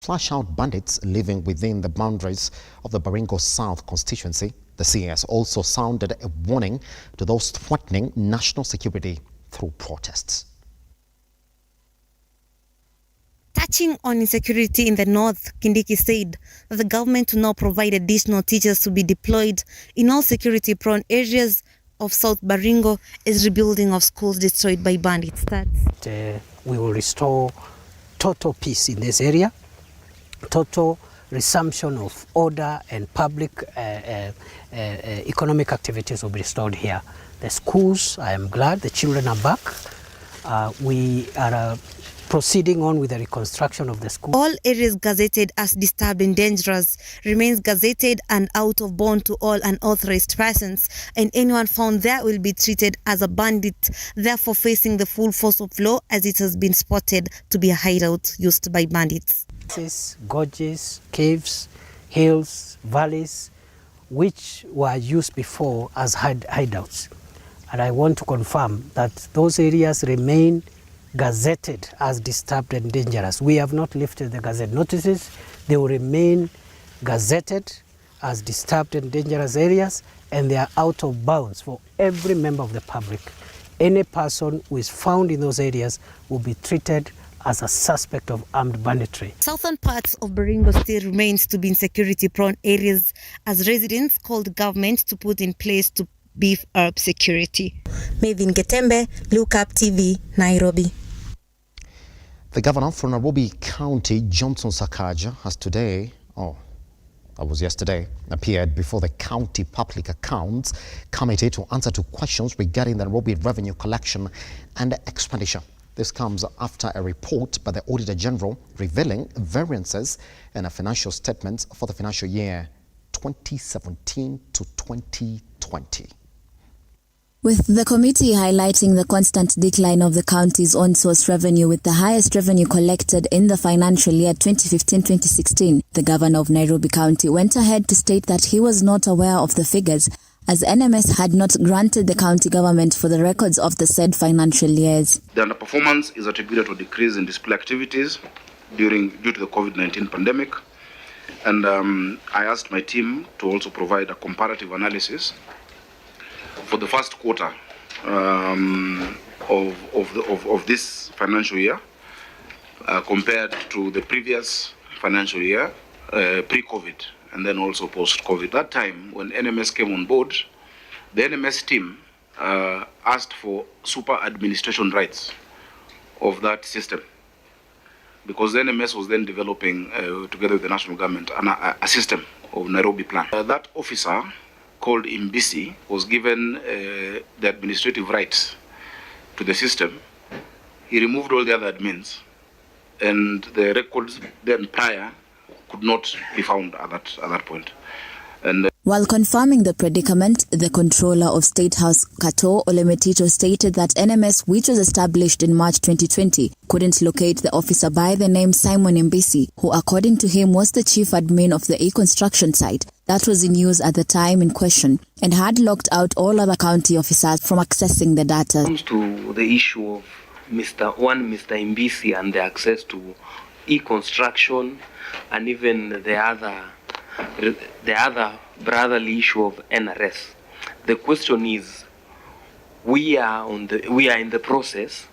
Flush out bandits living within the boundaries of the Baringo South constituency. The CS also sounded a warning to those threatening national security through protests. Touching on insecurity in the north, Kindiki said that the government will now provide additional teachers to be deployed in all security-prone areas of South Baringo as rebuilding of schools destroyed by bandits starts. We will restore total peace in this area, total resumption of order and public economic activities will be restored here. The schools, I am glad the children are back. We are proceeding on with the reconstruction of the school. All areas gazetted as disturbed and dangerous remains gazetted and out of bound to all unauthorized persons, and anyone found there will be treated as a bandit, therefore facing the full force of law, as it has been spotted to be a hideout used by bandits. Gorges, caves, hills, valleys, which were used before as hideouts. And I want to confirm that those areas remain gazetted as disturbed and dangerous. We have not lifted the gazette notices. They will remain gazetted as disturbed and dangerous areas, and they are out of bounds for every member of the public. Any person who is found in those areas will be treated as a suspect of armed banditry. Southern parts of Baringo still remains to be in security-prone areas, as residents called government to put in place to beef up security. Mavin Getembe, Lookuptv, Nairobi. The governor from Nairobi County, Johnson Sakaja, has yesterday, appeared before the County Public Accounts Committee to answer to questions regarding the Nairobi revenue collection and expenditure. This comes after a report by the Auditor General revealing variances in a financial statements for the financial year 2017 to 2020. With the committee highlighting the constant decline of the county's on-source revenue, with the highest revenue collected in the financial year 2015-2016, the governor of Nairobi County went ahead to state that he was not aware of the figures, as NMS had not granted the county government for the records of the said financial years. The underperformance is attributed to a decrease in display activities due to the COVID-19 pandemic, and I asked my team to also provide a comparative analysis for the first quarter of this financial year compared to the previous financial year, pre-COVID, and then also post-COVID. That time, when NMS came on board, the NMS team asked for super administration rights of that system, because the NMS was then developing, together with the national government, a system of Nairobi plan. That officer, called Imbisi, was given the administrative rights to the system. He removed all the other admins, and the records then prior could not be found at that point. And while confirming the predicament, the controller of State House, Kato Olemetito, stated that NMS, which was established in March 2020, couldn't locate the officer by the name Simon Imbisi, who according to him was the chief admin of the e-construction site that was in use at the time in question, and had locked out all other county officers from accessing the data. Comes to the issue of Mr. Imbisi and the access to e-construction, and even the other brotherly issue of NRS. The question is, we are in the process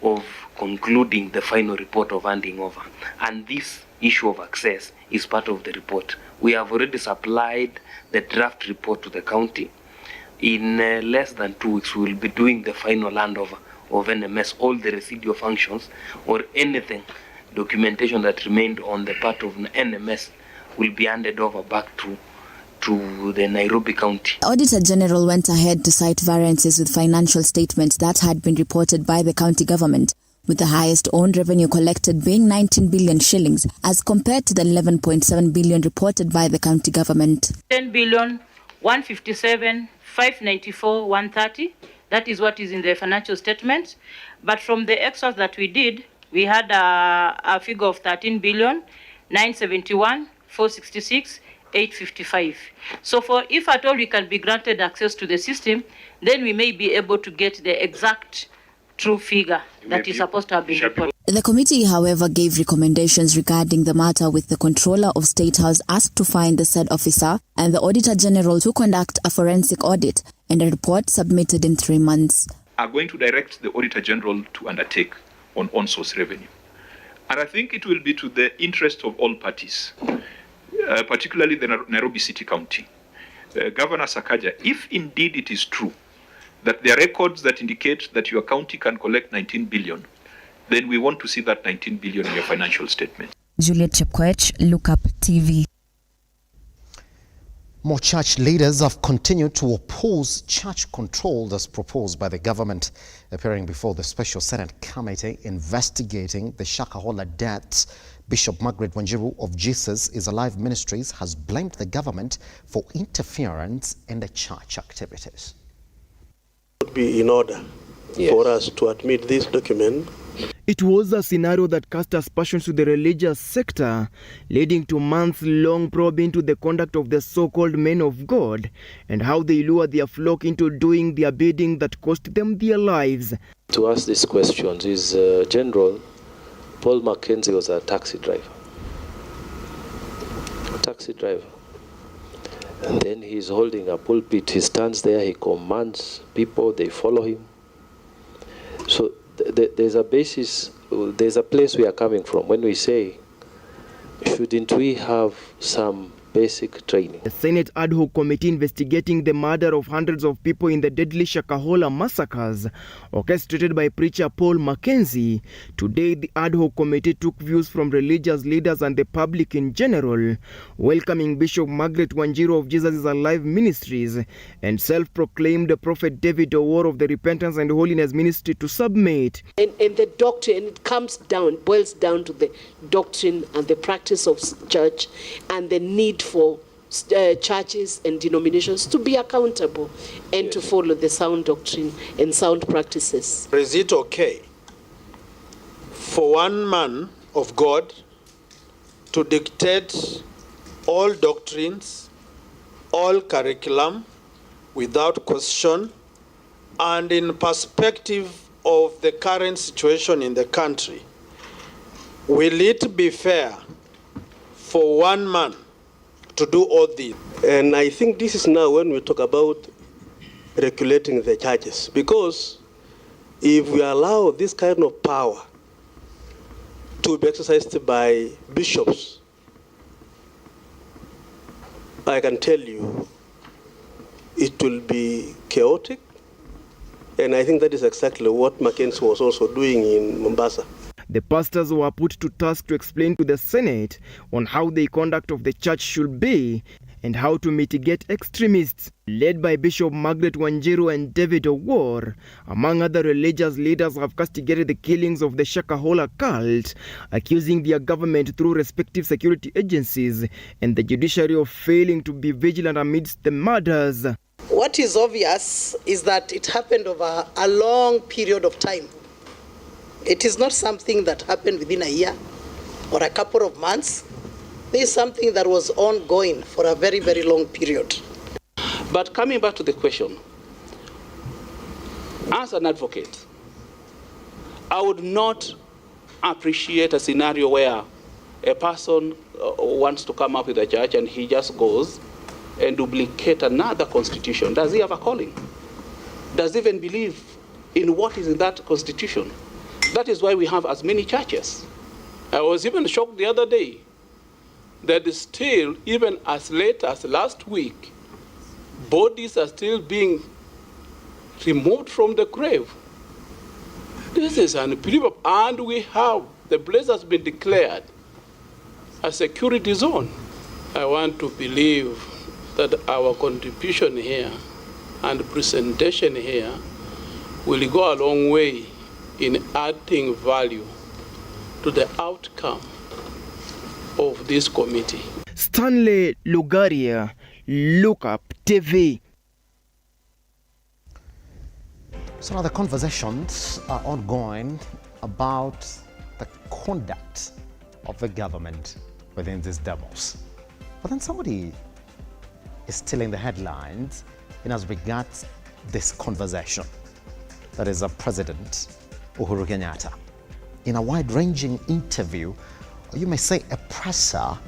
of concluding the final report of handing over, and this issue of access is part of the report. We have already supplied the draft report to the county. In less than 2 weeks, we will be doing the final handover of NMS, all the residual functions or anything, documentation that remained on the part of NMS will be handed over back to the Nairobi County. The Auditor General went ahead to cite variances with financial statements that had been reported by the county government, with the highest owned revenue collected being 19 billion shillings as compared to the 11.7 billion reported by the county government. 10 billion, 157, 594, 130. That is what is in the financial statement. But from the extras that we did, we had a figure of 13 billion, 971, 466, 855. So if at all we can be granted access to the system, then we may be able to get the exact true figure that is supposed to have been reported. The committee, however, gave recommendations regarding the matter, with the Controller of State House asked to find the said officer and the Auditor General to conduct a forensic audit and a report submitted in 3 months. Are going to direct the Auditor General to undertake on source revenue. And I think it will be to the interest of all parties, particularly the Nairobi City County. Governor Sakaja, if indeed it is true that there are records that indicate that your county can collect 19 billion, then we want to see that 19 billion in your financial statement. Juliet Chepkoech, Lookuptv. More church leaders have continued to oppose church control as proposed by the government. Appearing before the Special Senate Committee investigating the Shakahola deaths, Bishop Margaret Wanjiru of Jesus is Alive Ministries has blamed the government for interference in the church activities. It would be in order for us to admit this document. It was a scenario that cast aspersions to the religious sector, leading to months-long probe into the conduct of the so-called men of God and how they lure their flock into doing their bidding that cost them their lives. To ask these questions is General Paul Mackenzie was a taxi driver. And then he's holding a pulpit, he stands there, he commands people, they follow him. So there's a basis, there's a place we are coming from when we say, shouldn't we have some basic training? The Senate ad hoc committee investigating the murder of hundreds of people in the deadly Shakahola massacres orchestrated by preacher Paul Mackenzie. Today, the ad hoc committee took views from religious leaders and the public in general, welcoming Bishop Margaret Wanjiru of Jesus is Alive Ministries and self-proclaimed Prophet David Owor of the Repentance and Holiness Ministry to submit. And the doctrine, it boils down to the doctrine and the practice of church and the need for churches and denominations to be accountable and to follow the sound doctrine and sound practices. Is it okay for one man of God to dictate all doctrines, all curriculum without question, and in perspective of the current situation in the country, will it be fair for one man to do all this? And I think this is now when we talk about regulating the churches, because if we allow this kind of power to be exercised by bishops, I can tell you it will be chaotic, and I think that is exactly what Mackenzie was also doing in Mombasa. The pastors were put to task to explain to the Senate on how the conduct of the church should be and how to mitigate extremists. Led by Bishop Margaret Wanjiru and David Owor, among other religious leaders, have castigated the killings of the Shakahola cult, accusing their government through respective security agencies and the judiciary of failing to be vigilant amidst the murders. What is obvious is that it happened over a long period of time. It is not something that happened within a year or a couple of months. This is something that was ongoing for a very, very long period. But coming back to the question, as an advocate, I would not appreciate a scenario where a person wants to come up with a church and he just goes and duplicate another constitution. Does he have a calling? Does he even believe in what is in that constitution? That is why we have as many churches. I was even shocked the other day that still, even as late as last week, bodies are still being removed from the grave. This is unbelievable. And we have, the place has been declared a security zone. I want to believe that our contribution here and presentation here will go a long way in adding value to the outcome of this committee. Stanley Lugaria, Lookuptv. So now the conversations are ongoing about the conduct of the government within these demos. But then somebody is still in the headlines in as regards this conversation. That is President Uhuru Kenyatta. in a wide-ranging interview, or you may say a presser,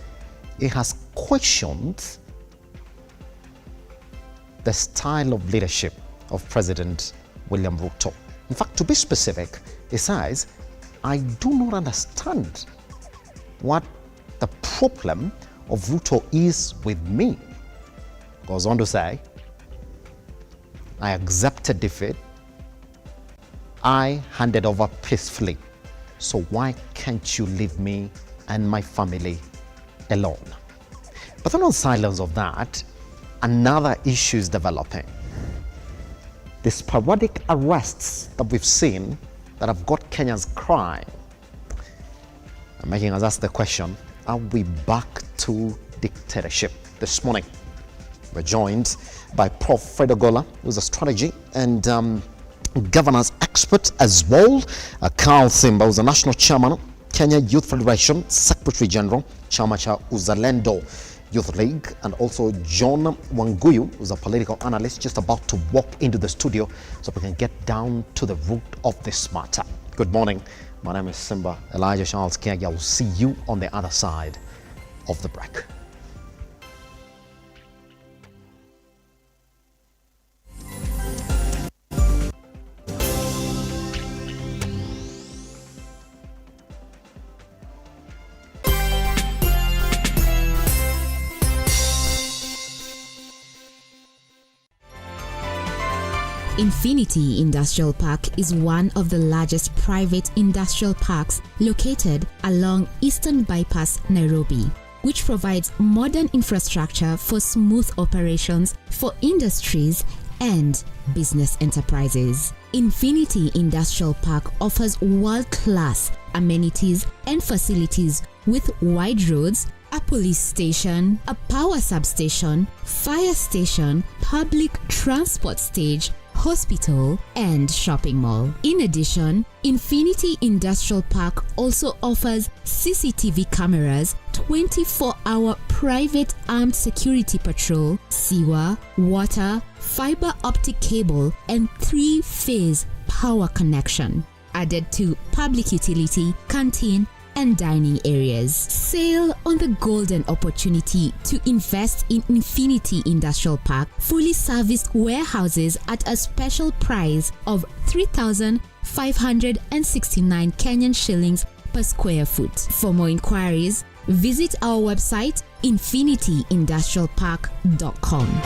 he has questioned the style of leadership of President William Ruto. In fact, to be specific, he says, I do not understand what the problem of Ruto is with me. Goes on to say, I accepted defeat. I handed over peacefully. So why can't you leave me and my family alone? But then on silence of that, another issue is developing. The sporadic arrests that we've seen that have got Kenyans crying are making us ask the question, are we back to dictatorship? This morning, we're joined by Prof. Fred Ogola, who's a strategy and governance expert, as well Carl Simba, who's a national chairman, Kenya Youth Federation, Secretary General, Chama cha Uzalendo Youth League, and also John Wanguyu, who's a political analyst, just about to walk into the studio so we can get down to the root of this matter. Good morning. My name is Simba Kiage. I will see you on the other side of the break. Infinity Industrial Park is one of the largest private industrial parks located along Eastern Bypass, Nairobi, which provides modern infrastructure for smooth operations for industries and business enterprises. Infinity Industrial Park offers world-class amenities and facilities with wide roads, a police station, a power substation, fire station, public transport stage, hospital, and shopping mall. In addition, Infinity Industrial Park also offers CCTV cameras, 24-hour private armed security patrol, sewer, water, fiber optic cable, and 3-phase power connection, added to public utility, canteen, and dining areas. Sail on the golden opportunity to invest in Infinity Industrial Park, fully serviced warehouses at a special price of 3,569 Kenyan shillings per square foot. For more inquiries, visit our website infinityindustrialpark.com.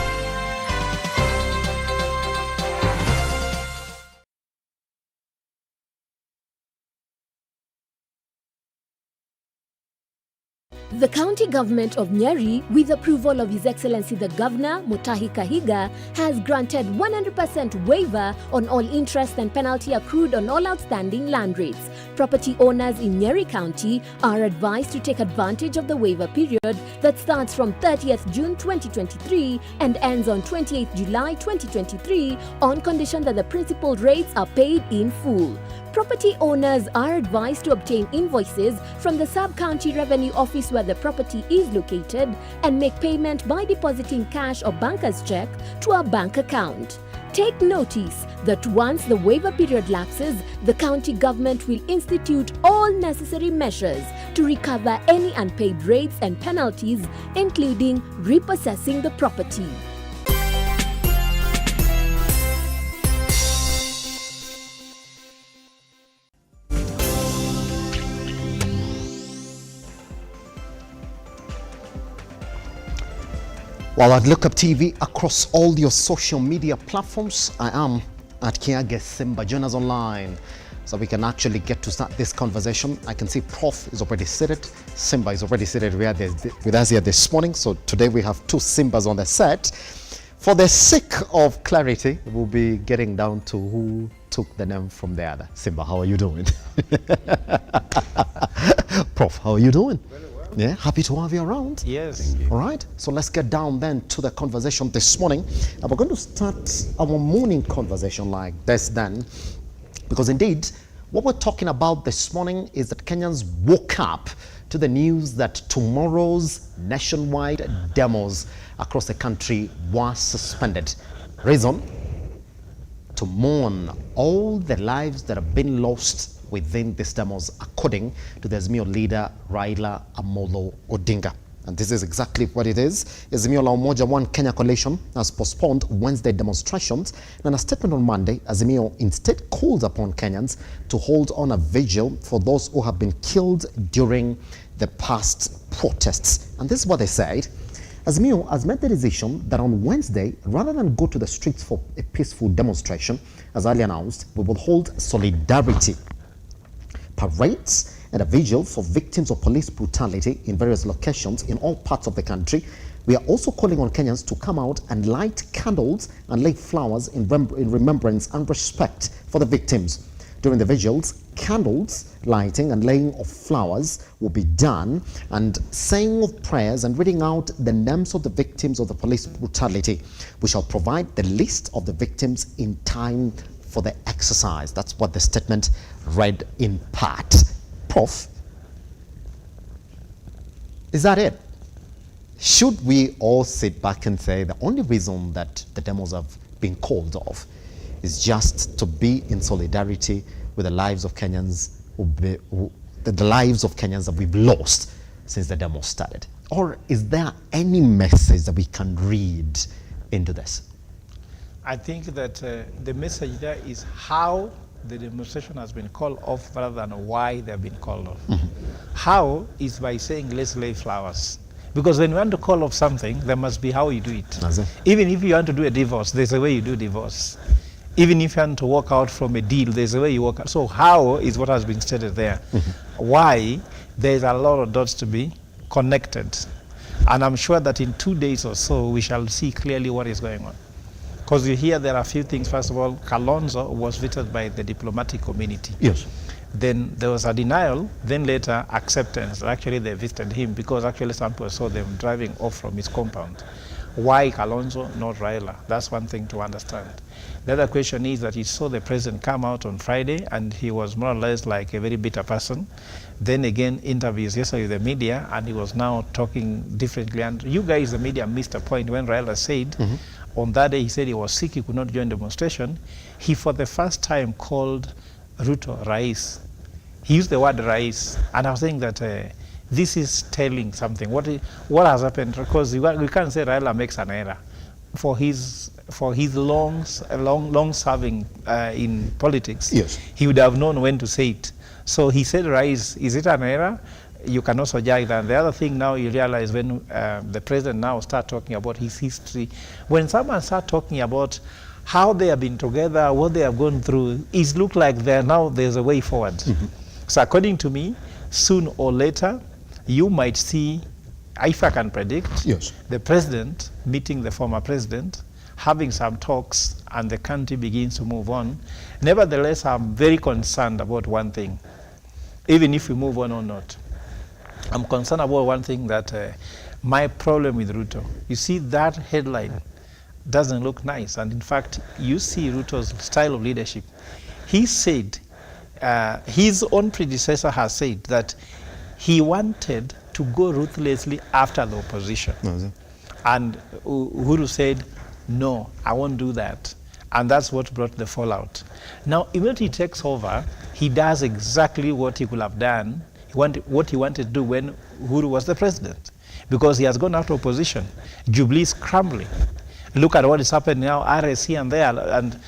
The county government of Nyeri, with approval of His Excellency the Governor, Mutahi Kahiga, has granted 100% waiver on all interest and penalty accrued on all outstanding land rates. Property owners in Nyeri County are advised to take advantage of the waiver period that starts from 30th June 2023 and ends on 28th July 2023 on condition that the principal rates are paid in full. Property owners are advised to obtain invoices from the Sub-County Revenue Office where the property is located and make payment by depositing cash or banker's check to a bank account. Take notice that once the waiver period lapses, the county government will institute all necessary measures to recover any unpaid rates and penalties, including repossessing the property. While at Lookuptv across all your social media platforms, I am at Kiage Simba. Join us online so we can actually get to start this conversation. I can see Prof is already seated. Simba is already seated with us here this morning. So today we have two Simbas on the set. For the sake of clarity, we'll be getting down to who took the name from the other. Simba, how are you doing? Prof, how are you doing? Yeah, happy to have you around. Yes. All right, so let's get down then to the conversation this morning. And we're going to start our morning conversation like this then, because indeed, what we're talking about this morning is that Kenyans woke up to the news that tomorrow's nationwide demos across the country were suspended. Reason? To mourn all the lives that have been lost within these demos, according to the Azimio leader Raila Amolo Odinga. And this is exactly what it is. Azimio la Umoja One Kenya coalition has postponed Wednesday demonstrations. And in a statement on Monday, Azimio instead called upon Kenyans to hold on a vigil for those who have been killed during the past protests. And this is what they said. Azimio has made the decision that on Wednesday, rather than go to the streets for a peaceful demonstration, as earlier announced, we will hold solidarity parades and a vigil for victims of police brutality in various locations in all parts of the country. We are also calling on Kenyans to come out and light candles and lay flowers in remembrance and respect for the victims. During the vigils, candles lighting and laying of flowers will be done, and saying of prayers and reading out the names of the victims of the police brutality. We shall provide the list of the victims in time for the exercise. That's what the statement read in part. Prof, is that it? Should we all sit back and say the only reason that the demos have been called off is just to be in solidarity with the lives of Kenyans, the lives of Kenyans that we've lost since the demo started? Or is there any message that we can read into this? I think that the message there is how the demonstration has been called off rather than why they have been called off. How is by saying let's lay flowers. Because when you want to call off something, there must be how you do it. Even if you want to do a divorce, there's a way you do divorce. Even if you want to walk out from a deal, there's a way you walk out. So how is what has been stated there. Why, there's a lot of dots to be connected. And I'm sure that in 2 days or so, we shall see clearly what is going on. Because you hear there are a few things. First of all, Kalonzo was visited by the diplomatic community. Yes. Then there was a denial, then later acceptance. Actually, they visited him because actually some people saw them driving off from his compound. Why Kalonzo, not Raila? That's one thing to understand. The other question is that he saw the president come out on Friday and he was more or less like a very bitter person. Then again, interviews yesterday with the media, and he was now talking differently. And you guys, the media, missed a point when Raila said, on that day he said he was sick, he could not join the demonstration. He for the first time called RUTO Rais. He used the word Rais, and I was saying that this is telling something. What has happened? Because we can't say Raila makes an error. For his long serving in politics, yes, he would have known when to say it. So he said Rais. Is it an error? You can also judge that. The other thing now you realize when the president now start talking about his history, when someone start talking about how they have been together, what they have gone through, it looks like there's a way forward. So according to me, soon or later, you might see, if I can predict, yes, the president meeting the former president, having some talks, and the country begins to move on. Nevertheless, I'm very concerned about one thing, even if we move on or not. I'm concerned about one thing, that my problem with RUTO, you see that headline doesn't look nice. And in fact, you see RUTO's style of leadership. He said, his own predecessor has said that he wanted to go ruthlessly after the opposition. And Uhuru said, no, I won't do that. And that's what brought the fallout. Now, immediately he takes over, he does exactly what he could have done, what he wanted to do when Uhuru was the president, because he has gone after opposition. Jubilee is crumbling. Look at what is happening now, RS here and there, and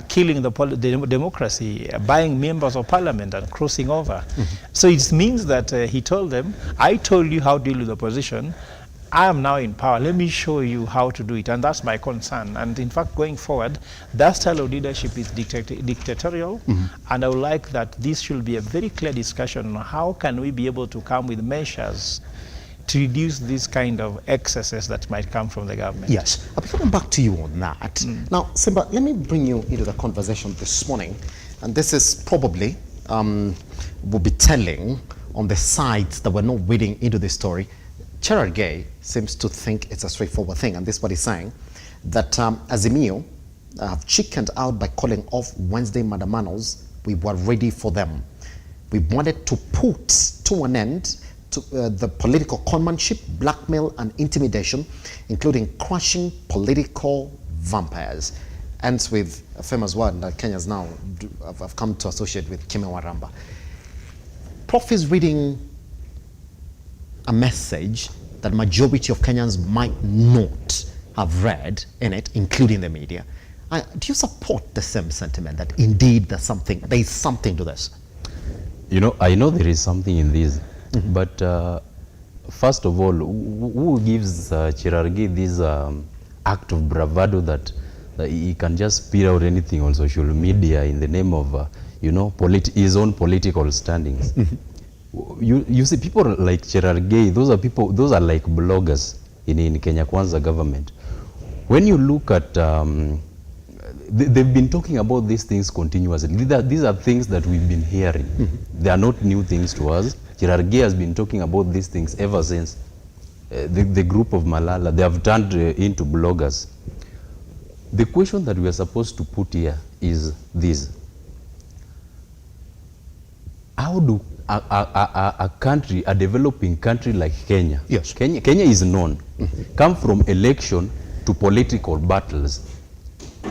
killing the democracy, buying members of parliament and crossing over. So it means that he told them, I told you how to deal with the opposition. I am now in power. Let me show you how to do it. And that's my concern. And in fact, going forward, that style of leadership is dictatorial. And I would like that this should be a very clear discussion on how can we be able to come with measures to reduce this kind of excesses that might come from the government. Yes, I'll be coming back to you on that. Now, Simba, let me bring you into the conversation this morning. And this is probably, will be telling on the sides that we're not reading into the story. Gerard Gay seems to think it's a straightforward thing, and this is what he's saying, that Azimio have chickened out by calling off Wednesday mandamanos. We were ready for them. We wanted to put to an end to the political conmanship, blackmail, and intimidation, including crushing political vampires. ends with a famous word that Kenyans now have come to associate with Kimewaramba. Prof is reading a message that majority of Kenyans might not have read in it, including the media. Do you support the same sentiment that indeed there is something to this? You know, I know there is something in this, but first of all, who gives Cherargei this act of bravado that he can just spit out anything on social media in the name of, you know, his own political standings? You see, people like Cherargei, those are like bloggers in Kenya Kwanza government. When you look at, they've been talking about these things continuously. These are things that we've been hearing. They are not new things to us. Cherargei has been talking about these things ever since the group of Malala. They have turned into bloggers. The question that we are supposed to put here is this: how do a country, a developing country like Kenya, yes, Kenya is known, come from election to political battles,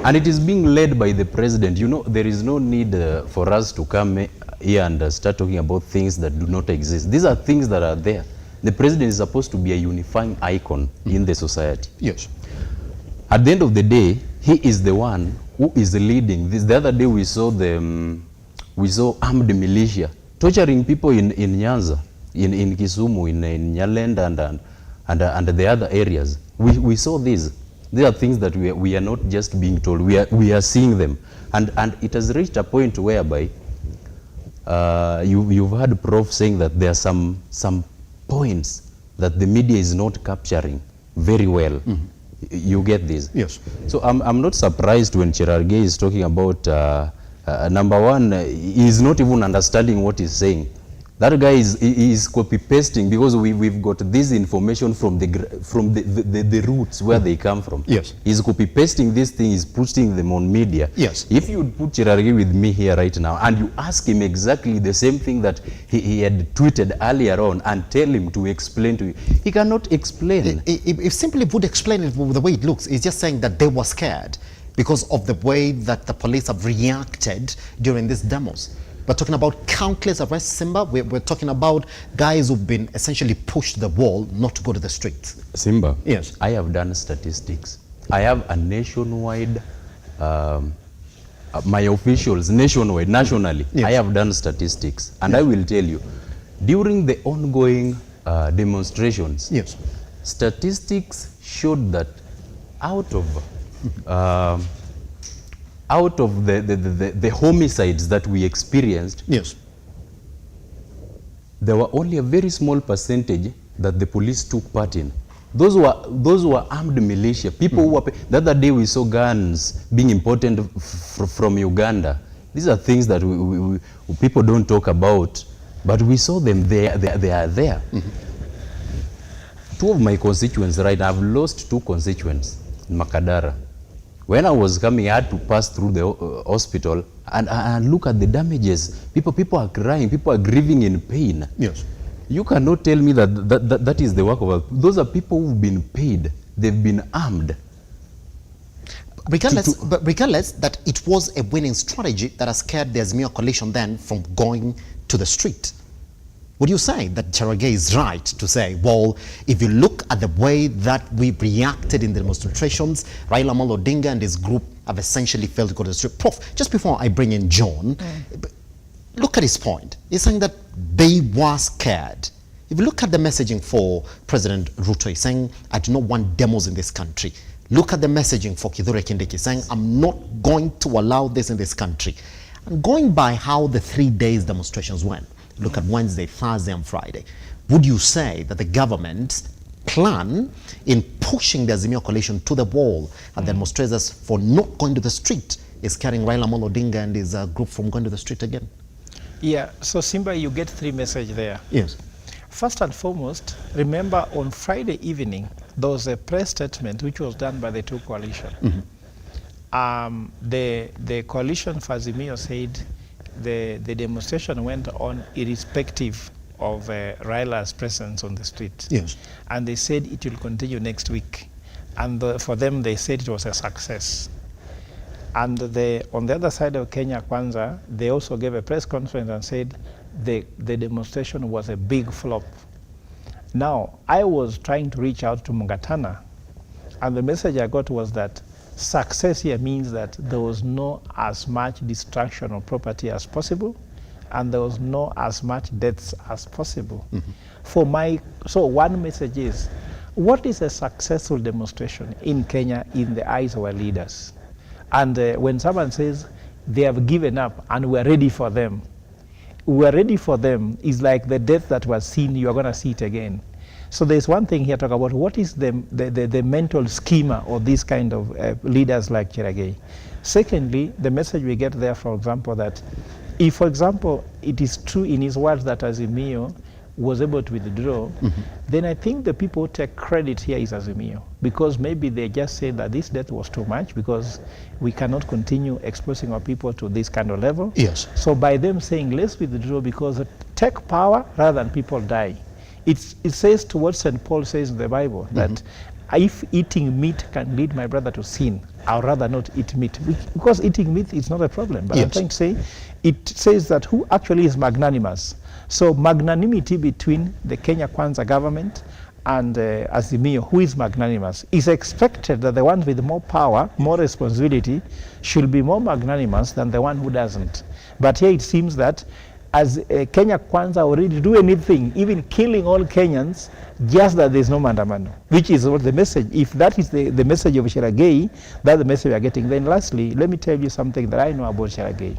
and it is being led by the president. You know, there is no need for us to come here and start talking about things that do not exist. These are things that are there. The president is supposed to be a unifying icon in the society. Yes. At the end of the day, he is the one who is leading this. The other day we saw armed militia torturing people in Nyanza, in Kisumu, in Nyalenda and the other areas. We saw this. These are things that we are not just being told, we are seeing them. And it has reached a point whereby you've heard Prof saying that there are some points that the media is not capturing very well. You get this? Yes. So I'm not surprised when Cherargei is talking about, number one, he's not even understanding what he's saying. That guy is copy-pasting because we've got this information from the roots where they come from. Yes. He's copy-pasting this thing, he's putting them on media. Yes. If you would put Cherargei with me here right now and you ask him exactly the same thing that he had tweeted earlier on and tell him to explain to you, he cannot explain. If simply would explain it the way it looks, it's just saying that they were scared because of the way that the police have reacted during these demos. We're talking about countless arrests, Simba. We're talking about guys who've been essentially pushed to the wall not to go to the streets. Simba, yes, I have done statistics. I have a nationwide, my officials nationally, yes, I have done statistics. And yes, I will tell you, during the ongoing demonstrations, yes, statistics showed that out of the homicides that we experienced, yes, there were only a very small percentage that the police took part in. Those were armed militia, people who were, the other day we saw guns being imported from Uganda. These are things that people don't talk about, but we saw them there, they are there. Two of my constituents, right, I've lost two constituents in Makadara. When I was coming, I had to pass through the hospital and look at the damages. People are crying, people are grieving in pain. Yes. You cannot tell me that is the work of those are people who've been paid, they've been armed. Regardless that it was a winning strategy that has scared the Azimio coalition then from going to the street. Would you say that Cherargei is right to say, well, if you look at the way that we reacted in the demonstrations, Raila Amolo Odinga and his group have essentially failed to go to the street? Prof, just before I bring in John, look at his point. He's saying that they were scared. If you look at the messaging for President RUTO, he's saying, I do not want demos in this country. Look at the messaging for Kithure Kindiki, saying, I'm not going to allow this in this country. And going by how the 3 days demonstrations went, look at Wednesday, Thursday, and Friday. Would you say that the government's plan in pushing the Azimio coalition to the wall and the demonstrators for not going to the street is carrying Raila Amolo Odinga and his group from going to the street again? Yeah, so Simba, you get three messages there. Yes. First and foremost, remember on Friday evening, there was a press statement which was done by the two coalitions. The coalition for Azimio said the demonstration went on irrespective of Raila's presence on the street. Yes. And they said it will continue next week. And for them, they said it was a success. And on the other side of Kenya Kwanza, they also gave a press conference and said the demonstration was a big flop. Now, I was trying to reach out to Mungatana, and the message I got was that success here means that there was no as much destruction of property as possible, and there was no as much deaths as possible. So one message is, what is a successful demonstration in Kenya in the eyes of our leaders? And when someone says they have given up and we're ready for them, we're ready for them is like the death that was seen, you are going to see it again. So there's one thing here, talk about what is the mental schema of these kind of leaders like Cherargei. Secondly, the message we get there, for example, that if, for example, it is true in his words that Azimio was able to withdraw, then I think the people who take credit here is Azimio, because maybe they just say that this death was too much because we cannot continue exposing our people to this kind of level. Yes. So by them saying let's withdraw because take power rather than people die. It says to what St. Paul says in the Bible that if eating meat can lead my brother to sin, I'd rather not eat meat. Because eating meat is not a problem. But I'm trying to say, it says that who actually is magnanimous. So magnanimity between the Kenya Kwanza government and Azimio, who is magnanimous, is expected that the one with more power, more responsibility, should be more magnanimous than the one who doesn't. But here it seems that as Kenya Kwanza already do anything, even killing all Kenyans, just that there's no mandamano, which is what the message, if that is the message of Cherargei, that's the message we are getting. Then lastly, let me tell you something that I know about Cherargei.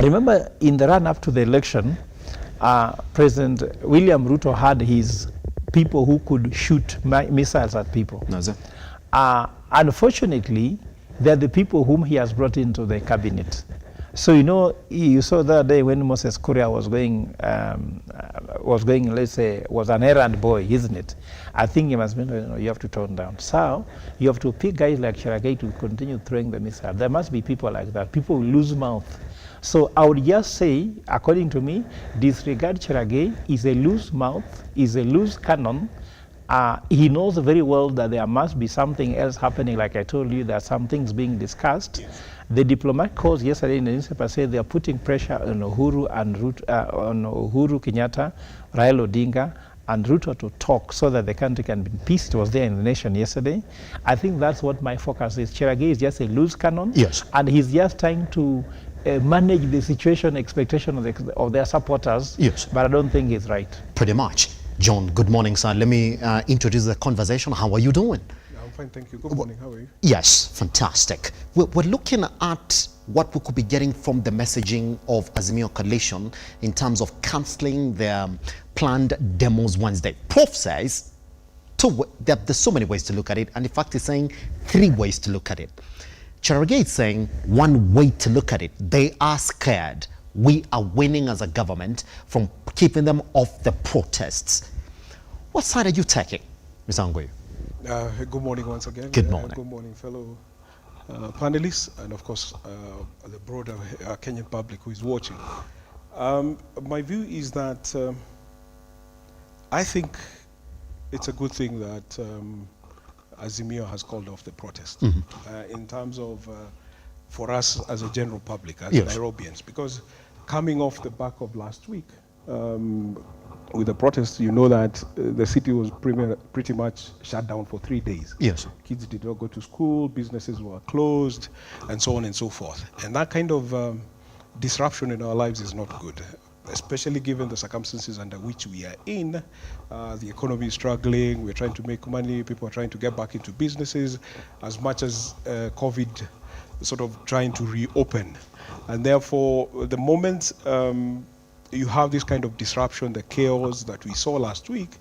Remember in the run up to the election, President William Ruto had his people who could shoot missiles at people. Unfortunately, they're the people whom he has brought into the cabinet. So you saw that day when Moses Kuria was going, let's say, was an errand boy, isn't it? I think he must be, you have to tone down. So you have to pick guys like Cherargei to continue throwing the missile. There must be people like that. People will lose mouth. So I would just say, according to me, disregard Cherargei is a loose mouth, is a loose cannon. He knows very well that there must be something else happening. Like I told you, there are some things being discussed. The diplomat calls yesterday in the newspaper said they are putting pressure on Uhuru and on Uhuru Kenyatta, Raila Odinga, and Ruto to talk so that the country can be in peace. It was there in the nation yesterday. I think that's what my focus is. Cherargei is just a loose cannon, and he's just trying to manage the situation, expectation of their supporters. But I don't think he's right. Pretty much. John, good morning, sir. Let me introduce the conversation. How are you doing? I'm fine, thank you. Good morning. How are you? Yes, fantastic. We're looking at what we could be getting from the messaging of Azimio Coalition in terms of cancelling their planned demos Wednesday. Prof says there's so many ways to look at it, and in fact he's saying 3 ways to look at it. Cherargei is saying one way to look at it. They are scared. We are winning as a government from keeping them off the protests. What side are you taking, Mr. Angoy? Good morning once again. Good morning. Good morning, fellow panelists, and of course, the broader Kenyan public who is watching. My view is that I think it's a good thing that Azimio has called off the protest in terms of for us as a general public, as Nairobians, because coming off the back of last week with the protests, you know that the city was pretty much shut down for 3 days. Kids did not go to school, businesses were closed, and so on and so forth. And that kind of disruption in our lives is not good, especially given the circumstances under which we are in. The economy is struggling, we're trying to make money, people are trying to get back into businesses, as much as COVID sort of trying to reopen. And therefore, the moment you have this kind of disruption, the chaos that we saw last week,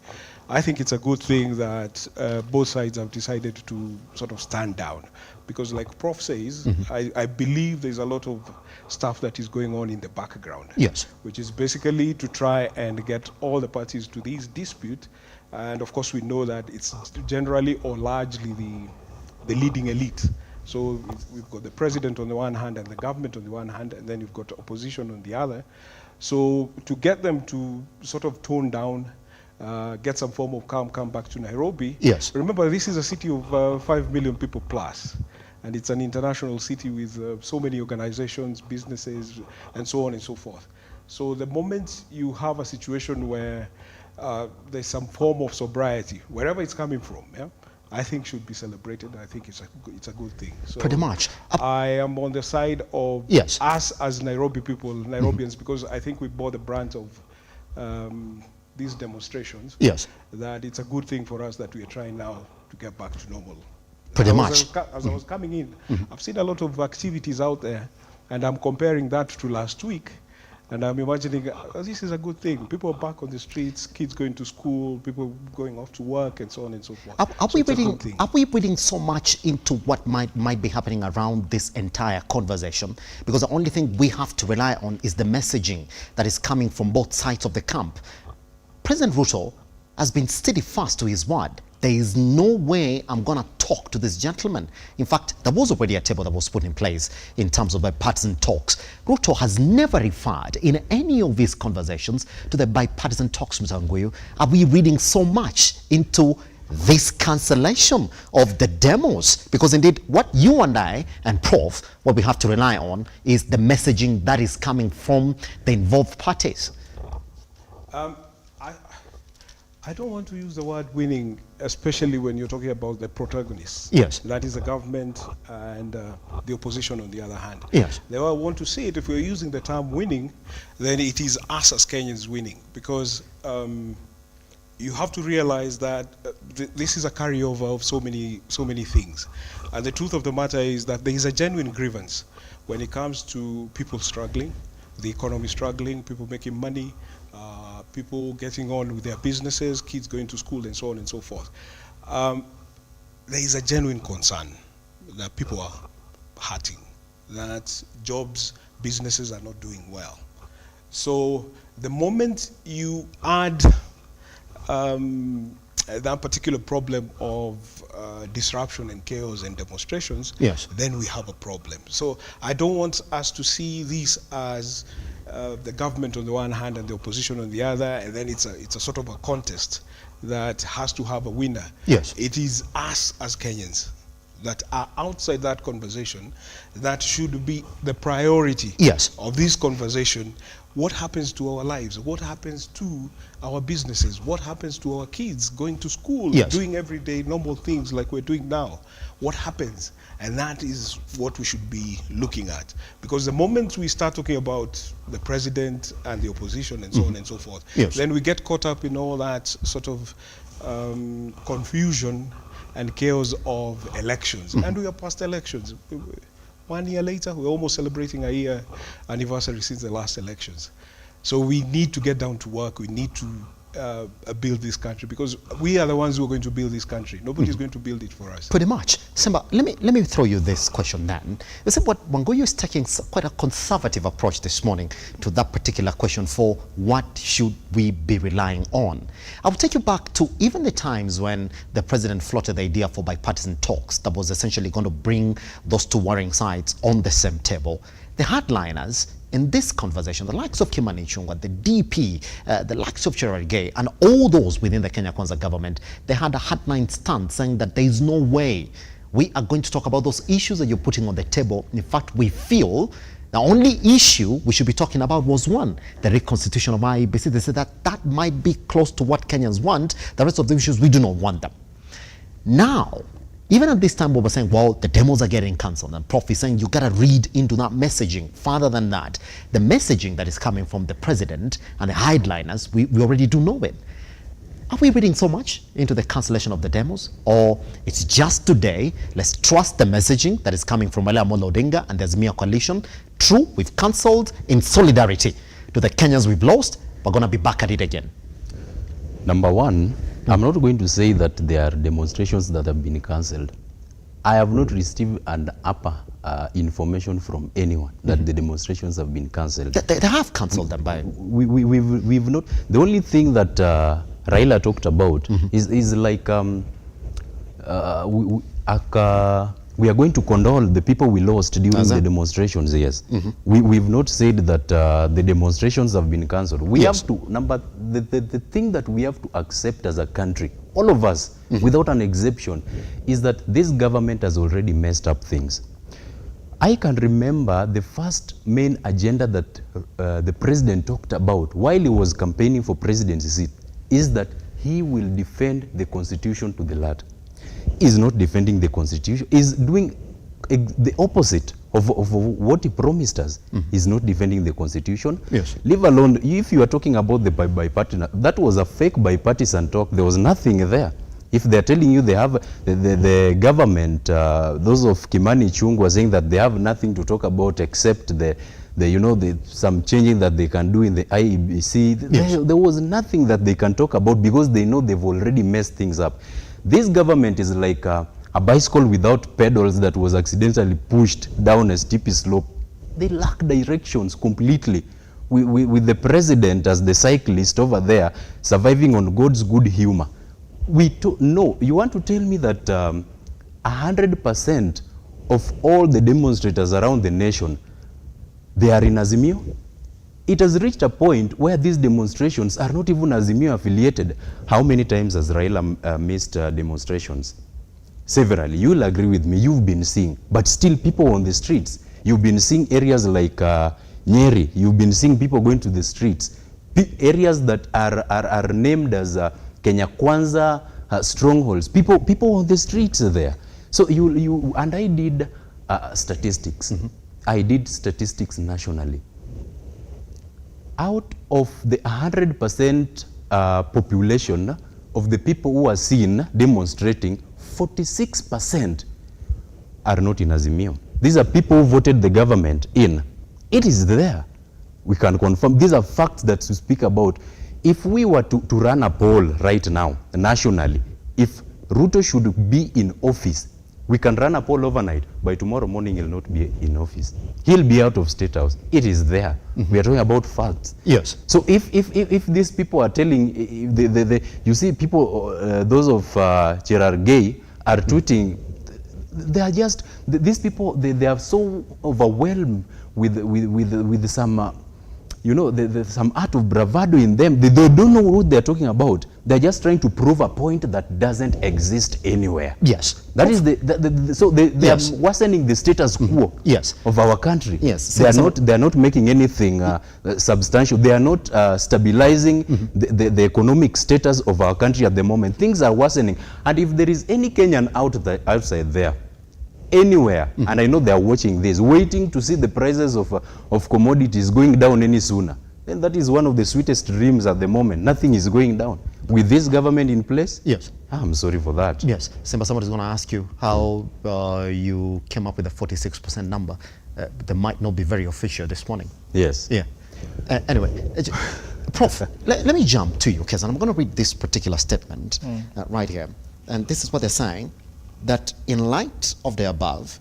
I think it's a good thing that both sides have decided to sort of stand down. Because like Prof says, I believe there's a lot of stuff that is going on in the background. Which is basically to try and get all the parties to this dispute. And of course we know that it's generally or largely the leading elite. So we've got the president on the one hand and the government on the one hand, and then you've got opposition on the other. So to get them to sort of tone down, get some form of calm, come back to Nairobi. Remember, this is a city of 5 million people plus. and it's an international city with so many organizations, businesses, and so on and so forth. So the moment you have a situation where there's some form of sobriety, wherever it's coming from, I think should be celebrated. I think it's a good thing. So pretty much. I am on the side of us as Nairobi people, Nairobians, because I think we bore the brunt of these demonstrations. Yes. That it's a good thing for us that we are trying now to get back to normal. Pretty much. As I was coming in, I've seen a lot of activities out there, and I'm comparing that to last week. And I'm imagining this is a good thing. People are back on the streets, kids going to school, people going off to work, and so on and so forth. Are we reading so much into what might be happening around this entire conversation? Because the only thing we have to rely on is the messaging that is coming from both sides of the camp. President Ruto has been steadfast to his word. There is no way I'm going to talk to this gentleman. In fact, there was already a table that was put in place in terms of bipartisan talks. Ruto has never referred in any of his conversations to the bipartisan talks, Mr. Nguyu. Are we reading so much into this cancellation of the demos? Because indeed, what you and I and Prof, what we have to rely on is the messaging that is coming from the involved parties. I don't want to use the word winning, especially when you're talking about the protagonists. Yes. That is the government and the opposition on the other hand. Yes. The way I want to say it, if we're using the term winning, then it is us as Kenyans winning, because you have to realize that this is a carryover of so many things. And the truth of the matter is that there is a genuine grievance when it comes to people struggling, the economy struggling, people making money, people getting on with their businesses, kids going to school, and so on and so forth. There is a genuine concern that people are hurting, that jobs, businesses are not doing well. So the moment you add that particular problem of disruption and chaos and demonstrations, then we have a problem. So I don't want us to see this as the government on the one hand and the opposition on the other, and then it's a sort of a contest that has to have a winner. Yes. It is us as Kenyans that are outside that conversation that should be the priority of this conversation. What happens to our lives? What happens to our businesses? What happens to our kids going to school, doing everyday normal things like we're doing now? What happens? And that is what we should be looking at. Because the moment we start talking about the president and the opposition and so on and so forth, then we get caught up in all that sort of confusion and chaos of elections. And we are past elections. 1 year later, we're almost celebrating a year anniversary since the last elections. So we need to get down to work. We need to build this country, because we are the ones who are going to build this country. Nobody's going to build it for us. Pretty much. Simba, let me throw you this question then. You see, what Wangoyo is taking quite a conservative approach this morning to that particular question for what should we be relying on. I will take you back to even the times when the president floated the idea for bipartisan talks that was essentially going to bring those two warring sides on the same table. The hardliners in this conversation, the likes of Kimani Ichung'wah, the DP, the likes of Cherargei, and all those within the Kenya Kwanza government, they had a hardline stand saying that there is no way we are going to talk about those issues that you're putting on the table. In fact, we feel the only issue we should be talking about was one, the reconstitution of IEBC. They said that that might be close to what Kenyans want. The rest of the issues, we do not want them. Now, even at this time, we were saying, well, the demos are getting cancelled. And Prof is saying you got to read into that messaging. Further than that, the messaging that is coming from the president and the hardliners, we already do know it. Are we reading so much into the cancellation of the demos? Or it's just today, let's trust the messaging that is coming from Raila Amolo Odinga and the Azimio coalition. True, we've cancelled in solidarity to the Kenyans we've lost. We're going to be back at it again. Number one, I'm not going to say that there are demonstrations that have been cancelled. I have not received an upper information from anyone that the demonstrations have been cancelled. They have cancelled them by... We've not... The only thing that Raila talked about is like we are going to condole the people we lost during the demonstrations, yes. We've not said that the demonstrations have been cancelled. We have to, the thing that we have to accept as a country all of us, without an exception, is that this government has already messed up things. I can remember the first main agenda that the president talked about while he was campaigning for presidency seat is that he will defend the constitution to the latter. He's not defending the constitution, he's doing the opposite of what he promised us. He's not defending the constitution. Yes. Leave alone, if you are talking about the bipartisan, that was a fake bipartisan talk. There was nothing there. If they're telling you they have the government, those of Kimani Ichung'wah saying that they have nothing to talk about except some changing that they can do in the IEBC, there was nothing that they can talk about because they know they've already messed things up. This government is like a bicycle without pedals that was accidentally pushed down a steep slope. They lack directions completely. With the president as the cyclist over there surviving on God's good humor. No, you want to tell me that 100% of all the demonstrators around the nation, they are in Azimio? It has reached a point where these demonstrations are not even Azimio affiliated. How many times has Raila missed demonstrations? Severally. You'll agree with me, you've been seeing, but still people on the streets. You've been seeing areas like Nyeri, you've been seeing people going to the streets. Areas that are named as Kenya Kwanza strongholds. People on the streets are there. So and I did statistics. I did statistics nationally. Out of the 100% population of the people who are seen demonstrating, 46% are not in Azimio. These are people who voted the government in. It is there. We can confirm. These are facts that we speak about. If we were to run a poll right now, nationally, if RUTO should be in office, we can run a poll overnight. By tomorrow morning, he'll not be in office. He'll be out of State House. It is there. We are talking about facts. Yes. So if these people are telling, you see people, those of Cherargei are tweeting, they are just, these people, they are so overwhelmed with some, some art of bravado in them. They don't know what they're talking about. They're just trying to prove a point that doesn't exist anywhere. Yes. That is so they are worsening the status quo of our country. Yes. They are not making anything substantial. They are not stabilizing the economic status of our country at the moment. Things are worsening. And if there is any Kenyan outside there, anywhere, and I know they are watching this, waiting to see the prices of commodities going down any sooner, then that is one of the sweetest dreams at the moment. Nothing is going down. With this government in place? Yes. I'm sorry for that. Yes. Simba, somebody's going to ask you how you came up with a 46% number. That might not be very official this morning. Yes. Yeah. Anyway, Prof, let me jump to you, because I'm going to read this particular statement right here. And this is what they're saying, that in light of the above,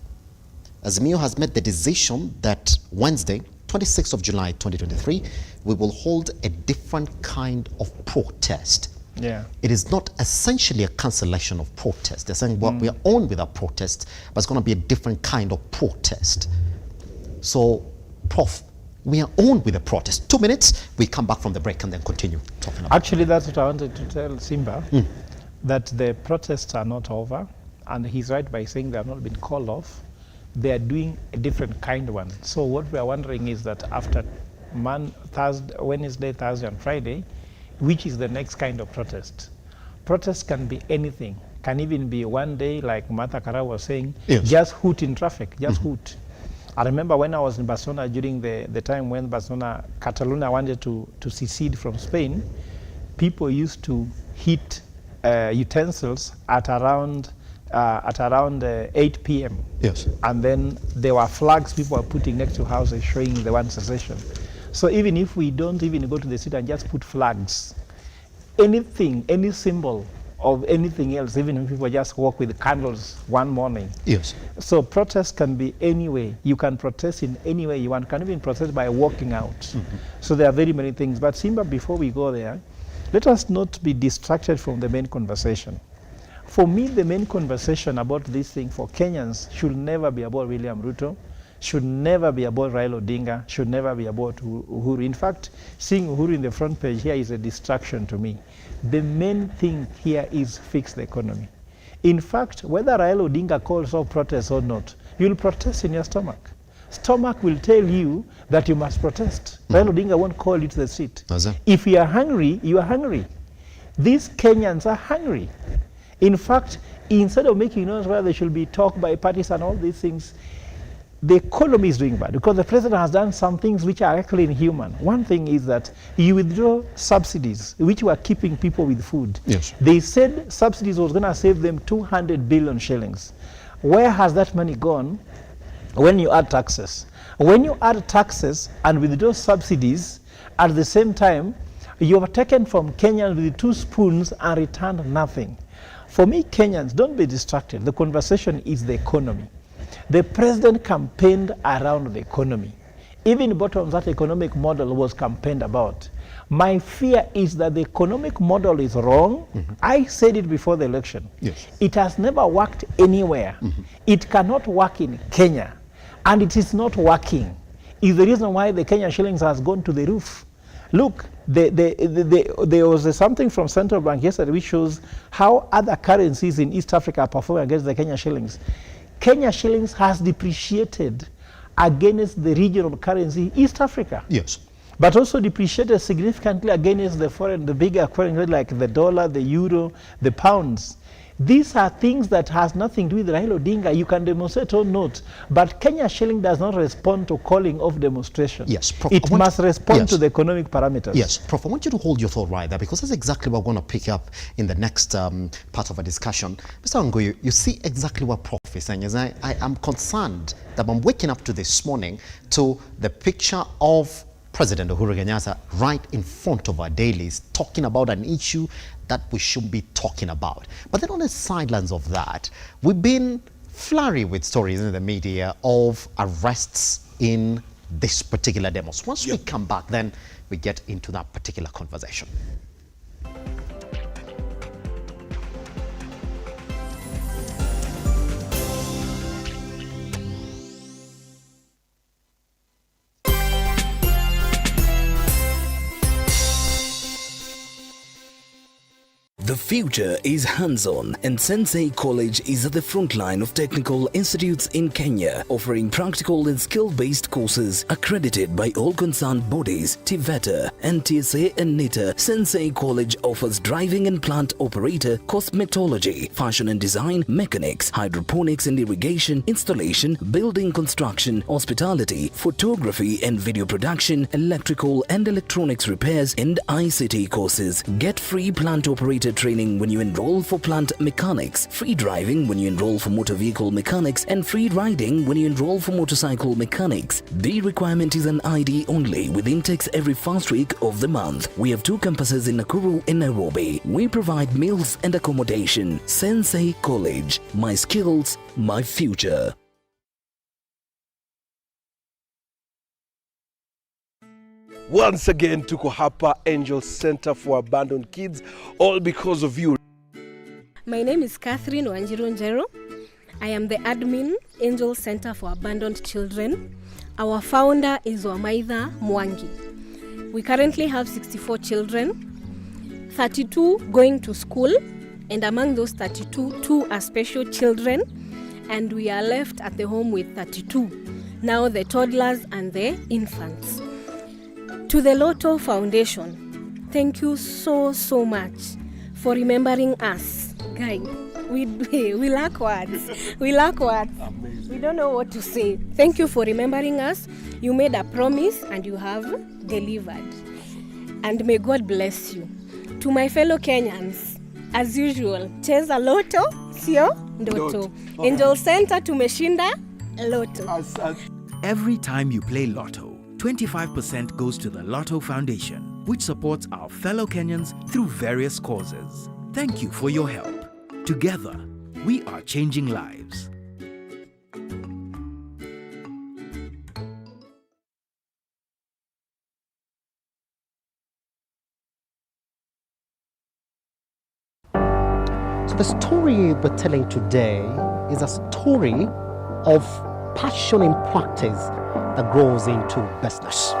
Azimio has made the decision that Wednesday, 26th of July 2023, we will hold a different kind of protest. Yeah. It is not essentially a cancellation of protest. They're saying, well, we are on with our protest, but it's going to be a different kind of protest. So, Prof, we are on with the protest. 2 minutes, we come back from the break and then continue talking about Actually, that's what I wanted to tell Simba, that the protests are not over, and he's right by saying they have not been called off. They are doing a different kind of one. So what we are wondering is that after Wednesday, Thursday, and Friday, which is the next kind of protest? Protest can be anything. Can even be one day, like Martha Kara was saying, just hoot in traffic, just hoot. I remember when I was in Barcelona during the time when Catalonia wanted to secede from Spain, people used to hit utensils at around 8 p.m. Yes. And then there were flags people were putting next to houses showing the one secession. So even if we don't even go to the street and just put flags, anything, any symbol of anything else, even if people just walk with candles one morning. Yes. So protest can be any way. You can protest in any way you want. You can even protest by walking out. So there are very many things. But Simba, before we go there, let us not be distracted from the main conversation. For me, the main conversation about this thing for Kenyans should never be about William Ruto, should never be about Raila Odinga, should never be about Uhuru. In fact, seeing Uhuru in the front page here is a distraction to me. The main thing here is fix the economy. In fact, whether Raila Odinga calls for protest or not, you'll protest in your stomach. Stomach will tell you that you must protest. Raila Odinga won't call you to the street. If you are hungry, you are hungry. These Kenyans are hungry. In fact, instead of making noise where they should be talked by parties and all these things, the economy is doing bad because the president has done some things which are actually inhuman. One thing is that you withdraw subsidies which were keeping people with food. Yes. They said subsidies was going to save them 200 billion shillings. Where has that money gone when you add taxes? When you add taxes and withdraw subsidies, at the same time, you have taken from Kenyans with 2 spoons and returned nothing. For me, Kenyans, don't be distracted. The conversation is the economy. The president campaigned around the economy. Even bottom that economic model was campaigned about. My fear is that the economic model is wrong. I said it before the election. Yes. It has never worked anywhere. It cannot work in Kenya. And it is not working. Is the reason why the Kenya shillings has gone to the roof. Look, there was something from Central Bank yesterday which shows how other currencies in East Africa are performing against the Kenya shillings. Kenya shillings has depreciated against the regional currency East Africa. Yes. But also depreciated significantly against the bigger currency like the dollar, the euro, the pounds. These are things that has nothing to do with Raila Odinga. You can demonstrate or not, but Kenya shilling does not respond to calling of demonstration. Yes, Prof, it must respond to the economic parameters. Yes, Prof, I want you to hold your thought right there because that's exactly what we're going to pick up in the next part of our discussion. Mr. Ngoyo, you see exactly what Prof is saying. As I am concerned that I'm waking up to this morning to the picture of President Uhuru Kenyatta right in front of our dailies talking about an issue that we should be talking about. But then on the sidelines of that, we've been flurry with stories in the media of arrests in this particular demos. Once we come back, then we get into that particular conversation. The future is hands-on, and Sensei College is at the front line of technical institutes in Kenya, offering practical and skill-based courses accredited by all concerned bodies, TVETA, NTSA and NITA. Sensei College offers driving and plant operator, cosmetology, fashion and design, mechanics, hydroponics and irrigation, installation, building construction, hospitality, photography and video production, electrical and electronics repairs, and ICT courses. Get free plant operator training when you enroll for plant mechanics, free driving when you enroll for motor vehicle mechanics, and free riding when you enroll for motorcycle mechanics. The requirement is an ID only, with intakes every first week of the month. We have 2 campuses in Nakuru and Nairobi. We provide meals and accommodation. Sensei College. My skills, my future. Once again, tuko hapa Angel Center for Abandoned Kids, all because of you. My name is Catherine Wanjiru. I am the admin, Angel Center for Abandoned Children. Our founder is Wamaitha Mwangi. We currently have 64 children, 32 going to school, and among those 32, 2 are special children, and we are left at the home with 32. Now the toddlers and the infants. To the LUTO Foundation, thank you so much for remembering us. Guys, we lack words. We lack words. Amazing. We don't know what to say. Thank you for remembering us. You made a promise and you have delivered. And may God bless you. To my fellow Kenyans, as usual, cheza LUTO, sio ndoto. Angel Center tumeshinda LUTO. Every time you play LUTO, 25% goes to the LUTO Foundation, which supports our fellow Kenyans through various causes. Thank you for your help. Together, we are changing lives. So the story we're telling today is a story of passion in practice that grows into business.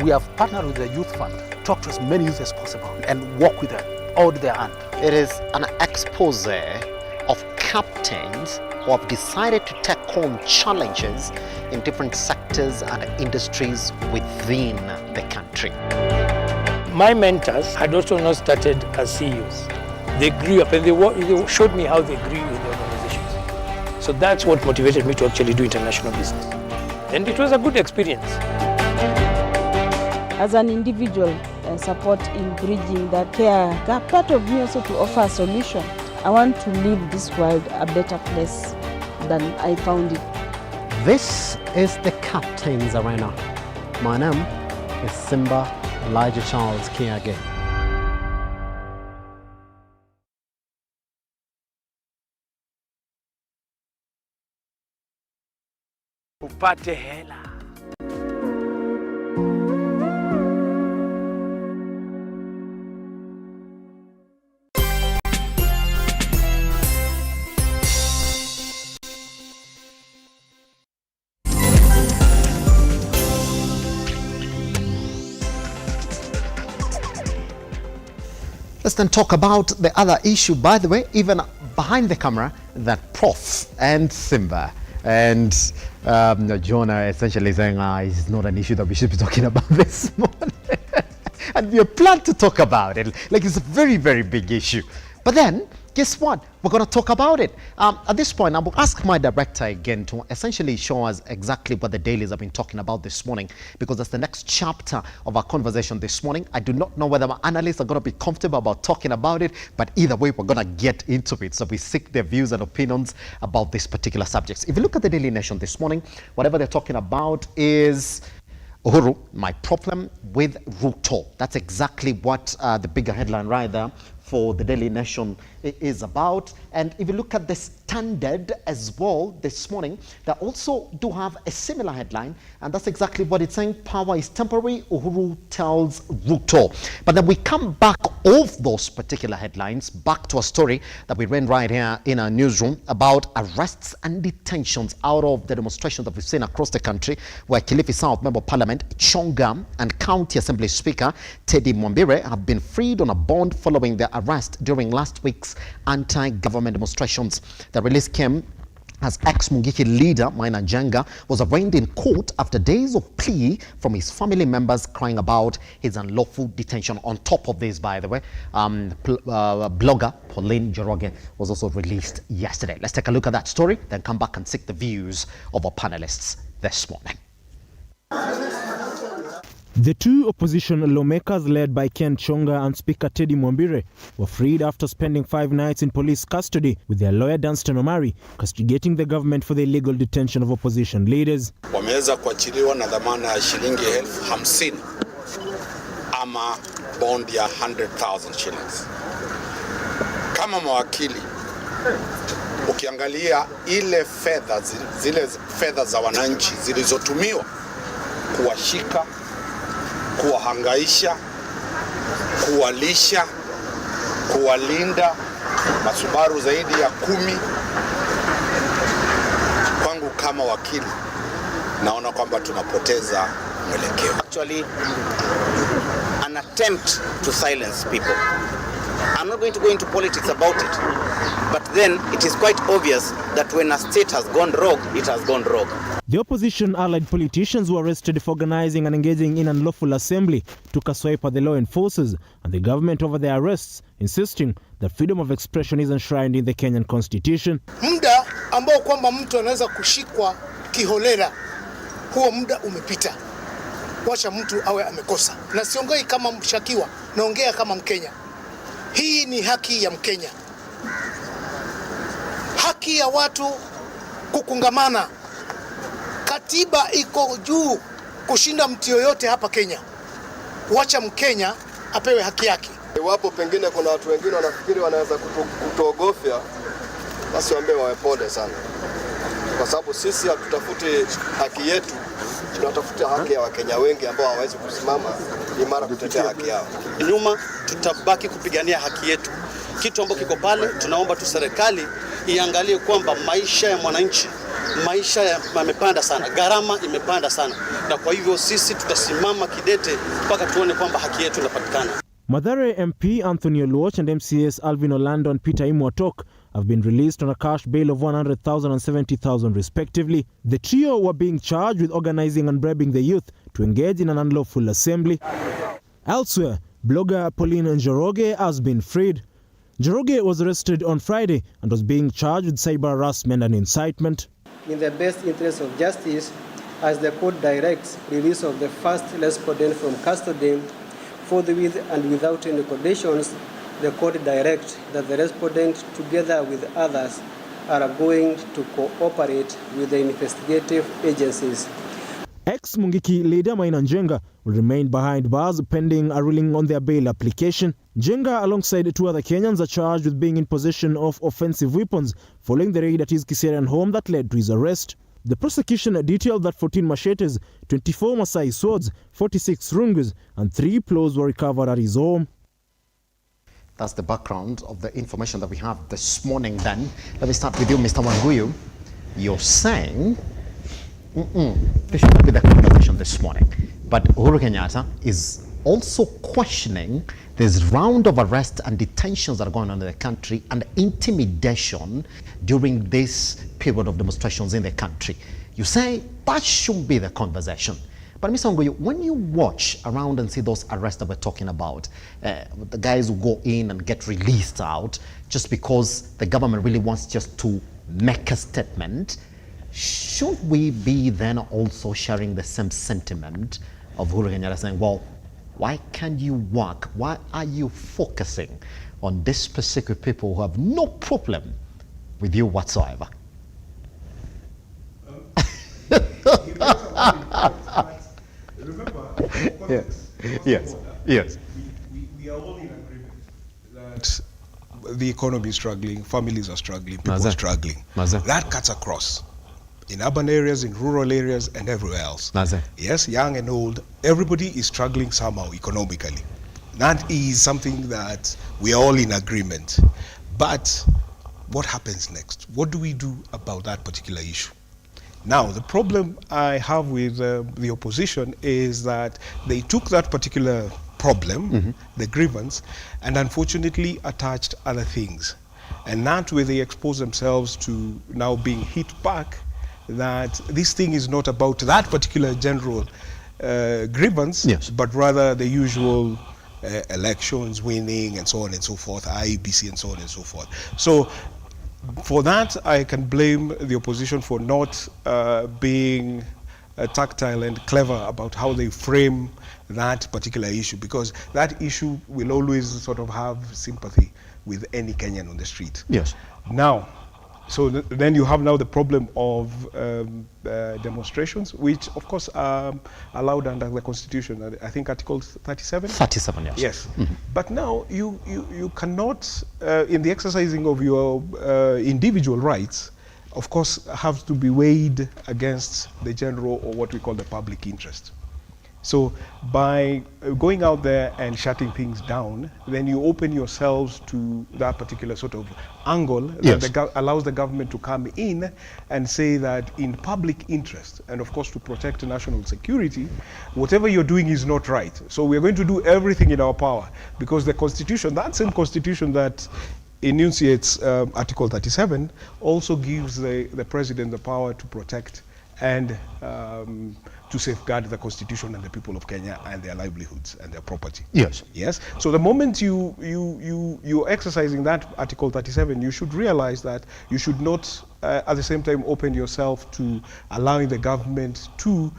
We have partnered with the Youth Fund, talk to as many youth as possible and work with them, hold their hand. It is an expose of captains who have decided to take on challenges in different sectors and industries within the country. My mentors had also not started as CEOs. They grew up and they showed me how they grew in the organizations. So that's what motivated me to actually do international business. And it was a good experience. As an individual, support in bridging that care gap, part of me also to offer a solution. I want to leave this world a better place than I found it. This is the Captain's Arena. My name is Simba Kiage. Upate hela. Let's then talk about the other issue, by the way, even behind the camera, that Prof and Simba and Jonah essentially saying it's not an issue that we should be talking about this morning. And we plan to talk about it. Like, it's a very, very big issue. But then, guess what? We're going to talk about it. At this point, I will ask my director again to essentially show us exactly what the dailies have been talking about this morning, because that's the next chapter of our conversation this morning. I do not know whether my analysts are going to be comfortable about talking about it, but either way, we're going to get into it. So we seek their views and opinions about these particular subjects. If you look at the Daily Nation this morning, whatever they're talking about is Uhuru, my problem with RUTO. That's exactly what the bigger headline right there for the Daily Nation is about. And if you look at the Standard as well this morning, they also do have a similar headline, and that's exactly what it's saying. Power is temporary, Uhuru tells RUTO. But then we come back off those particular headlines back to a story that we ran right here in our newsroom about arrests and detentions out of the demonstrations that we've seen across the country, where Kilifi South Member of Parliament Chonga and County Assembly Speaker Teddy Mwambire have been freed on a bond following their arrest during last week's anti-government demonstrations. The release came as ex-Mungiki leader Maina Jenga was arraigned in court after days of plea from his family members crying about his unlawful detention. On top of this, by the way, blogger Pauline Njoroge was also released yesterday. Let's take a look at that story, then come back and seek the views of our panelists this morning. The two opposition lawmakers led by Ken Chonga and Speaker Teddy Mwambire were freed after spending 5 nights in police custody, with their lawyer Dunstan Omari castigating the government for the illegal detention of opposition leaders. Wameweza kuachiliwa na dhamana ya shilingi 50,000 ama bond ya 100,000 shillings. Kama mawakili, ukiangalia zile fedha za wananchi zilizotumiwa kuwashika, kuwahangaisha, kuwalisha, kuwalinda, masubaru zaidi ya 10. Kwangu kama wakili, naona kwamba tunapoteza mwelekeo. Actually, an attempt to silence people. I'm not going to go into politics about it, but then it is quite obvious that when a state has gone rogue, it has gone rogue. The opposition allied politicians were arrested for organizing and engaging in unlawful assembly took a swipe at the law enforcers and the government over their arrests, insisting that freedom of expression is enshrined in the Kenyan constitution. Muda ambao kwamba mtu anaweza kushikwa kiholela, huo muda umepita. Wacha mtu awe amekosa. Na siongei kama mshakiwa, naongea kama Mkenya. Hii ni haki ya Mkenya. Haki ya watu kukungamana. Katiba iko juu kushinda mtu yoyote hapa Kenya. Wacha Mkenya apewe haki yake. Iwapo pengine kuna watu wengine wanafikiri wanaweza kutuogofya, basi waambie wawe pole sana. Kwa sababu sisi hatutafuti haki yetu, tunatafuta haki ya Wakenya wengi ambao hawawezi kusimama imara kutetea haki yao. Nyuma tutabaki kupigania haki yetu. Kitu ambacho kiko pale, tunaomba tu serikali iangalie kwamba maisha ya mwananchi maisha yamepanda sana, gharama imepanda sana, na kwa hivyo sisi tutasimama kidete mpaka tuone kwamba haki yetu inapatikana. Mathare MP Anthony Oluoch and MCAs Alvin Orlando and Peter Imwatok have been released on a cash bail of 100,000 and 70,000 respectively. The trio were being charged with organizing and bribing the youth to engage in an unlawful assembly. Elsewhere, blogger Pauline Njoroge has been freed. Njoroge was arrested on Friday and was being charged with cyber harassment and incitement. In the best interest of justice, as the court directs release of the first respondent from custody, forthwith and without any conditions, the court directs that the respondent, together with others, are going to cooperate with the investigative agencies. Ex-Mungiki leader Maina Njenga will remain behind bars pending a ruling on their bail application. Njenga, alongside 2 other Kenyans, are charged with being in possession of offensive weapons following the raid at his Kiserian home that led to his arrest. The prosecution detailed that 14 machetes, 24 Maasai swords, 46 rungus, and 3 plows were recovered at his home. That's the background of the information that we have this morning. Then let me start with you, Mr. Wanguyu. You're saying this should not be the conversation this morning, but Uhuru Kenyatta is also questioning this round of arrests and detentions that are going on in the country and intimidation during this period of demonstrations in the country. You say that should be the conversation. But Mr. Wanguyu, when you watch around and see those arrests that we're talking about, the guys who go in and get released out just because the government really wants just to make a statement, should we be then also sharing the same sentiment of Uhuru Kenyatta saying, well, why can't you work? Why are you focusing on these specific people who have no problem with you whatsoever? Yes. We are all in agreement that the economy is struggling, families are struggling, people are struggling. That cuts across in urban areas, in rural areas, and everywhere else. Yes, young and old, everybody is struggling somehow economically. That is something that we are all in agreement. But what happens next? What do we do about that particular issue? Now, the problem I have with the opposition is that they took that particular problem, the grievance, and unfortunately attached other things. And that way they expose themselves to now being hit back, that this thing is not about that particular general grievance, but rather the usual elections, winning, and so on and so forth, IEBC and so on and so forth. So for that, I can blame the opposition for not being tactile and clever about how they frame that particular issue, because that issue will always sort of have sympathy with any Kenyan on the street. Yes. Now, so then you have now the problem of demonstrations, which of course are allowed under the Constitution. I think Article 37? 37, yes. Yes. But now you cannot, in the exercising of your individual rights, of course, have to be weighed against the general, or what we call the public interest. So by going out there and shutting things down, then you open yourselves to that particular sort of angle that allows the government to come in and say that in public interest, and of course to protect national security, whatever you're doing is not right. So we're going to do everything in our power, because the Constitution, that same Constitution that enunciates Article 37, also gives the president the power to protect and to safeguard the Constitution and the people of Kenya and their livelihoods and their property. Yes. Yes. So the moment you're exercising that Article 37, you should realize that you should not at the same time open yourself to allowing the government to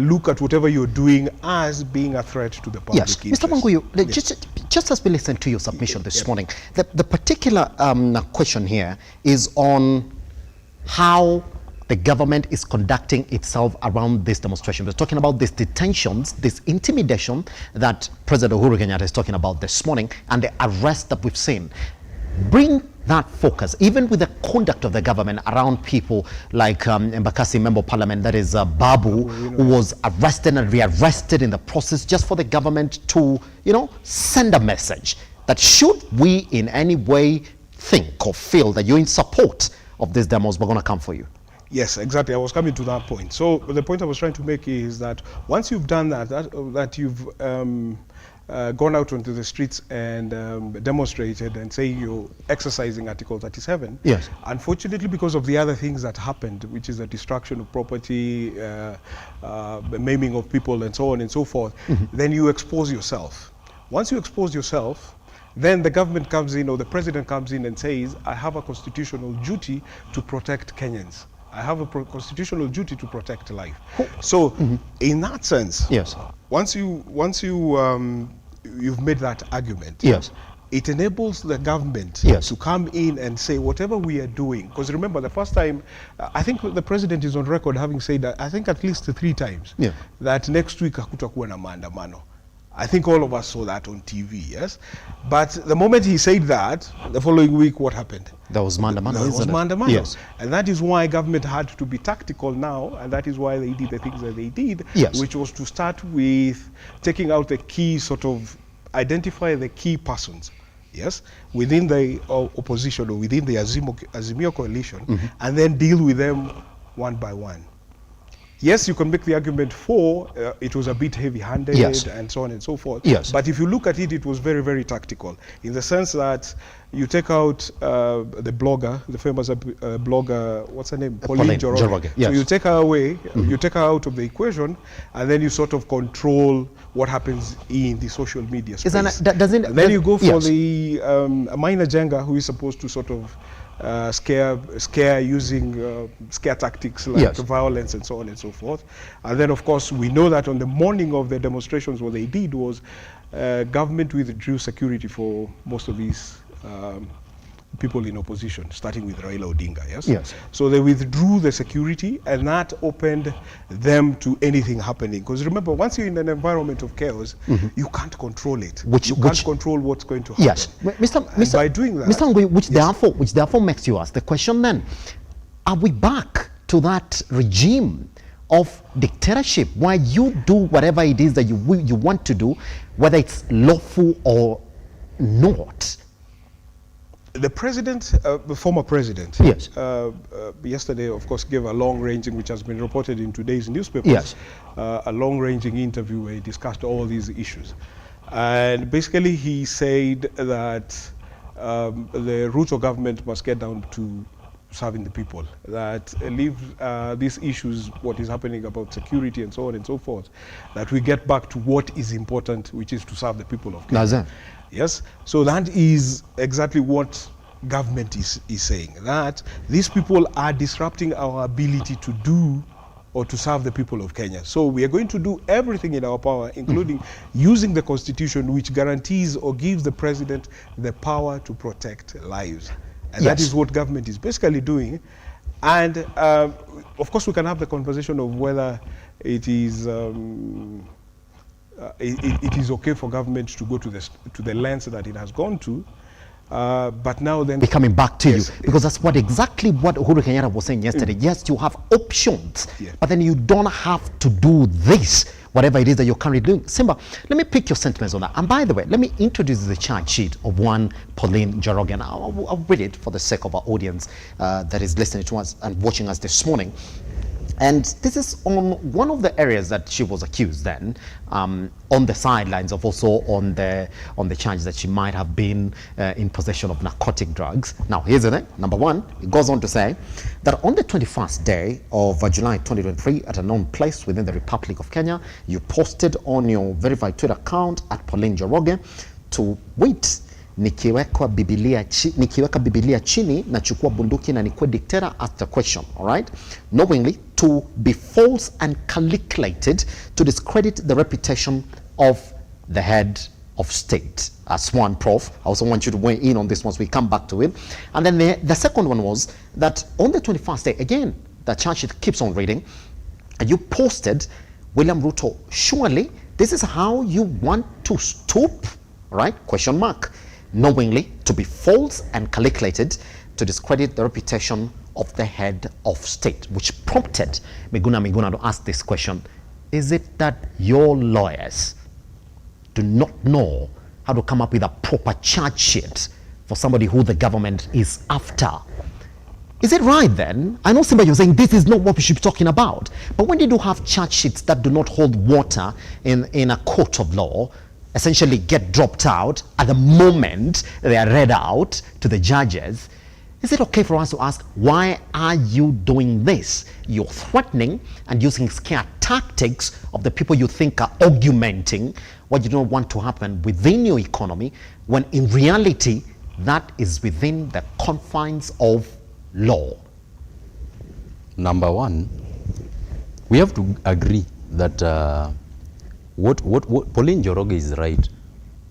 look at whatever you're doing as being a threat to the public interest. Mr. Wanguyu, just as we listened to your submission this morning, the particular question here is on how the government is conducting itself around this demonstration. We're talking about these detentions, this intimidation that President Uhuru Kenyatta is talking about this morning, and the arrest that we've seen. Bring that focus, even with the conduct of the government around people like Embakasi Member of Parliament, that is Babu, who was arrested and rearrested in the process, just for the government to, send a message that should we in any way think or feel that you're in support of these demos, we're going to come for you. Yes, exactly. I was coming to that point. So the point I was trying to make is that once you've done that you've gone out onto the streets and demonstrated and say you're exercising Article 37. Yes. Unfortunately, because of the other things that happened, which is the destruction of property, maiming of people, and so on and so forth, then you expose yourself. Once you expose yourself, then the government comes in, or the president comes in and says, I have a constitutional duty to protect Kenyans. I have a constitutional duty to protect life. So, in that sense, yes. Once you've made that argument, yes, it enables the government yes. to come in and say whatever we are doing. Because remember, the first time, I think the president is on record having said that, I think at least 3 times, yeah. that next week hakutakuwa na maandamano. I think all of us saw that on TV, yes? But the moment he said that, the following week, what happened? There was maandamano, There was maandamano. Yes. And that is why government had to be tactical now, and that is why they did the things that they did, yes. which was to start with taking out the key, sort of identify the key persons, yes, within the opposition or within the azimio coalition, and then deal with them one by one. Yes, you can make the argument for it was a bit heavy-handed, yes. and so on and so forth. Yes. But if you look at it, it was very, very tactical, in the sense that you take out the blogger, the famous blogger, what's her name? Pauline Njoroge. Yes. So you take her away, you take her out of the equation, and then you sort of control what happens in the social media space. Then you go for the Maina Jenga, who is supposed to sort of scare using scare tactics like yes. violence and so on and so forth. And then, of course, we know that on the morning of the demonstrations, what they did was government withdrew security for most of these people in opposition, starting with Raila Odinga, yes? Yes. So they withdrew the security, and that opened them to anything happening. Because remember, once you're in an environment of chaos, you can't control it. You can't control what's going to happen. Yes. Mr. By doing that, Mr. Ngui, which therefore makes you ask the question then, are we back to that regime of dictatorship where you do whatever it is that you want to do, whether it's lawful or not? The president, the former president, yes. Yesterday, of course, gave a long-ranging, which has been reported in today's newspapers, yes. A long-ranging interview where he discussed all these issues. And basically he said that the RUTO government must get down to serving the people, that leave these issues, what is happening about security and so on and so forth, that we get back to what is important, which is to serve the people of Kenya. Yes, so that is exactly what government is saying, that these people are disrupting our ability to do or to serve the people of Kenya. So we are going to do everything in our power, including using the constitution, which guarantees or gives the president the power to protect lives. And that is what government is basically doing. And of course we can have the conversation of whether it is it is okay for government to go to the lengths that it has gone to, but now then... We're coming back to you, because that's exactly what Uhuru Kenyatta was saying yesterday. Yes, you have options, but then you don't have to do this, whatever it is that you're currently doing. Simba, let me pick your sentiments on that. And by the way, let me introduce the charge sheet of one Pauline Njoroge. And I'll read it for the sake of our audience that is listening to us and watching us this morning. And this is on one of the areas that she was accused then, on the sidelines of also on the charge that she might have been in possession of narcotic drugs. Now, here's the thing. Number one, it goes on to say that on the 21st day of July 2023, at a known place within the Republic of Kenya, you posted on your verified Twitter account at Pauline Njoroge to wait. Nikiweka Biblia chini na chukua bunduki na nikwe dictator, asked the question, all right? Knowingly to be false and calculated to discredit the reputation of the head of state. As one, Prof, I also want you to weigh in on this once we come back to it. And then the second one was that on the 21st day, again, the charge sheet keeps on reading, and you posted, William Ruto, surely this is how you want to stoop, right? Question mark. Knowingly to be false and calculated to discredit the reputation of the head of state, which prompted Miguna to ask this question. Is it that your lawyers do not know how to come up with a proper charge sheet for somebody who the government is after? Is it right then? I know, Simba, you're saying this is not what we should be talking about. But when you do have charge sheets that do not hold water in a court of law, essentially get dropped out at the moment they are read out to the judges, is it okay for us to ask, why are you doing this? You're threatening and using scare tactics of the people you think are augmenting what you don't want to happen within your economy, when in reality, that is within the confines of law. Number one, we have to agree that what Pauline Njoroge is right,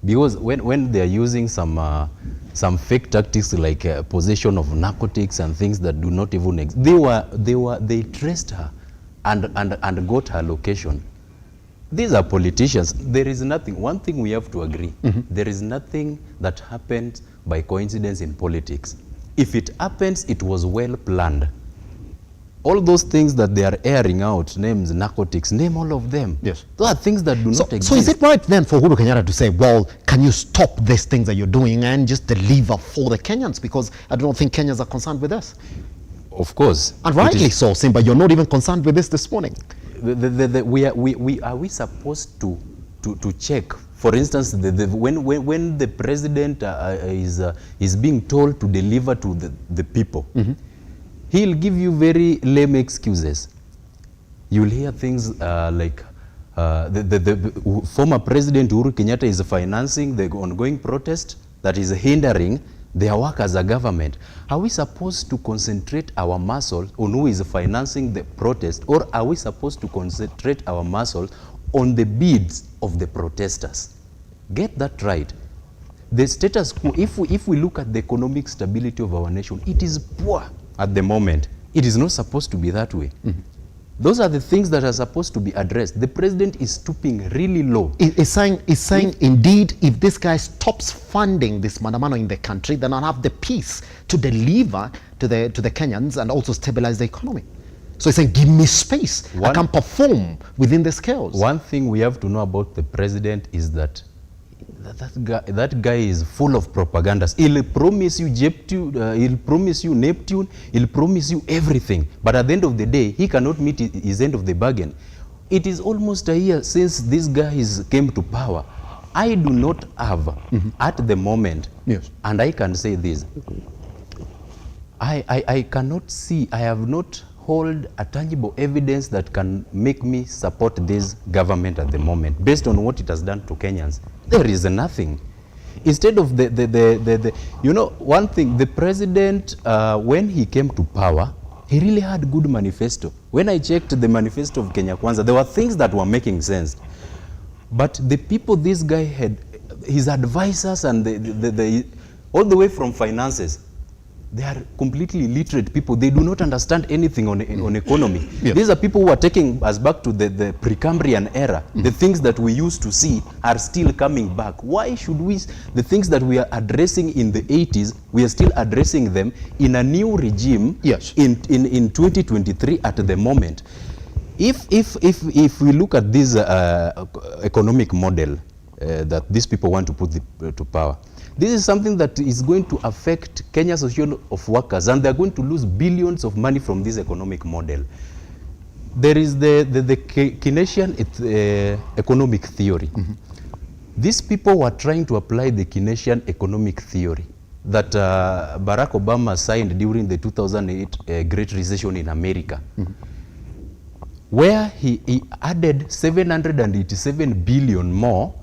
because when they are using some fake tactics like possession of narcotics and things that do not even exist, they traced her and got her location. These are politicians. There is nothing. One thing we have to agree: there is nothing that happened by coincidence in politics. If it happens, it was well planned. All those things that they are airing out, names, narcotics, name all of them. Yes. Those are things that do not exist. So is it right then for Uhuru Kenyatta to say, well, can you stop these things that you're doing and just deliver for the Kenyans? Because I don't think Kenyans are concerned with this. Of course. And rightly so, Simba, you're not even concerned with this morning. Are we supposed to check? For instance, when the president is being told to deliver to the people, he'll give you very lame excuses. You'll hear things like the former president Uhuru Kenyatta is financing the ongoing protest that is hindering their work as a government. Are we supposed to concentrate our muscle on who is financing the protest, or are we supposed to concentrate our muscle on the bids of the protesters? Get that right. The status quo, if we look at the economic stability of our nation, it is poor at the moment. It is not supposed to be that way. Those are the things that are supposed to be addressed. The president is stooping really low. Is saying indeed, if this guy stops funding this mandamano in the country, then I'll have the peace to deliver to the Kenyans and also stabilize the economy. So he's saying, give me space. I can perform within the scales. One thing we have to know about the president is that that guy is full of propagandas. He'll promise you he'll promise you Neptune, he'll promise you everything. But at the end of the day, he cannot meet his end of the bargain. It is almost a year since this guy came to power. I do not have, at the moment, and I can say this, I cannot see, I have not hold a tangible evidence that can make me support this government at the moment, based on what it has done to Kenyans. There is nothing. Instead of you know, one thing, the president, when he came to power, he really had good manifesto. When I checked the manifesto of Kenya Kwanza, there were things that were making sense. But the people this guy had, his advisors and all the way from finances, they are completely illiterate people. They do not understand anything on economy. Yes. These are people who are taking us back to the Precambrian era. The things that we used to see are still coming back. Why should the things that we are addressing in the 80s, we are still addressing them in a new regime in 2023 at the moment? If we look at this economic model that these people want to put to power, this is something that is going to affect Kenya's Association of Workers, and they're going to lose billions of money from this economic model. There is the Keynesian economic theory. These people were trying to apply the Keynesian economic theory that Barack Obama signed during the 2008 Great Recession in America, where he added 787 billion more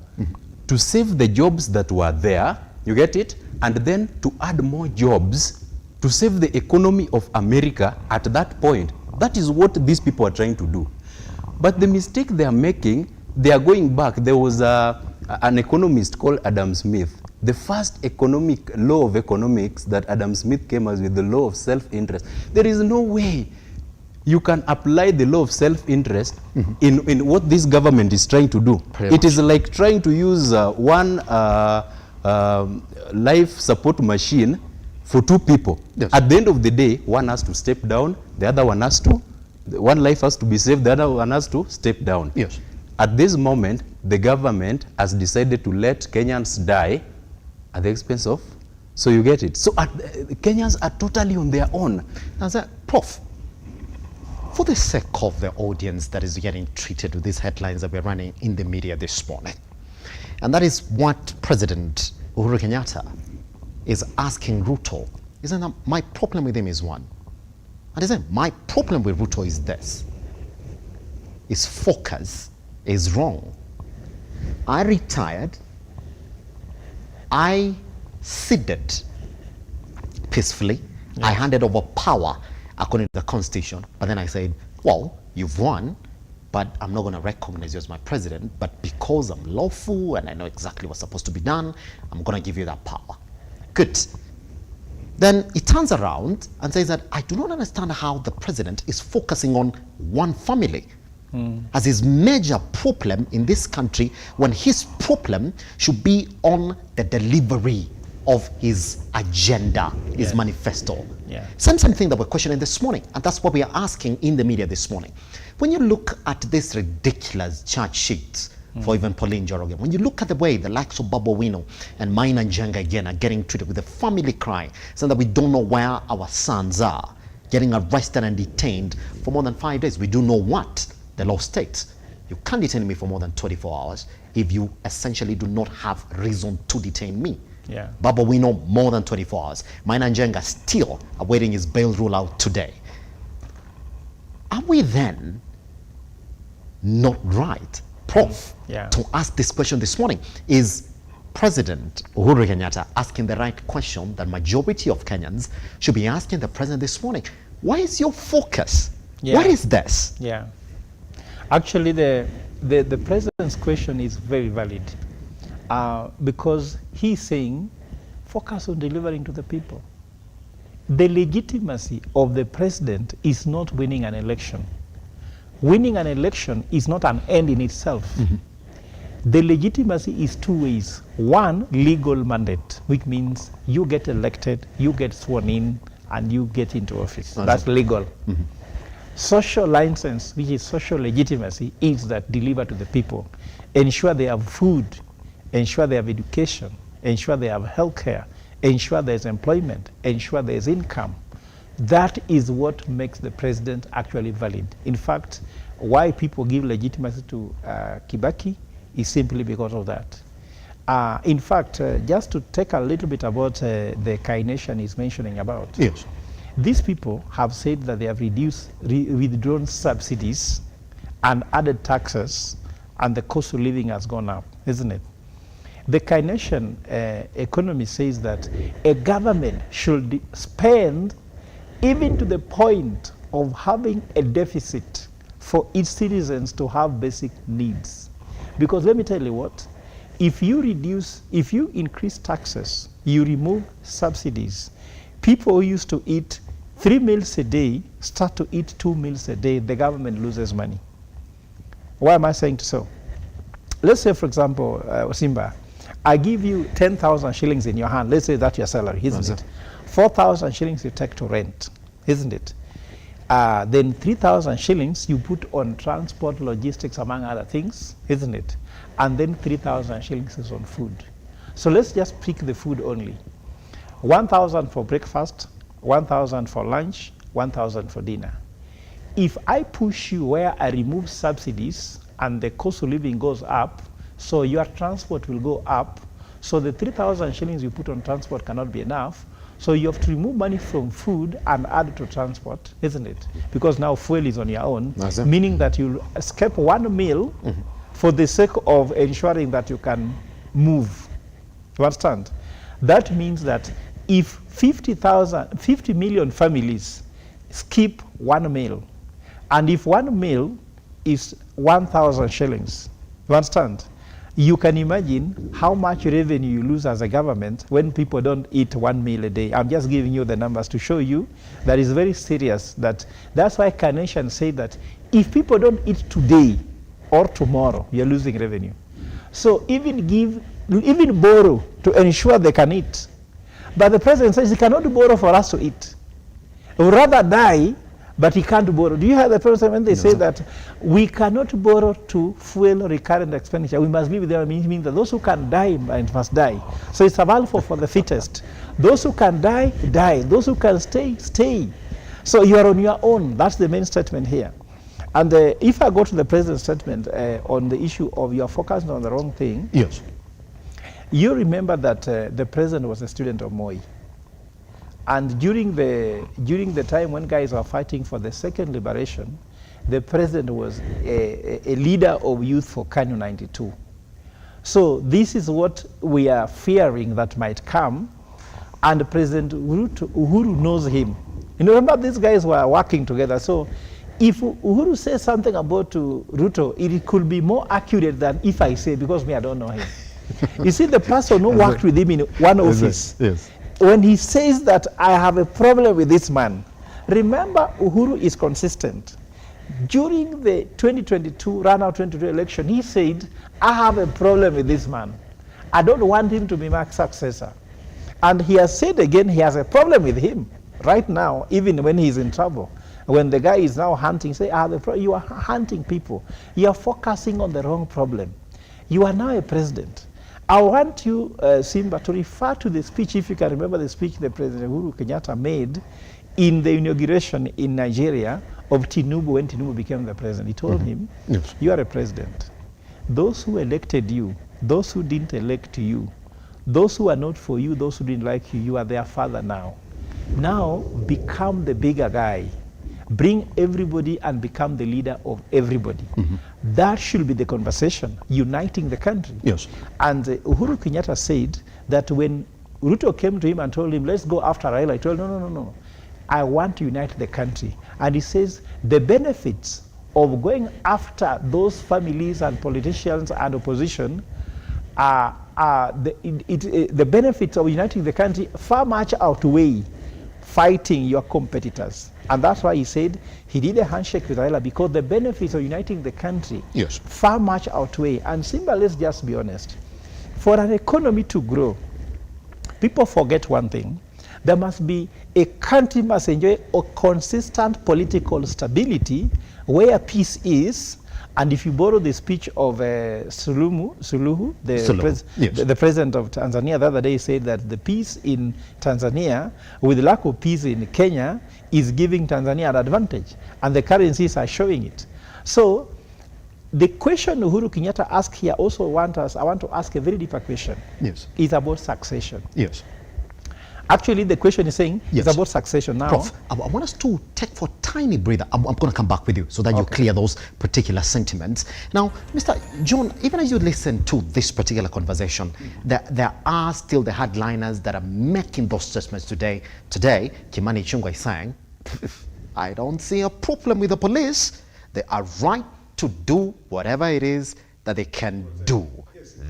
to save the jobs that were there. You get it? And then to add more jobs to save the economy of America at that point. That is what these people are trying to do. But the mistake they are making, they are going back. There was an economist called Adam Smith. The first economic law of economics that Adam Smith came up with, the law of self-interest. There is no way you can apply the law of self-interest in what this government is trying to do. It is like trying to use one life support machine for two people. Yes. At the end of the day, one has to step down, the other one has to, one life has to be saved, the other one has to step down. Yes. At this moment, the government has decided to let Kenyans die at the expense of So you get it. So Kenyans are totally on their own. Now, Prof, for the sake of the audience that is getting treated with these headlines that we're running in the media this morning, and that is what President Uhuru Kenyatta is asking RUTO. Isn't that my problem with him is one? And he said, my problem with RUTO is this. His focus is wrong. I retired. I ceded peacefully. Yes. I handed over power according to the constitution. But then I said, well, you've won, but I'm not going to recognize you as my president. But because I'm lawful and I know exactly what's supposed to be done, I'm going to give you that power. Good. Then he turns around and says that I do not understand how the president is focusing on one family as his major problem in this country, when his problem should be on the delivery of his agenda, his manifesto. Yeah. Same thing that we're questioning this morning, and that's what we are asking in the media this morning. When you look at this ridiculous charge sheet for even Pauline Njoroge, when you look at the way the likes of Babo Wino and Maina Njenga again are getting treated with a family cry, saying that we don't know where our sons are, getting arrested and detained for more than 5 days. We do know what the law states. You can't detain me for more than 24 hours if you essentially do not have reason to detain me. Yeah. Baba Wino, more than 24 hours. Maina Njenga still awaiting his bail rule out today. Are we then not right, Prof, to ask this question this morning? Is President Uhuru Kenyatta asking the right question that majority of Kenyans should be asking the president this morning? Why is your focus? What is this? Yeah. Actually, the president's question is very valid because he's saying, focus on delivering to the people. The legitimacy of the president is not winning an election. Winning an election is not an end in itself. The legitimacy is two ways. One, legal mandate, which means you get elected, you get sworn in, and you get into office. That's legal. Social license, which is social legitimacy, is that deliver to the people. Ensure they have food, ensure they have education, ensure they have healthcare, ensure there's employment, ensure there's income. That is what makes the president actually valid. In fact, why people give legitimacy to Kibaki is simply because of that. In fact, just to take a little bit about the Nation he's mentioning about. Yes. These people have said that they have withdrawn subsidies and added taxes, and the cost of living has gone up, isn't it? The Nation economy says that a government should spend even to the point of having a deficit for its citizens to have basic needs. Because let me tell you what, if you increase taxes, you remove subsidies, people who used to eat 3 meals a day start to eat 2 meals a day, the government loses money. Why am I saying so? Let's say, for example, Simba, I give you 10,000 shillings in your hand. Let's say that's your salary, isn't it? 4,000 shillings you take to rent, isn't it? Then 3,000 shillings you put on transport, logistics, among other things, isn't it? And then 3,000 shillings is on food. So let's just pick the food only. 1,000 for breakfast, 1,000 for lunch, 1,000 for dinner. If I push you where I remove subsidies and the cost of living goes up, so your transport will go up, so the 3,000 shillings you put on transport cannot be enough, so you have to remove money from food and add to transport, isn't it? Because now fuel is on your own, meaning that you'll escape one meal for the sake of ensuring that you can move. You understand? That means that if 50 million families skip one meal, and if one meal is 1,000 shillings, you understand? You can imagine how much revenue you lose as a government when people don't eat one meal a day. I'm just giving you the numbers to show you that is very serious. That's why Nation said that if people don't eat today or tomorrow, you're losing revenue. So even borrow to ensure they can eat. But the president says he cannot borrow for us to eat. He would rather die, but he can't borrow. Do you hear the president when they say that we cannot borrow to fuel recurrent expenditure? We must live with them. It means that those who can die must die. So it's survival for the fittest. Those who can die, die. Those who can stay, stay. So you are on your own. That's the main statement here. And if I go to the president's statement on the issue of you are focusing on the wrong thing. Yes. You remember that the president was a student of Moi. And during the time when guys were fighting for the second liberation, the president was a leader of Youth for KANU 92. So this is what we are fearing that might come, and President Uhuru knows him. You know, remember these guys were working together. So if Uhuru says something about RUTO, it could be more accurate than if I say, because me, I don't know him. You see, the person who worked with him in one office, yes. When he says that I have a problem with this man, remember Uhuru is consistent. During the 2022 runout 2022 election, he said, I have a problem with this man. I don't want him to be my successor. And he has said again, he has a problem with him right now, even when he's in trouble. When the guy is now hunting, say, you are hunting people. You are focusing on the wrong problem. You are now a president. I want you, Simba, to refer to the speech, if you can remember the speech the President Uhuru Kenyatta made in the inauguration in Nigeria of Tinubu when Tinubu became the president. He told him, yes. You are a president. Those who elected you, those who didn't elect you, those who are not for you, those who didn't like you, you are their father now. Now become the bigger guy. Bring everybody and become the leader of everybody. That should be the conversation, uniting the country. Yes. And Uhuru Kenyatta said that when RUTO came to him and told him, let's go after Raila, he told him, no. I want to unite the country. And he says the benefits of going after those families and politicians and opposition the benefits of uniting the country far much outweigh fighting your competitors. And that's why he said he did a handshake with Raila, because the benefits of uniting the country yes. far much outweigh. And Simba, let's just be honest. For an economy to grow, people forget one thing. There must be a country must enjoy a consistent political stability where peace is. And if you borrow the speech of Suluhu, the president of Tanzania the other day, said that the peace in Tanzania with lack of peace in Kenya is giving Tanzania an advantage, and the currencies are showing it. So the question Uhuru Kenyatta asked here also I want to ask a very deeper question. Yes. It's about succession. Yes. Actually, the question is saying it's about succession now. Prof, I want us to take for a tiny breather. I'm going to come back with you so that you clear those particular sentiments. Now, Mr. John, even as you listen to this particular conversation, there are still the hardliners that are making those statements today. Today, Kimani Ichung'wah is saying, I don't see a problem with the police. They are right to do whatever it is that they can do.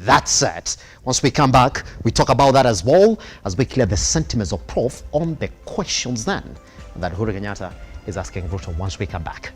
That's it. Once we come back, we talk about that as well, as we clear the sentiments of Prof on the questions then that Uhuru Kenyatta is asking RUTO once we come back.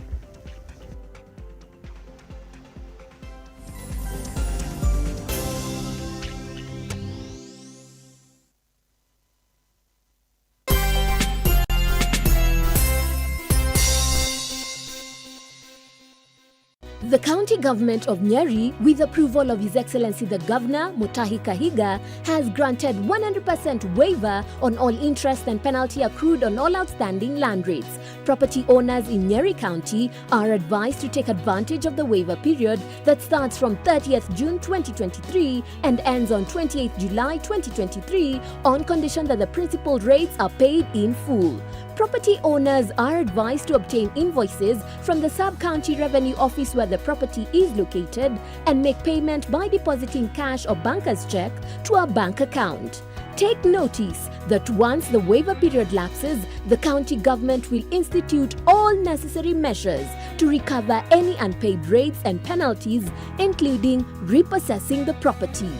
The county government of Nyeri, with approval of His Excellency the Governor, Mutahi Kahiga, has granted 100% waiver on all interest and penalty accrued on all outstanding land rates. Property owners in Nyeri County are advised to take advantage of the waiver period that starts from 30th June 2023 and ends on 28th July 2023 on condition that the principal rates are paid in full. Property owners are advised to obtain invoices from the Sub-County Revenue Office where the property is located and make payment by depositing cash or banker's check to a bank account. Take notice that once the waiver period lapses, the county government will institute all necessary measures to recover any unpaid rates and penalties, including repossessing the property.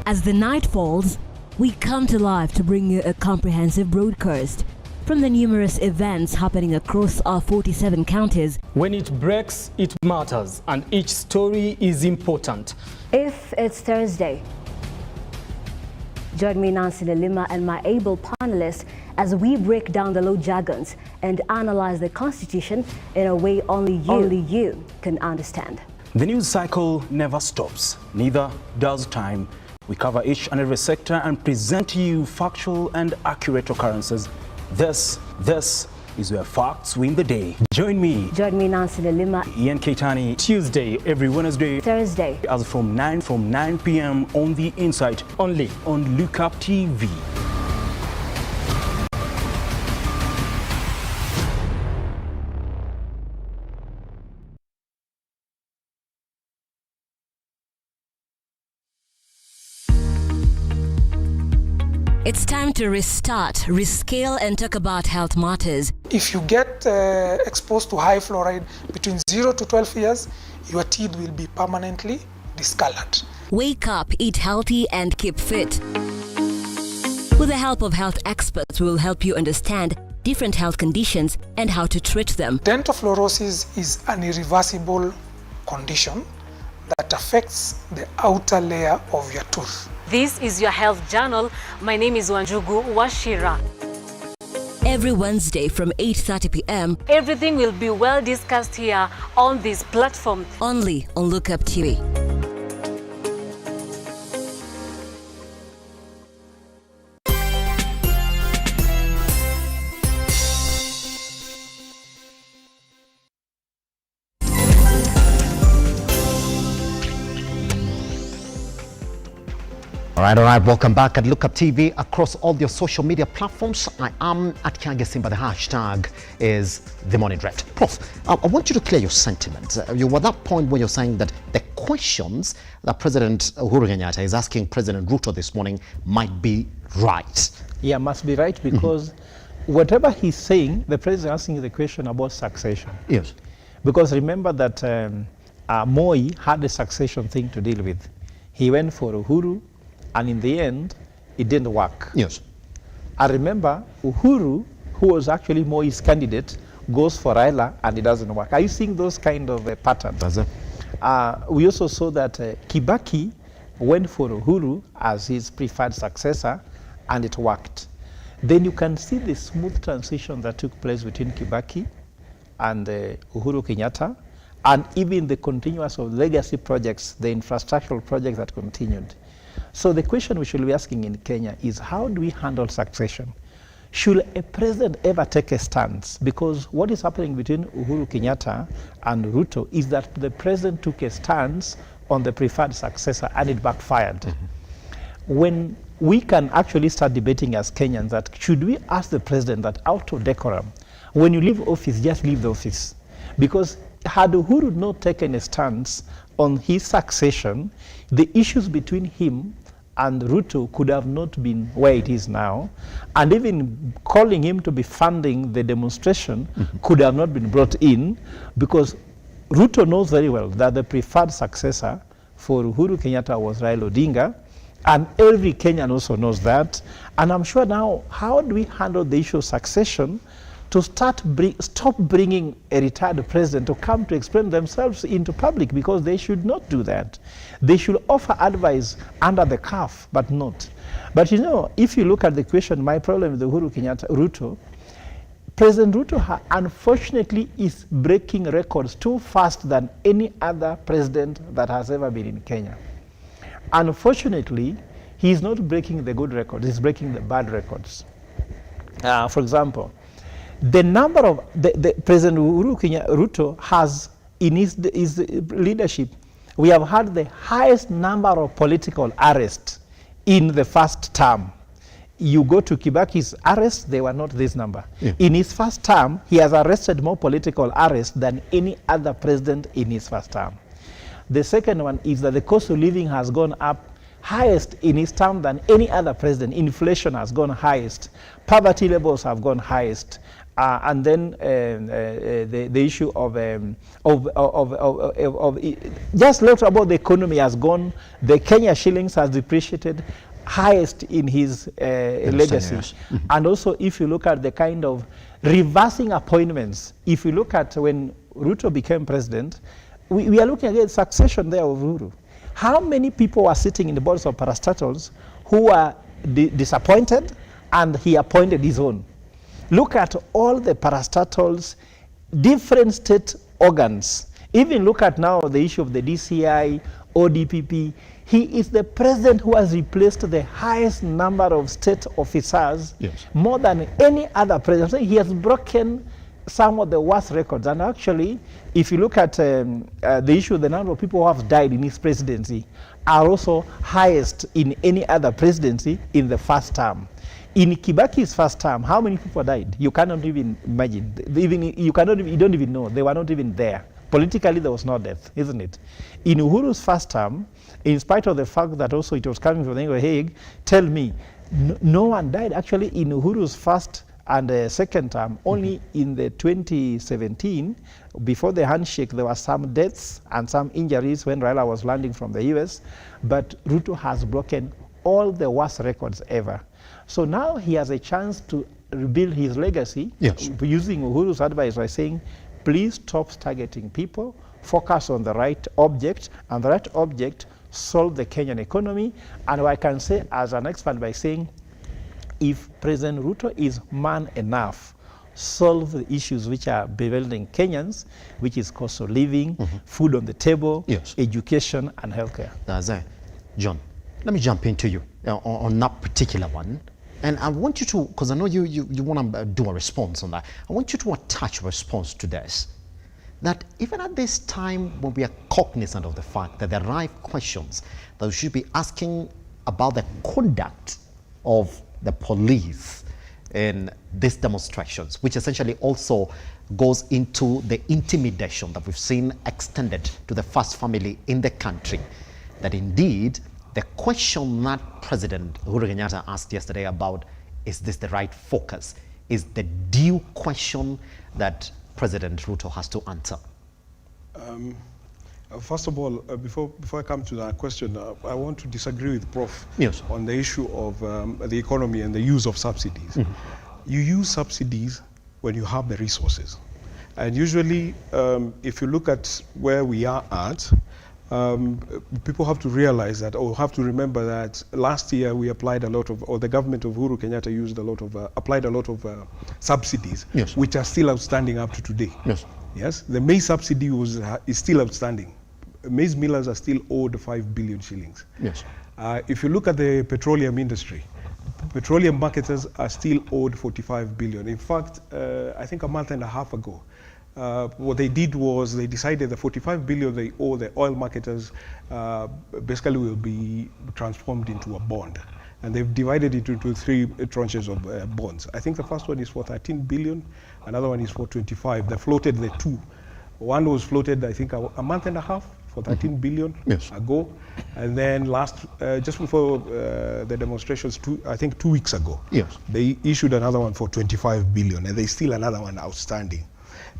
As the night falls, we come to life to bring you a comprehensive broadcast from the numerous events happening across our 47 counties. When it breaks, it matters, and each story is important. If it's Thursday, join me, Nancy Lima, and my able panelists as we break down the law jargons and analyze the Constitution in a way only you can understand. The news cycle never stops, neither does time. We cover each and every sector and present to you factual and accurate occurrences. This is where facts win the day. Join me, Nancy Lima, Ian Keitani, Tuesday, every Wednesday, Thursday, as from 9 p.m. on The Insight, only on Lookuptv. It's time to restart, rescale, and talk about health matters. If you get exposed to high fluoride between 0 to 12 years, your teeth will be permanently discolored. Wake up, eat healthy, and keep fit. With the help of health experts, we will help you understand different health conditions and how to treat them. Dental fluorosis is an irreversible condition that affects the outer layer of your tooth. This is your health journal. My name is Wanjugu Washira. Every Wednesday from 8:30 p.m. Everything will be well discussed here on this platform. Only on Lookuptv. All right, welcome back at Lookuptv across all your social media platforms. I am at Kiage Simba. The hashtag is The Morning Red. Prof, I want you to clear your sentiments. You were at that point when you're saying that the questions that President Uhuru Kenyatta is asking President Ruto this morning might be right. Yeah, must be right because whatever he's saying, the president is asking the question about succession. Yes. Because remember that Moi had a succession thing to deal with. He went for Uhuru, and in the end, it didn't work. Yes. I remember Uhuru, who was actually Moi's candidate, goes for Raila and it doesn't work. Are you seeing those kind of patterns? Does it? We also saw that Kibaki went for Uhuru as his preferred successor and it worked. Then you can see the smooth transition that took place between Kibaki and Uhuru Kenyatta, and even the continuous of legacy projects, the infrastructural projects that continued. So the question we should be asking in Kenya is, how do we handle succession? Should a president ever take a stance? Because what is happening between Uhuru Kenyatta and Ruto is that the president took a stance on the preferred successor and it backfired. Mm-hmm. When we can actually start debating as Kenyans that should we ask the president that out of decorum, when you leave office, just leave the office. Because had Uhuru not taken a stance on his succession, the issues between him and Ruto could have not been where it is now, and even calling him to be funding the demonstration could have not been brought in, because Ruto knows very well that the preferred successor for Uhuru Kenyatta was Raila Odinga, and every Kenyan also knows that. And I'm sure now, how do we handle the issue of succession to stop bringing a retired president to come to explain themselves into public, because they should not do that. They should offer advice under the cuff, but not. But you know, if you look at the question, my problem with Uhuru Kenyatta, Ruto, President Ruto unfortunately is breaking records too fast than any other president that has ever been in Kenya. Unfortunately, he's not breaking the good records, he's breaking the bad records. For example, the number of the President Uhuru Kenyatta Ruto has in his leadership, we have had the highest number of political arrests in the first term. You go to Kibaki's arrests, they were not this number. Yeah. In his first term, he has arrested more political arrests than any other president in his first term. The second one is that the cost of living has gone up highest in his term than any other president. Inflation has gone highest. Poverty levels have gone highest. And then the issue of just look about the economy has gone. The Kenya shillings has depreciated highest in his legacy. Mm-hmm. And also, if you look at the kind of reversing appointments, if you look at when Ruto became president, we are looking at succession there of Uhuru. How many people were sitting in the boards of parastatals who were disappointed, and he appointed his own? Look at all the parastatals, different state organs Even look at now the issue of the DCI, ODPP. He is the president who has replaced the highest number of state officers, more than any other president. So he has broken some of the worst records. And actually, if you look at the issue, the number of people who have died in his presidency are also highest in any other presidency in the first term. In Kibaki's first term, how many people died? You cannot even imagine. You don't even know. They were not even there. Politically, there was no death, isn't it? In Uhuru's first term, in spite of the fact that also it was coming from the Hague, tell me, no one died. Actually, in Uhuru's first and second term, only in the 2017, before the handshake, there were some deaths and some injuries when Raila was landing from the US. But RUTO has broken all the worst records ever. So now he has a chance to rebuild his legacy using Uhuru's advice by saying, please stop targeting people, focus on the right object, and the right object solve the Kenyan economy. And I can say as an expert by saying, if President Ruto is man enough, solve the issues which are bewildering Kenyans, which is cost of living, food on the table, education, and healthcare. That's it. John, let me jump into you on that particular one. And I want you to, because I know you want to do a response on that, I want you to attach a response to this. That even at this time when we are cognizant of the fact that there are questions that we should be asking about the conduct of the police in these demonstrations, which essentially also goes into the intimidation that we've seen extended to the first family in the country, that indeed the question that President Uhuru Kenyatta asked yesterday about, is this the right focus, is the due question that President Ruto has to answer? First of all, before I come to that question, I want to disagree with Prof. On the issue of the economy and the use of subsidies. You use subsidies when you have the resources. And usually, if you look at where we are at, people have to realize that, or have to remember that last year we applied a lot of, or the government of Uhuru Kenyatta used a lot of, applied a lot of subsidies, which are still outstanding up to today. Yes, the maize subsidy is still outstanding. Maize millers are still owed 5 billion shillings. If you look at the petroleum industry, petroleum marketers are still owed 45 billion. In fact, I think a month and a half ago, what they did was they decided the 45 billion they owe the oil marketers basically will be transformed into a bond. And they've divided it into 3 tranches of bonds. I think the first one is for 13 billion, another one is for 25. They floated the 2. One was floated, I think, a month and a half for 13 billion ago. And then just before the demonstrations, I think 2 weeks ago, they issued another one for 25 billion, and there's still another one outstanding,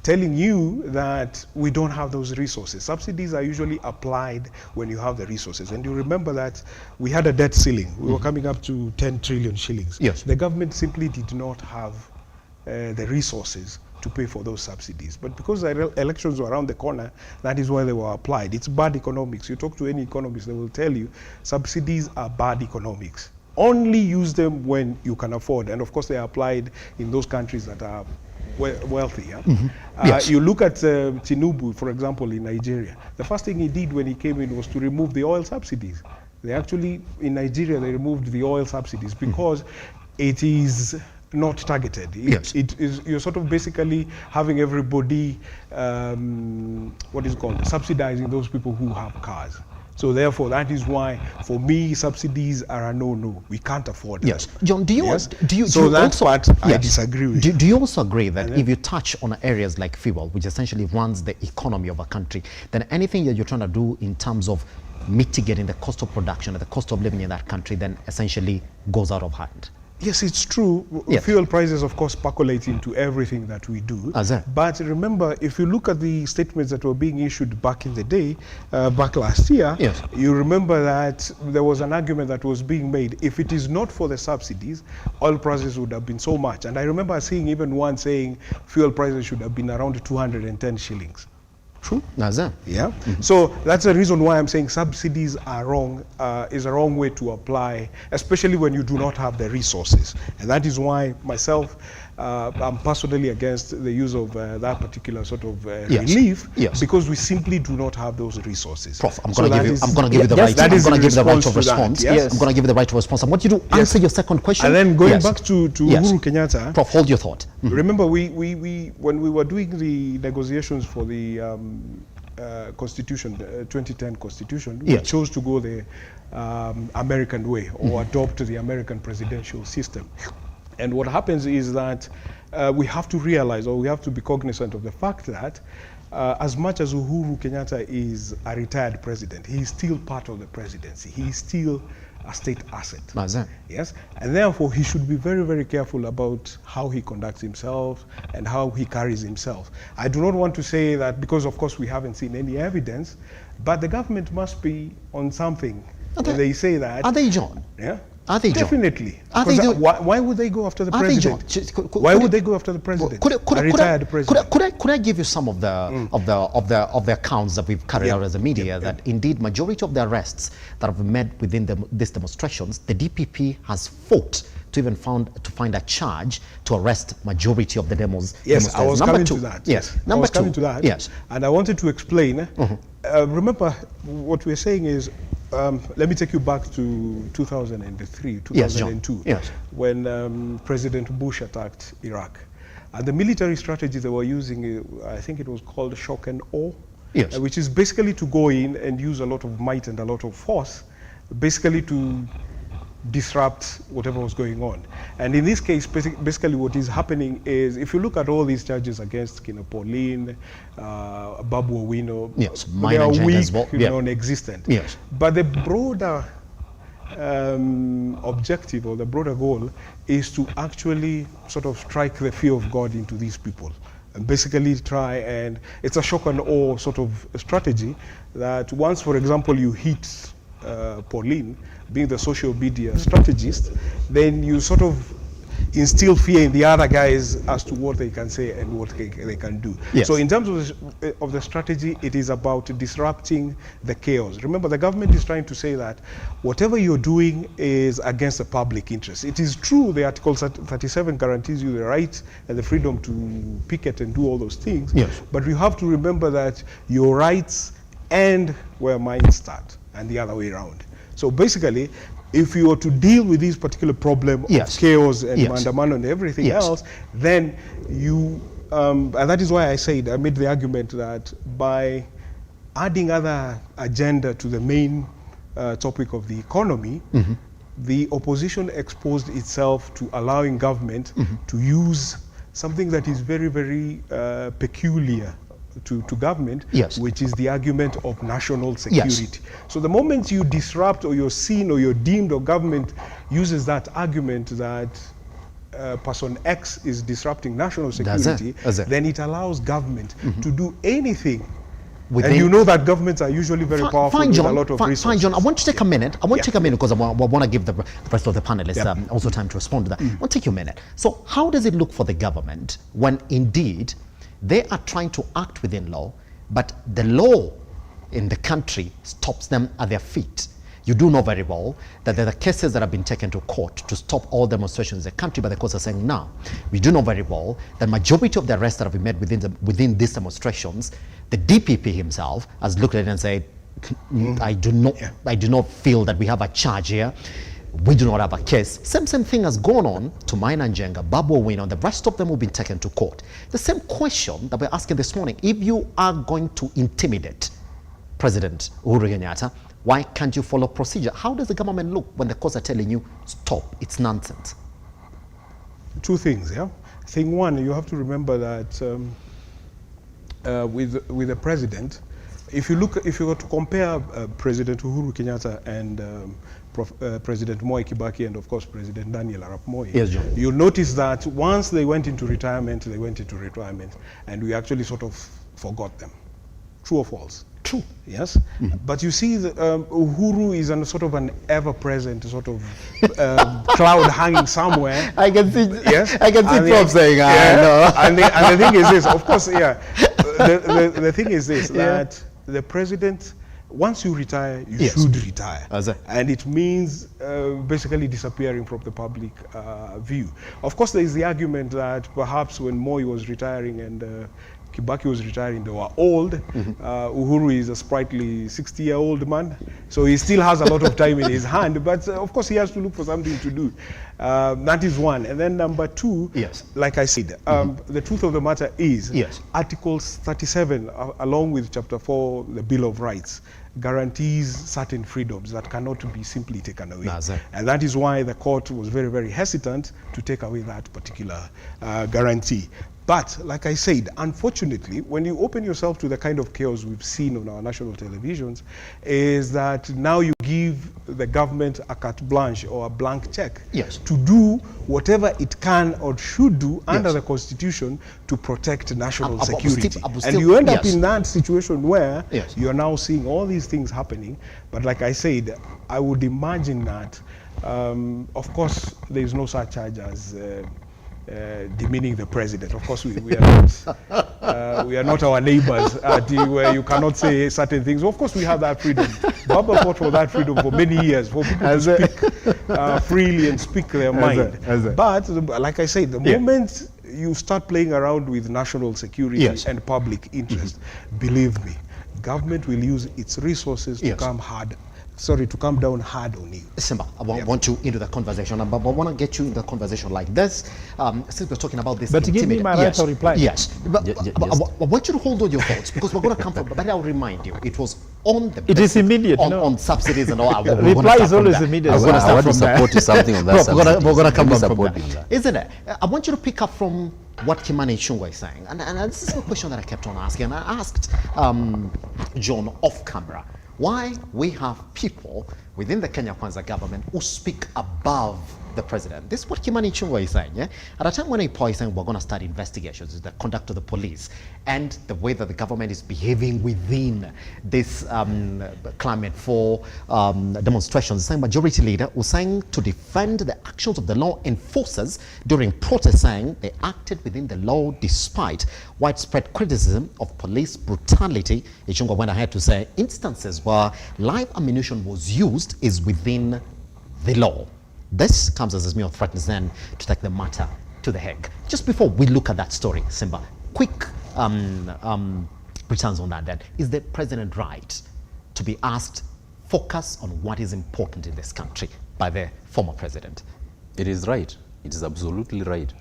telling you that we don't have those resources. Subsidies are usually applied when you have the resources. And you remember that we had a debt ceiling. We were coming up to 10 trillion shillings. The government simply did not have the resources to pay for those subsidies. But because the elections were around the corner, that is why they were applied. It's bad economics. You talk to any economist, they will tell you subsidies are bad economics. Only use them when you can afford. And of course, they are applied in those countries that are wealthy. You look at Tinubu, for example, in Nigeria. The first thing he did when he came in was to remove the oil subsidies. They actually, in Nigeria, they removed the oil subsidies because it is not targeted. You're sort of basically having everybody, what is it called, subsidizing those people who have cars. So therefore, that is why, for me, subsidies are a no-no. We can't afford them. John, do you so do that's also, what I disagree with. Do you also agree that if you touch on areas like fuel, which essentially runs the economy of a country, then anything that you're trying to do in terms of mitigating the cost of production and the cost of living in that country then essentially goes out of hand? Yes, it's true. Fuel prices, of course, percolate into everything that we do. But remember, if you look at the statements that were being issued back in the day, back last year, you remember that there was an argument that was being made. If it is not for the subsidies, oil prices would have been so much. And I remember seeing even one saying fuel prices should have been around 210 shillings. True. So that's the reason why I'm saying subsidies are wrong, is a wrong way to apply, especially when you do not have the resources. And that is why myself, I'm personally against the use of that particular sort of relief because we simply do not have those resources. Prof, I'm going to give you the right. I'm going to give the right of response. I'm going to give the right of response. I want you to answer your second question. And then going back to Uhuru Kenyatta. Prof, hold your thought. Remember, we when we were doing the negotiations for the Constitution, 2010 Constitution, we chose to go the American way or adopt the American presidential system. And what happens is that we have to realize, or we have to be cognizant of the fact that as much as Uhuru Kenyatta is a retired president, he is still part of the presidency. He is still a state asset. Yes, and therefore he should be very, very careful about how he conducts himself and how he carries himself. I do not want to say that because, of course, we haven't seen any evidence, but the government must be on something. They say that. Are they, John? Yeah. Are they, John? Definitely. Why would they go after the president? Why would they go after the president? A retired president. Could I give you some of the accounts that we've carried out as a media that indeed majority of the arrests that have been made within these demonstrations, the DPP has fought to even find a charge to arrest majority of the demos. Yes, I was coming to that. Yes, I was coming to that. Yes, and I wanted to explain. Remember, what we're saying is. Let me take you back to 2003, 2002, when President Bush attacked Iraq. And the military strategy they were using, I think it was called shock and awe, which is basically to go in and use a lot of might and a lot of force, basically to disrupt whatever was going on. And in this case, basically what is happening is, if you look at all these charges against Pauline, Babu Owino, they are weak, non-existent. But the broader objective or the broader goal is to actually sort of strike the fear of God into these people. And basically try and, it's a shock and awe sort of strategy that once, for example, you hit Pauline, being the social media strategist, then you sort of instill fear in the other guys as to what they can say and what they can do. So in terms of the strategy, it is about disrupting the chaos. Remember, the government is trying to say that whatever you're doing is against the public interest. It is true the Article 37 guarantees you the right and the freedom to picket and do all those things, but you have to remember that your rights end where mine start and the other way around. So basically, if you were to deal with this particular problem of chaos and mandamano and everything else, then you, and that is why I made the argument that by adding other agenda to the main topic of the economy, the opposition exposed itself to allowing government to use something that is very, very peculiar to government, which is the argument of national security. So the moment you disrupt or you're seen or you're deemed or government uses that argument that person X is disrupting national security, then it allows government to do anything. And you know that governments are usually very powerful with a lot of resources. Fine, John, I want to take a minute. I want to take a minute because I want to give the rest of the panelists also time to respond to that. I want to take you a minute. So how does it look for the government when indeed they are trying to act within law, but the law in the country stops them at their feet? You do know very well that there are cases that have been taken to court to stop all demonstrations in the country, but the courts are saying no. We do know very well that majority of the arrests that have been made within these demonstrations, the DPP himself has looked at it and said, I do not feel that we have a charge here. We do not have a case. Same thing has gone on to Maina Njenga, Babu Owino, and the rest of them have been taken to court. The same question that we're asking this morning, if you are going to intimidate President Uhuru Kenyatta, why can't you follow procedure? How does the government look when the courts are telling you, stop, it's nonsense? Two things, Thing one, you have to remember that with the president, if you were to compare President Uhuru Kenyatta and President Moi Kibaki and of course President Daniel Arap Moi, you'll notice that once they went into retirement, and we actually sort of forgot them. True or false? True. Yes. But you see, Uhuru is a sort of an ever-present sort of cloud hanging somewhere. I can see. Yes. I can see Prof saying, no. And the thing is this. Of course, the thing is this that the president once you retire, you Yes. should retire. And it means basically disappearing from the public view. Of course, there is the argument that perhaps when Moi was retiring and Kibaki was retiring, they were old. Uhuru is a sprightly 60-year-old man, so he still has a lot of time in his hand, but of course he has to look for something to do. That is one. And then number two, like I said, the truth of the matter is Article 37, along with Chapter 4, the Bill of Rights, guarantees certain freedoms that cannot be simply taken away. And that is why the court was very, very hesitant to take away that particular guarantee. But, like I said, unfortunately, when you open yourself to the kind of chaos we've seen on our national televisions, is that now you give the government a carte blanche or a blank check to do whatever it can or should do under the Constitution to protect national security. And you end up in that situation where you're now seeing all these things happening. But like I said, I would imagine that, of course, there is no such charge as demeaning the president. Of course, we are not our neighbors where you cannot say certain things. Of course, we have that freedom. Baba fought for that freedom for many years, for people to speak freely and speak their mind. But, like I said, the moment you start playing around with national security and public interest, believe me, government will use its resources to come down hard on you. Simba, I want you into the conversation, but I want to get you in the conversation like this. Since we're talking about this, but give me my right to reply. Yes, but I want you to hold on your thoughts because we're going to come from. But I'll remind you, it was on the. It is immediate. On subsidies and all. Reply is always immediate. I want to support something on that. We're going to come from that, isn't it? I want you to pick up from what Kimani Ichung'wah is saying, and this is a question that I kept on asking, and I asked John off camera. Why we have people within the Kenya Kwanza government who speak above the president. This is what Kimani Ichung'wah is saying, yeah? At a time when IPOA is saying we're going to start investigations, the conduct of the police, and the way that the government is behaving within this climate for demonstrations, the same majority leader was saying to defend the actions of the law enforcers during protests, saying they acted within the law despite widespread criticism of police brutality. Ichung'wah went ahead to say instances where live ammunition was used is within the law. This comes as Azimio threatens then to take the matter to the Hague. Just before we look at that story, Simba, quick returns on that then. Is the president right to be asked, focus on what is important in this country by the former president? It is right. It is absolutely right.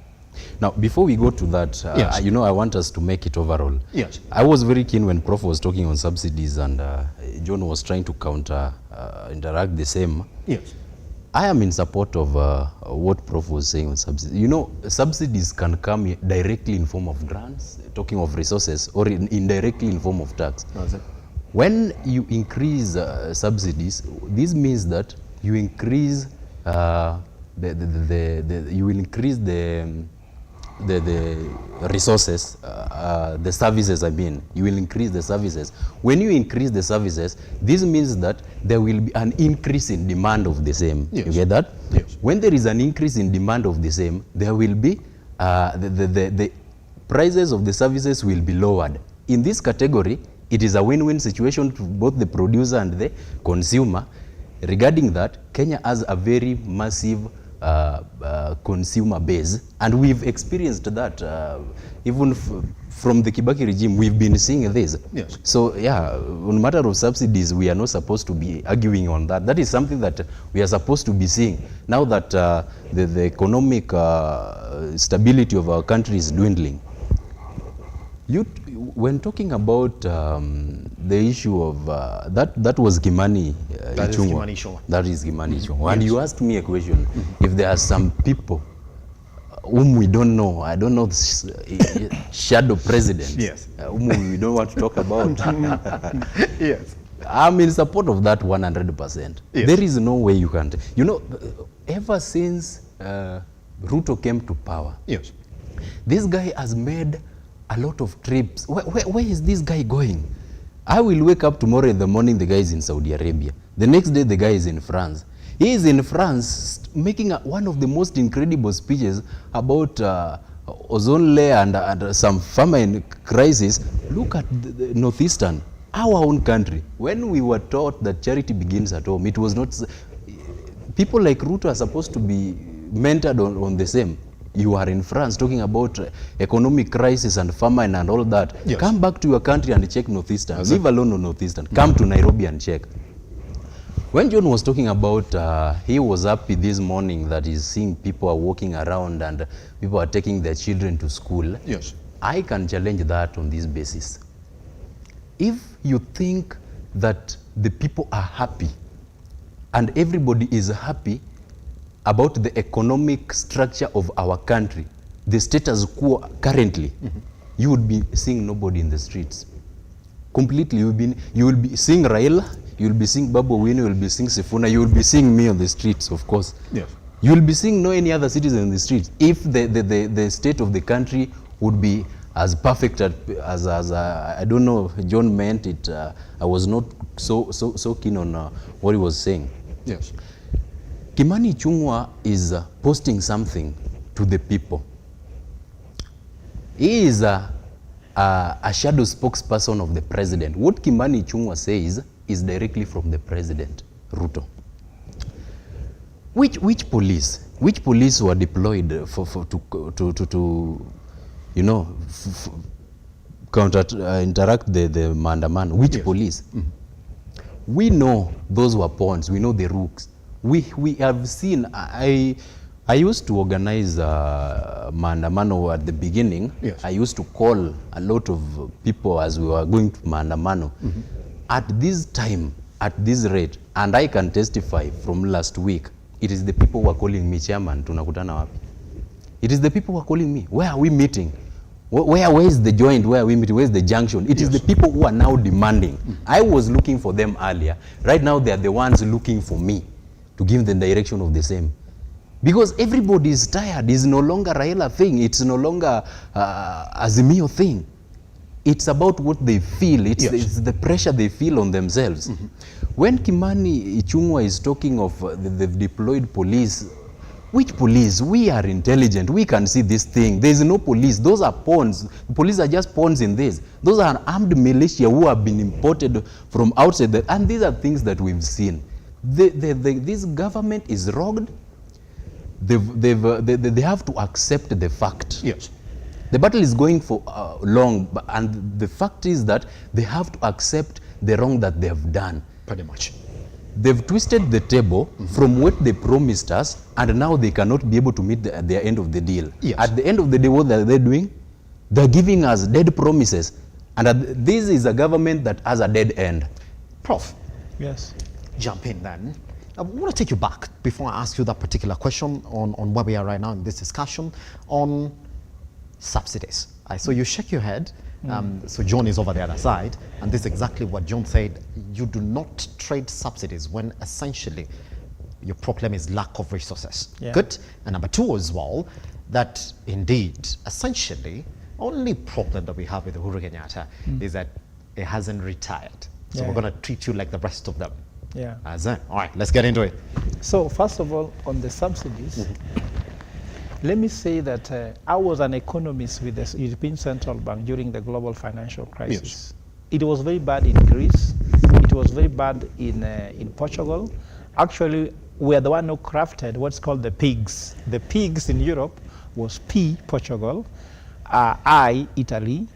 Now, before we go to that, you know, I want us to make it overall. Yes. I was very keen when Prof was talking on subsidies and John was trying to interact the same. Yes. I am in support of what Prof was saying on subsidies. You know, subsidies can come directly in form of grants, talking of resources, or indirectly in form of tax. When you increase subsidies, this means that you increase the resources, the services, I mean. You will increase the services. When you increase the services, this means that there will be an increase in demand of the same. Yes. You get that? Yes. When there is an increase in demand of the same, there will be, the prices of the services will be lowered. In this category, it is a win-win situation to both the producer and the consumer. Regarding that, Kenya has a very massive consumer base, and we've experienced that even from the Kibaki regime. We've been seeing this. Yes. So yeah, on matter of subsidies, we are not supposed to be arguing on that. That is something that we are supposed to be seeing now that the economic stability of our country is dwindling. When talking about the issue of that was Kimani Ichung'wah. That is Kimani Ichung'wah. And you asked me a question, if there are some people whom we don't know, I don't know, shadow president, whom we don't want to talk about. Yes. I'm in support of that 100%. Yes. There is no way you can't. You know, ever since RUTO came to power, yes, this guy has made a lot of trips. Where is this guy going? I will wake up tomorrow in the morning, the guy is in Saudi Arabia. The next day, the guy is in France. He is in France making one of the most incredible speeches about ozone layer and some famine crisis. Look at the Northeastern. Our own country, when we were taught that charity begins at home, it was not, people like RUTO are supposed to be mentored on the same. You are in France talking about economic crisis and famine and all that. Yes. Come back to your country and check Northeastern. Leave alone on Northeastern. Come to Nairobi and check. When John was talking about, he was happy this morning that he's seeing people are walking around and people are taking their children to school. Yes. I can challenge that on this basis. If you think that the people are happy and everybody is happy about the economic structure of our country, the status quo currently, you would be seeing nobody in the streets. Completely, you will be seeing Raila, you will be seeing Babu Owino, you will be seeing Sifuna, you will be seeing me on the streets, of course. Yes. You will be seeing no any other citizen in the streets. If the state of the country would be as perfect as I don't know, John meant it, I was not so keen on what he was saying. Yes. Kimani Ichung'wah is posting something to the people. He is a shadow spokesperson of the president. What Kimani Ichung'wah says is directly from the president, RUTO. Which police were deployed to you know, interact the maandamano? Which yes. Police? We know those were pawns. We know the rooks. We have seen. I used to organize maandamano at the beginning. Yes. I used to call a lot of people as we were going to maandamano. At this time, at this rate, and I can testify from last week, it is the people who are calling me, chairman, tunakutana wapi? It is the people who are calling me. Where are we meeting? Where is the joint? Where are we meeting? Where is the junction? It is the people who are now demanding. I was looking for them earlier. Right now, they are the ones looking for me to give the direction of the same. Because everybody is tired. It's no longer Raila thing. It's no longer Azimio thing. It's about what they feel. It's the pressure they feel on themselves. When Kimani Ichung'wah is talking of the deployed police, which police? We are intelligent. We can see this thing. There is no police. Those are pawns. The police are just pawns in this. Those are armed militia who have been imported from outside. And these are things that we've seen. This government is rogged. They have to accept the fact. Yes. The battle is going for long, and the fact is that they have to accept the wrong that they have done. Pretty much. They've twisted the table from what they promised us, and now they cannot be able to meet their end of the deal. Yes. At the end of the day, what are they doing? They're giving us dead promises. And this is a government that has a dead end. Prof. Yes. Jump in then. I want to take you back before I ask you that particular question on where we are right now in this discussion on subsidies. So you shake your head. So John is over the other side, and this is exactly what John said. You do not trade subsidies when essentially your problem is lack of resources. Yeah. Good. And number two as well, that indeed, essentially, only problem that we have with Uhuru Kenyatta is that it hasn't retired. So we're going to treat you like the rest of them. Yeah. All right, let's get into it. So first of all, on the subsidies, let me say that I was an economist with the European Central Bank during the global financial crisis. Yes. It was very bad in Greece. It was very bad in Portugal. Actually, we are the one who crafted what's called the pigs. The pigs in Europe was P, Portugal, I, Italy,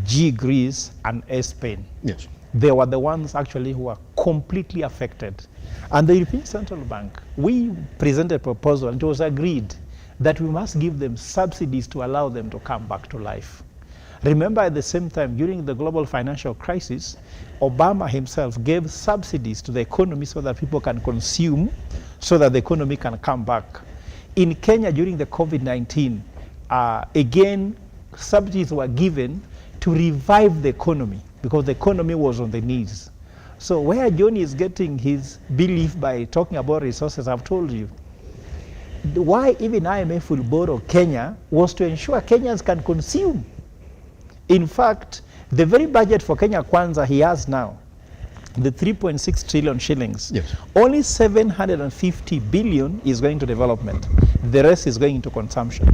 G, Greece, and S, Spain. Yes. They were the ones actually who were completely affected. And the European Central Bank, we presented a proposal, and it was agreed that we must give them subsidies to allow them to come back to life. Remember, at the same time, during the global financial crisis, Obama himself gave subsidies to the economy so that people can consume, so that the economy can come back. In Kenya, during the COVID-19, again, subsidies were given to revive the economy because the economy was on the knees. So where John is getting his belief by talking about resources, I've told you, why even IMF will borrow Kenya was to ensure Kenyans can consume. In fact, the very budget for Kenya Kwanza he has now, the 3.6 trillion shillings, yes, only 750 billion is going to development. The rest is going into consumption.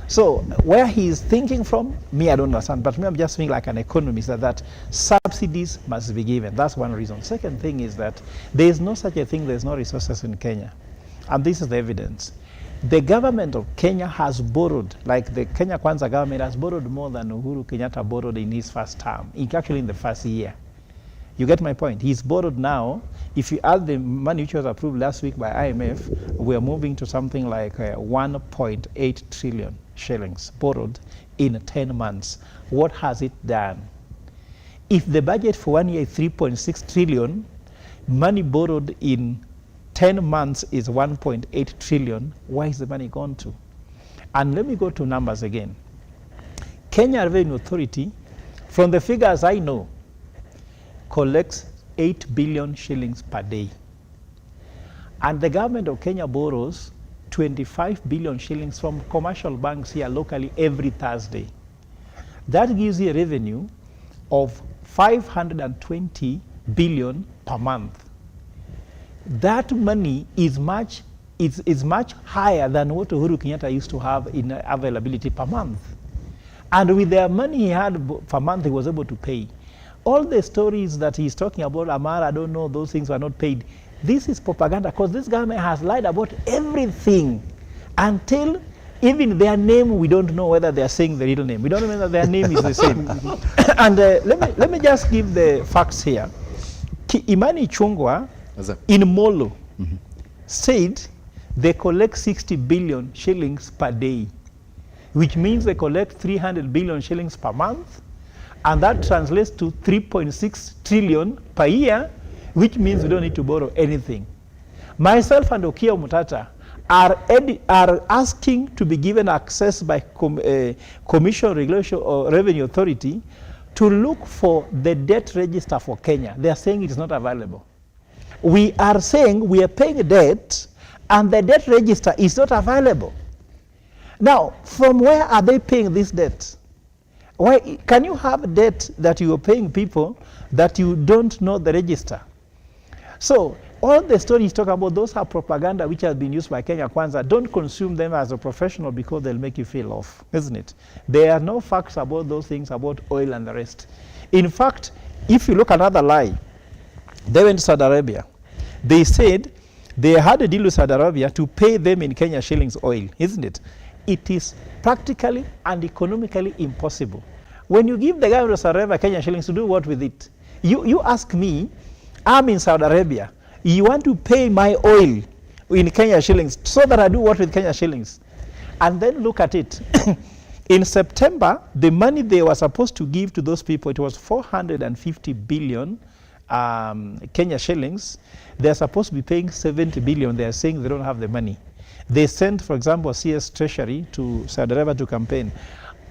So where he is thinking from, me, I don't understand. But me, I'm just thinking like an economist that subsidies must be given. That's one reason. Second thing is that there is no such a thing, there's no resources in Kenya. And this is the evidence. The government of Kenya has borrowed, like the Kenya Kwanza government has borrowed more than Uhuru Kenyatta borrowed in his first term, actually in the first year. You get my point? He's borrowed now. If you add the money which was approved last week by IMF, we're moving to something like 1.8 trillion shillings borrowed in 10 months. What has it done? If the budget for 1 year is 3.6 trillion, money borrowed in 10 months is 1.8 trillion, where is the money gone to? And let me go to numbers again. Kenya Revenue Authority, from the figures I know, collects 8 billion shillings per day. And the government of Kenya borrows 25 billion shillings from commercial banks here locally every Thursday. That gives you a revenue of 520 billion per month. That money is much higher than what Uhuru Kenyatta used to have in availability per month. And with the money he had per month, he was able to pay. All the stories that he's talking about, Amara, I don't know, those things were not paid. This is propaganda because this government has lied about everything until even their name, we don't know whether they are saying the real name. We don't know whether their name is the same. And let me just give the facts here. Imani Chungwa in Molo said they collect 60 billion shillings per day, which means they collect 300 billion shillings per month. And that translates to 3.6 trillion per year, which means we don't need to borrow anything. Myself and Okiya Mutata are asking to be given access by Commission Regulation or Revenue Authority to look for the debt register for Kenya. They are saying it is not available. We are saying we are paying debt and the debt register is not available. Now, from where are they paying this debt? Why can you have debt that you are paying people that you don't know the register? So all the stories talk about, those are propaganda which has been used by Kenya Kwanza. Don't consume them as a professional because they'll make you feel off, isn't it? There are no facts about those things, about oil and the rest. In fact, if you look at another lie, they went to Saudi Arabia. They said they had a deal with Saudi Arabia to pay them in Kenya shillings oil, isn't it? It is practically and economically impossible. When you give the guy of Saudi Arabia Kenya shillings, to do what with it? You ask me, I'm in Saudi Arabia. You want to pay my oil in Kenya shillings so that I do what with Kenya shillings? And then look at it. In September, the money they were supposed to give to those people, it was 450 billion Kenya shillings. They're supposed to be paying 70 billion. They're saying they don't have the money. They sent, for example, CS Treasury to Saudi Arabia to campaign,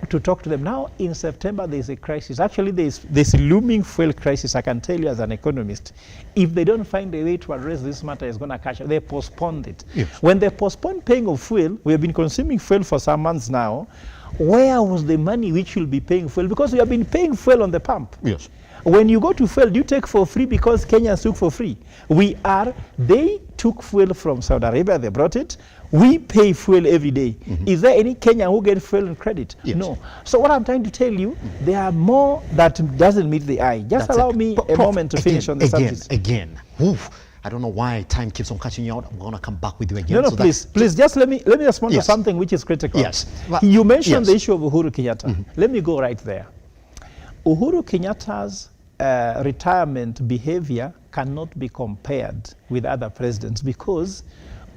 to talk to them. Now, in September, there's a crisis. Actually, there's a looming fuel crisis, I can tell you as an economist. If they don't find a way to address this matter, it's going to catch up. They postponed it. Yes. When they postponed paying of fuel, we have been consuming fuel for some months now. Where was the money which will be paying fuel? Because we have been paying fuel on the pump. Yes. When you go to fuel, do you take for free because Kenyans took for free? They took fuel from Saudi Arabia, they brought it. We pay fuel every day. Mm-hmm. Is there any Kenyan who gets fuel in credit? Yes. No. So what I'm trying to tell you, there are more that doesn't meet the eye. Just allow me a moment to finish on the subject. Again. Oof. I don't know why time keeps on catching you out. I'm going to come back with you again. No, so please, just let me respond to something which is critical. Yes. Well, you mentioned the issue of Uhuru Kenyatta. Mm-hmm. Let me go right there. Uhuru Kenyatta's retirement behavior cannot be compared with other presidents, because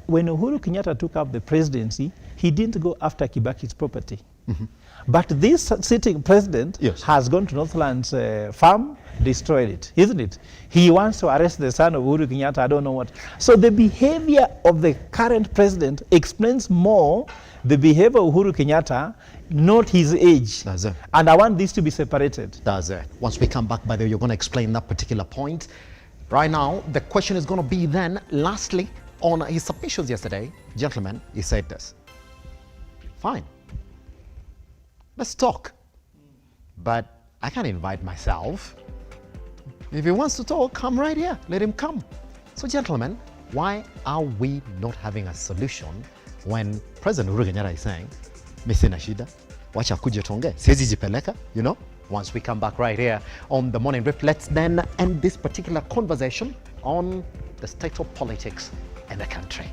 when Uhuru Kenyatta took up the presidency, he didn't go after Kibaki's property. Mm-hmm. But this sitting president has gone to Northland's farm, destroyed it, isn't it? He wants to arrest the son of Uhuru Kenyatta, I don't know what. So the behavior of the current president explains more the behavior of Uhuru Kenyatta, not his age. That's it. And I want this to be separated. That's it. Once we come back, by the way, you're going to explain that particular point. Right now, the question is going to be then, lastly, on his submissions yesterday, gentlemen, he said this. Fine. Let's talk. But I can't invite myself. If he wants to talk, come right here. Let him come. So, gentlemen, why are we not having a solution when President Uhuru Kenyatta is saying, Mimi sina shida. Wacha kuja tuongee. Siwezi jipeleka, you know? Once we come back right here on the Morning Rip, let's then end this particular conversation on the state of politics in the country.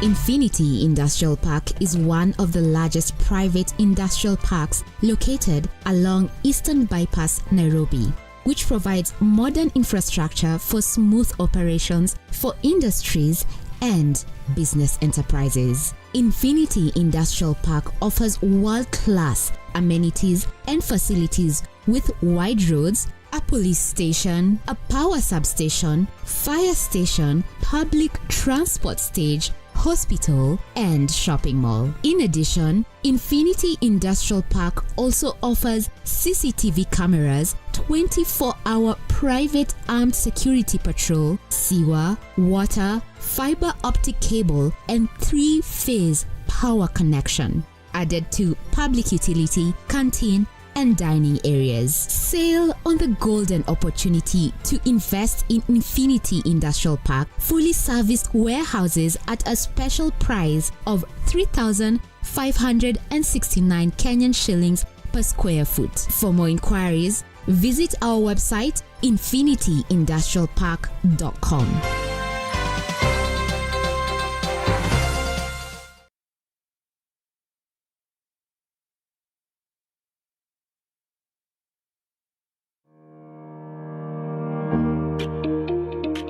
Infinity Industrial Park is one of the largest private industrial parks located along Eastern Bypass, Nairobi, which provides modern infrastructure for smooth operations for industries and business enterprises. Infinity Industrial Park offers world-class amenities and facilities with wide roads, a police station, a power substation, fire station, public transport stage, hospital, and shopping mall. In addition, Infinity Industrial Park also offers CCTV cameras, 24-hour private armed security patrol, sewer, water, fiber optic cable, and 3-phase power connection, added to public utility, canteen, and dining areas. Sail on the golden opportunity to invest in Infinity Industrial Park, fully serviced warehouses at a special price of 3,569 Kenyan shillings per square foot. For more inquiries, visit our website infinityindustrialpark.com.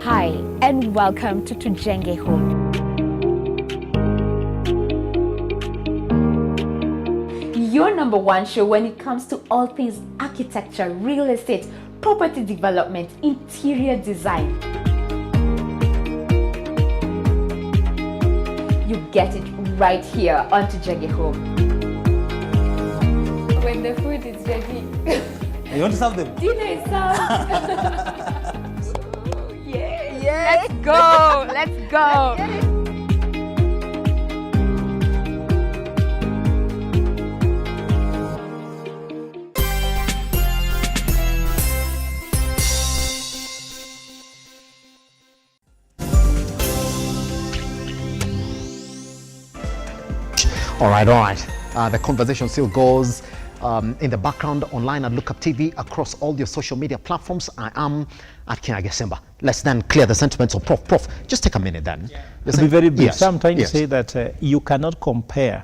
Hi, and welcome to Tujenge Home. Your number one show when it comes to all things architecture, real estate, property development, interior design. You get it right here on Tujenge Home. When the food is ready. You want to serve them? Dinner is served. Let's go. Let's go. All right. The conversation still goes in the background online at Lookuptv across all your social media platforms. I am at Kiage Simba. Let's then clear the sentiments of Prof. Just take a minute then. To be very brief, Yes. so I'm trying to Yes. say that you cannot compare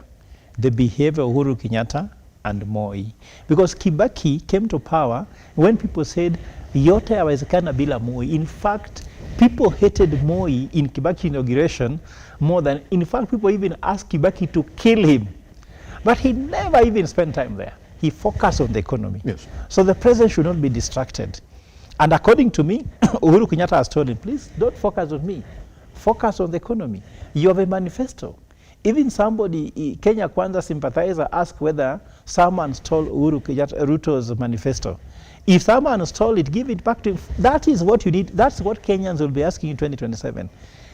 the behavior of Uhuru Kenyatta and Moi. Because Kibaki came to power when people said, yote yawezekana bila Moi. In fact, people hated Moi in Kibaki inauguration more than, in fact, people even asked Kibaki to kill him. But he never even spent time there. He focused on the economy. Yes. So the president should not be distracted. And according to me, Uhuru Kenyatta has told him, please don't focus on me. Focus on the economy. You have a manifesto. Even somebody, Kenya Kwanza sympathizer, asked whether someone stole Uhuru Kenyatta, RUTO's manifesto. If someone stole it, give it back to him. That is what you need. That's what Kenyans will be asking in 2027.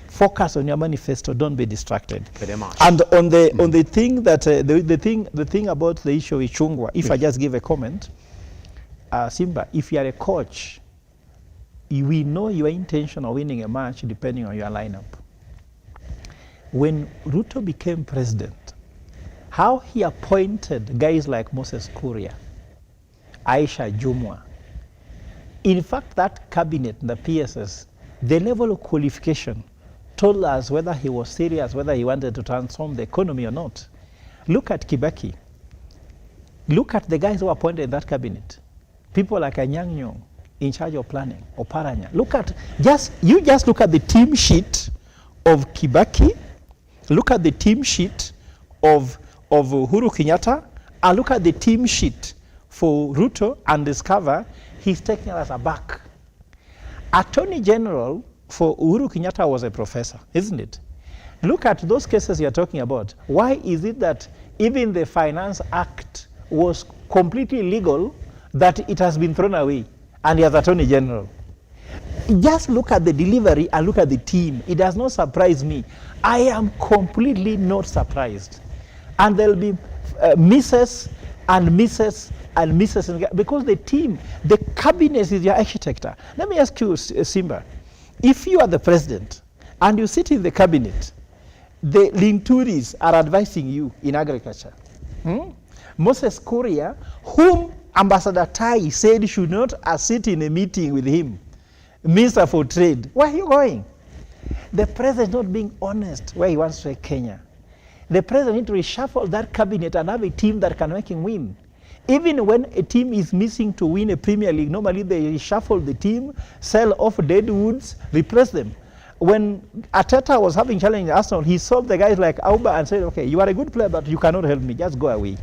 Focus on your manifesto. Don't be distracted. Very much. And on the thing that the thing about the issue with Chungwa, if I just give a comment, Simba, if you are a coach, we know your intention of winning a match depending on your lineup. When Ruto became president, how he appointed guys like Moses Kuria, Aisha Jumwa. In fact, that cabinet, the PSS, the level of qualification told us whether he was serious, whether he wanted to transform the economy or not. Look at Kibaki. Look at the guys who were appointed in that cabinet. People like Anyang' Nyong'o in charge of planning, or Paranya. Look at, just look at the team sheet of Kibaki, look at the team sheet of Uhuru Kenyatta, and look at the team sheet for Ruto and discover he's taking us aback. Attorney General for Uhuru Kenyatta was a professor, isn't it? Look at those cases you're talking about. Why is it that even the Finance Act was completely legal, that it has been thrown away, and he has Attorney General? just look at the delivery and look at the team. It does not surprise me. I am completely not surprised. And there'll be misses and misses and misses, because the team, the cabinet is your architect. Let me ask you, Simba, if you are the president and you sit in the cabinet, the Linturis are advising you in agriculture. Moses Kuria, whom Ambassador Tai said should not sit in a meeting with him, Minister for Trade, where are you going? The president is not being honest where he wants to take Kenya. The president needs to reshuffle that cabinet and have a team that can make him win. Even when a team is missing to win a Premier League, normally they reshuffle the team, sell off dead woods, replace them. When Ateta was having challenge in Arsenal, he solved the guys like Auba and said, okay, you are a good player, but you cannot help me, just go away.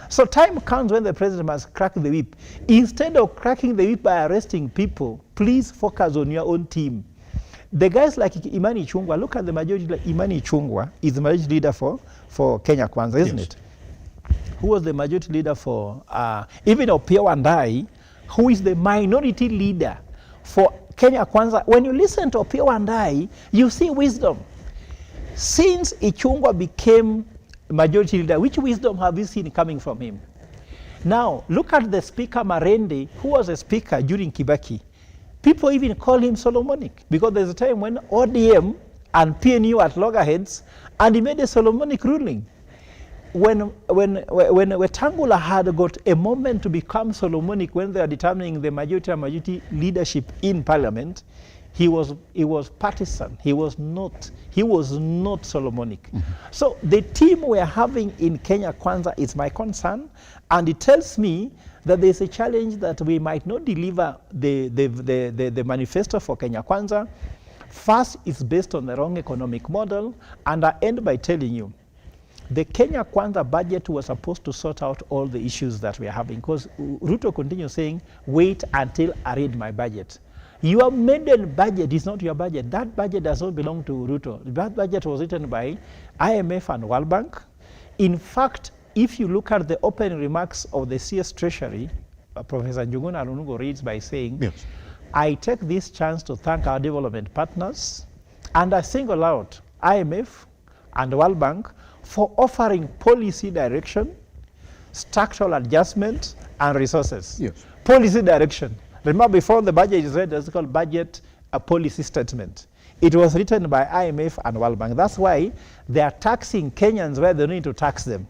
So time comes when the president must crack the whip. Instead of cracking the whip by arresting people, please focus on your own team. The guys like Imani Chungwa, look at the majority, like Imani Chungwa is the majority leader for Kenya Kwanza, isn't it? Who was the majority leader for, even Opiyo Wandayi, who is the minority leader for Kenya Kwanza. When you listen to Opiyo Wandayi, you see wisdom. Since Ichungwa became majority leader, which wisdom have you seen coming from him? Now, look at the speaker Marende, who was a speaker during Kibaki. People even call him Solomonic, because there's a time when ODM and PNU at loggerheads, and he made a Solomonic ruling. When Wetangula had got a moment to become Solomonic when they are determining the majority and majority leadership in parliament, he was partisan. He was not Solomonic. So the team we're having in Kenya Kwanza is my concern, and it tells me that there's a challenge that we might not deliver the manifesto for Kenya Kwanza. First, it's based on the wrong economic model, and I end by telling you, the Kenya Kwanza budget was supposed to sort out all the issues that we are having, because Ruto continues saying, wait until I read my budget. Your maiden budget is not your budget. That budget does not belong to Ruto. That budget was written by IMF and World Bank. In fact, if you look at the opening remarks of the CS Treasury, Professor Njuguna Arunugo reads by saying, yes, I take this chance to thank our development partners, and I single out IMF and World Bank for offering policy direction, structural adjustment, and resources. Yes. Policy direction. Remember, before the budget is read, it's called budget policy statement. It was written by IMF and World Bank. That's why they are taxing Kenyans where they don't need to tax them.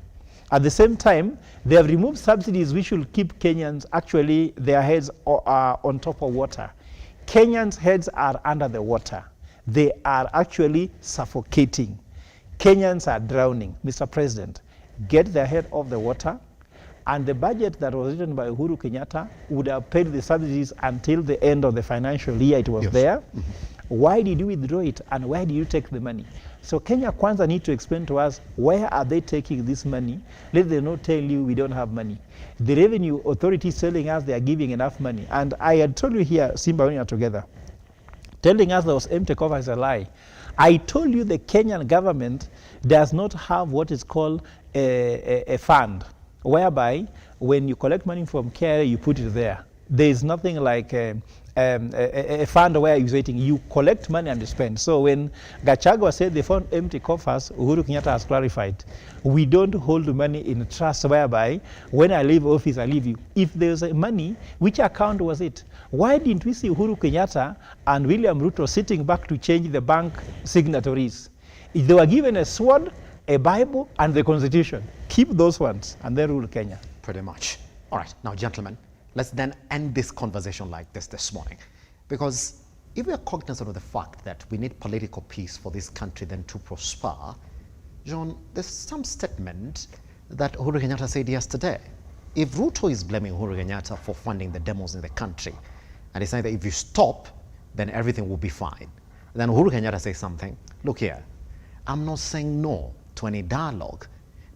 At the same time, they have removed subsidies which will keep Kenyans, actually, their heads are on top of water. Kenyans' heads are under the water. They are actually suffocating. Kenyans are drowning. Mr. President, get their head off the water, and the budget that was written by Uhuru Kenyatta would have paid the subsidies until the end of the financial year it was there. Why did you withdraw it, and where did you take the money? So Kenya Kwanza need to explain to us, where are they taking this money? Let them not tell you we don't have money. The revenue authority is telling us they are giving enough money. And I had told you here, Simba, when we are together, telling us there was empty cover is a lie. I told you the Kenyan government does not have what is called a fund, whereby when you collect money from KRA, you put it there. There is nothing like a fund where you're waiting. You collect money and you spend. So when Gachagua said they found empty coffers, Uhuru Kenyatta has clarified, we don't hold money in trust whereby when I leave office, I leave you. If there's money, which account was it? Why didn't we see Uhuru Kenyatta and William Ruto sitting back to change the bank signatories? If they were given a sword, a Bible, and the Constitution, keep those ones and then rule Kenya. Pretty much. All right, now gentlemen, let's then end this conversation like this morning. Because if we are cognizant of the fact that we need political peace for this country then to prosper, John, there's some statement that Uhuru Kenyatta said yesterday. If Ruto is blaming Uhuru Kenyatta for funding the demos in the country, and he's saying that if you stop, then everything will be fine. Then Uhuru Kenyatta says something, look here, I'm not saying no to any dialogue,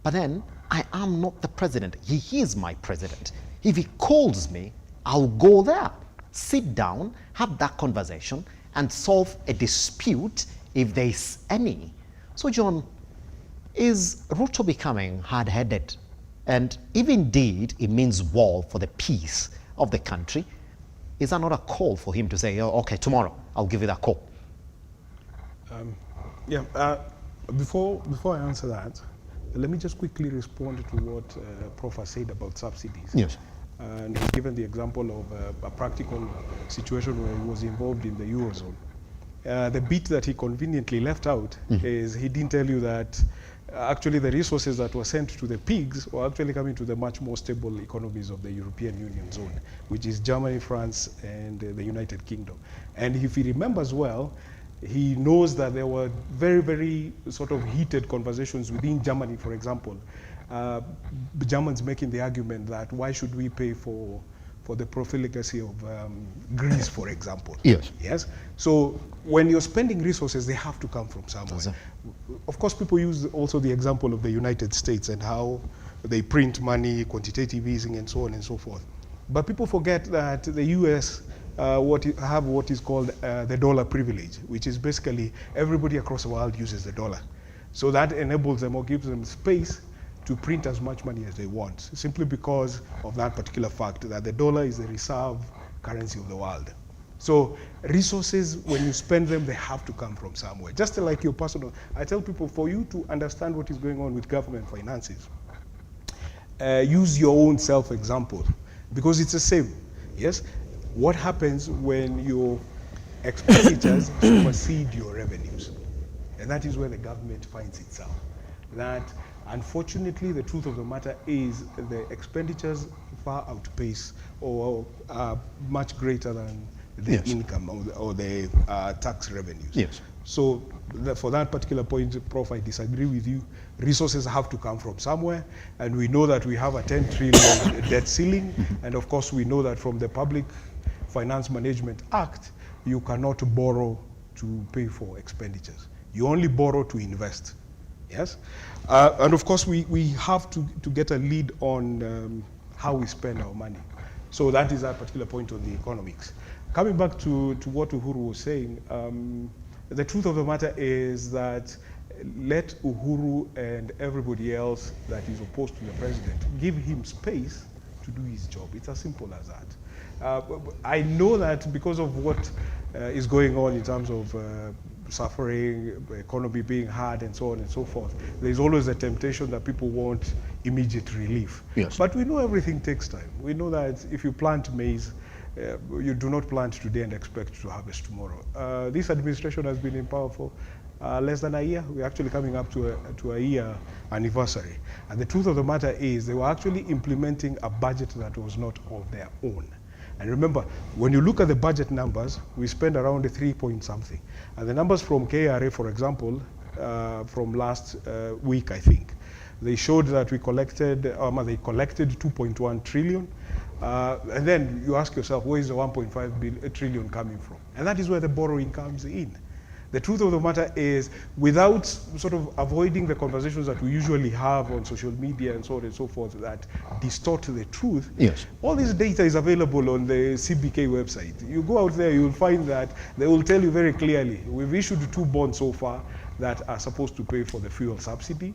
but then I am not the president. He is my president. If he calls me, I'll go there, sit down, have that conversation, and solve a dispute if there is any. So, John, is Ruto becoming hard-headed? And if indeed it means war for the peace of the country, is that not a call for him to say, oh, okay, tomorrow I'll give you that call. Before I answer that, let me just quickly respond to what Prof has said about subsidies. Yes. And he's given the example of a practical situation where he was involved in the Eurozone. The bit that he conveniently left out is he didn't tell you that actually the resources that were sent to the pigs were actually coming to the much more stable economies of the European Union zone, which is Germany, France, and the United Kingdom. And if he remembers well, he knows that there were very, very sort of heated conversations within Germany, for example. Germans making the argument that why should we pay for the profligacy of Greece, for example. Yes. Yes. So when you're spending resources, they have to come from somewhere. Of course, people use also the example of the United States and how they print money, quantitative easing, and so on and so forth. But people forget that the US have what is called the dollar privilege, which is basically everybody across the world uses the dollar. So that enables them or gives them space to print as much money as they want, simply because of that particular fact that the dollar is the reserve currency of the world. So resources, when you spend them, they have to come from somewhere. Just like your personal, I tell people, for you to understand what is going on with government finances, use your own self-example, because it's the same. Yes? What happens when your expenditures supersede your revenues? And that is where the government finds itself. That, unfortunately, the truth of the matter is the expenditures far outpace or are much greater than the income or the tax revenues. Yes. So for that particular point, Prof, I disagree with you. Resources have to come from somewhere, and we know that we have a 10 trillion debt ceiling, and of course we know that from the Public Finance Management Act, you cannot borrow to pay for expenditures. You only borrow to invest. Yes, and of course we have to get a lead on how we spend our money. So that is that particular point on the economics. Coming back to what Uhuru was saying, the truth of the matter is that let Uhuru and everybody else that is opposed to the president give him space to do his job. It's as simple as that. I know that because of what is going on in terms of suffering, economy being hard, and so on and so forth, there's always a temptation that people want immediate relief. Yes. But we know everything takes time. We know that if you plant maize, you do not plant today and expect to harvest tomorrow. This administration has been in power for less than a year. We're actually coming up to a year anniversary. And the truth of the matter is they were actually implementing a budget that was not of their own. And remember, when you look at the budget numbers, we spend around 3 point something. And the numbers from KRA, for example, from last week, I think, they showed that they collected 2.1 trillion. And then you ask yourself, where is the 1.5 trillion coming from? And that is where the borrowing comes in. The truth of the matter is, without sort of avoiding the conversations that we usually have on social media and so on and so forth that distort the truth, yes, all this data is available on the CBK website. You go out there, you'll find that they will tell you very clearly, we've issued 2 bonds so far that are supposed to pay for the fuel subsidy.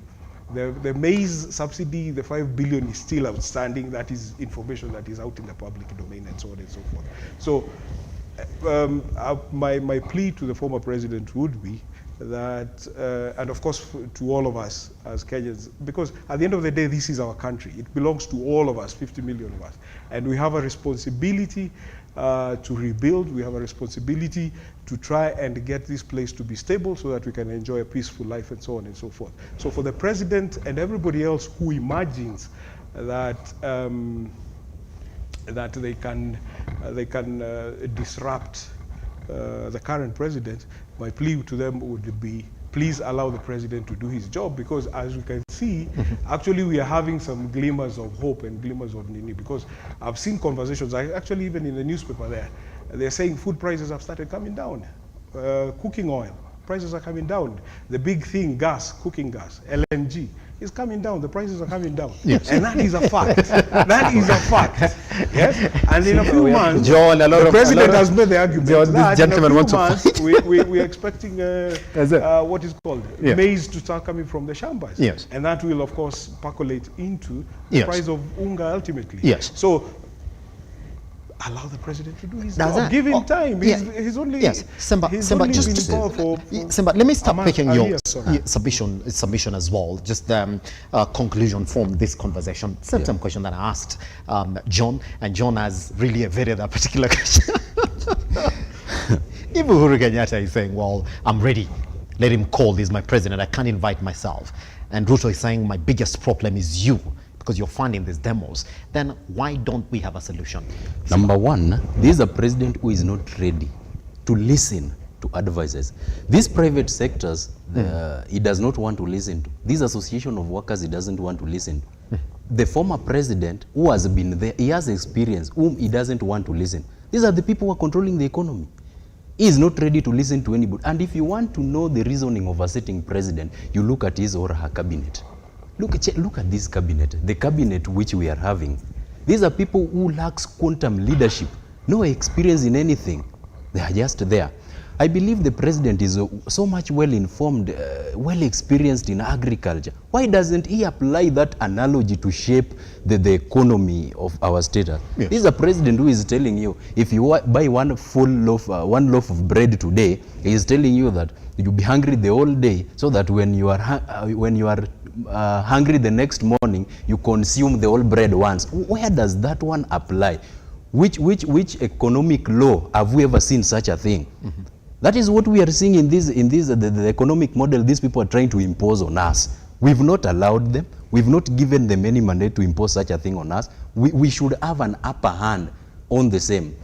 The maize subsidy, the 5 billion is still outstanding. That is information that is out in the public domain and so on and so forth. So my plea to the former president would be that, and of course to all of us as Kenyans, because at the end of the day, this is our country. It belongs to all of us, 50 million of us. And we have a responsibility to rebuild. We have a responsibility to try and get this place to be stable so that we can enjoy a peaceful life and so on and so forth. So for the president and everybody else who imagines that that they can disrupt the current president, my plea to them would be, please allow the president to do his job, because as we can see, actually we are having some glimmers of hope and glimmers of Nini, because I've seen conversations, actually even in the newspaper there, they're saying food prices have started coming down. Cooking oil, prices are coming down. The big thing, gas, cooking gas, LNG, is coming down. The prices are coming down. Yes. And that is a fact. That is a fact. Yes? And in a few months, John, the president has made the argument John, that this gentleman in a wants few to months, we're expecting what is called maize to start coming from the shambas. Yes. And that will, of course, percolate into the price of unga ultimately. Yes. So allow the president to do his Does job. that? Give him time. He's only Simba, he's Simba, only just been for Simba, let me start picking your year, submission as well. Just the conclusion from this conversation. Same question that I asked John, and John has really evaded that particular question. If Uhuru Kenyatta is saying, well, I'm ready, let him call, he's my president, I can't invite myself. And Ruto is saying, my biggest problem is you, because you're funding these demos, then why don't we have a solution? Number one, this is a president who is not ready to listen to advisors. These private sectors, he does not want to listen to. This association of workers, he doesn't want to listen to. The former president who has been there, he has experience, whom he doesn't want to listen. These are the people who are controlling the economy. He is not ready to listen to anybody. And if you want to know the reasoning of a sitting president, you look at his or her cabinet. Look at this cabinet, the cabinet which we are having. These are people who lacks quantum leadership, no experience in anything. They are just there. I believe the president is so much well-informed, well-experienced in agriculture. Why doesn't he apply that analogy to shape the economy of our state? Yes. This is a president who is telling you, if you buy one loaf of bread today, he is telling you that you'll be hungry the whole day, so that when you are hungry the next morning, you consume the whole bread once. Where does that one apply? Which economic law have we ever seen such a thing? Mm-hmm. That is what we are seeing in the economic model these people are trying to impose on us. We've not allowed them. We've not given them any mandate to impose such a thing on us. We should have an upper hand on the same.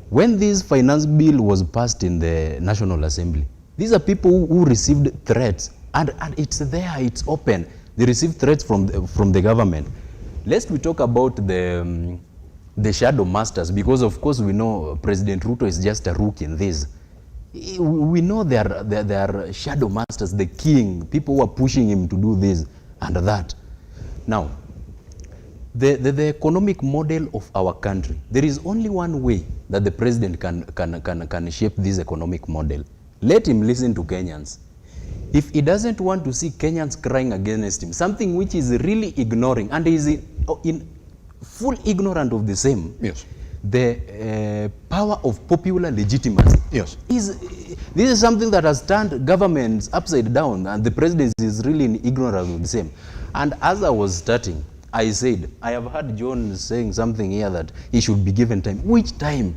When this finance bill was passed in the National Assembly, these are people who received threats, and it's there, it's open. They received threats from the government. Lest we talk about the shadow masters, because of course we know President Ruto is just a rook in this. We know they are shadow masters, the king, people who are pushing him to do this and that. Now, the economic model of our country, there is only one way that the president can shape this economic model. Let him listen to Kenyans. If he doesn't want to see Kenyans crying against him, something which is really ignoring, and is in full ignorant of the same, yes, the power of popular legitimacy. Yes. This is something that has turned governments upside down, and the president is really in ignorance of the same. And as I was starting, I said, I have heard John saying something here that he should be given time. Which time?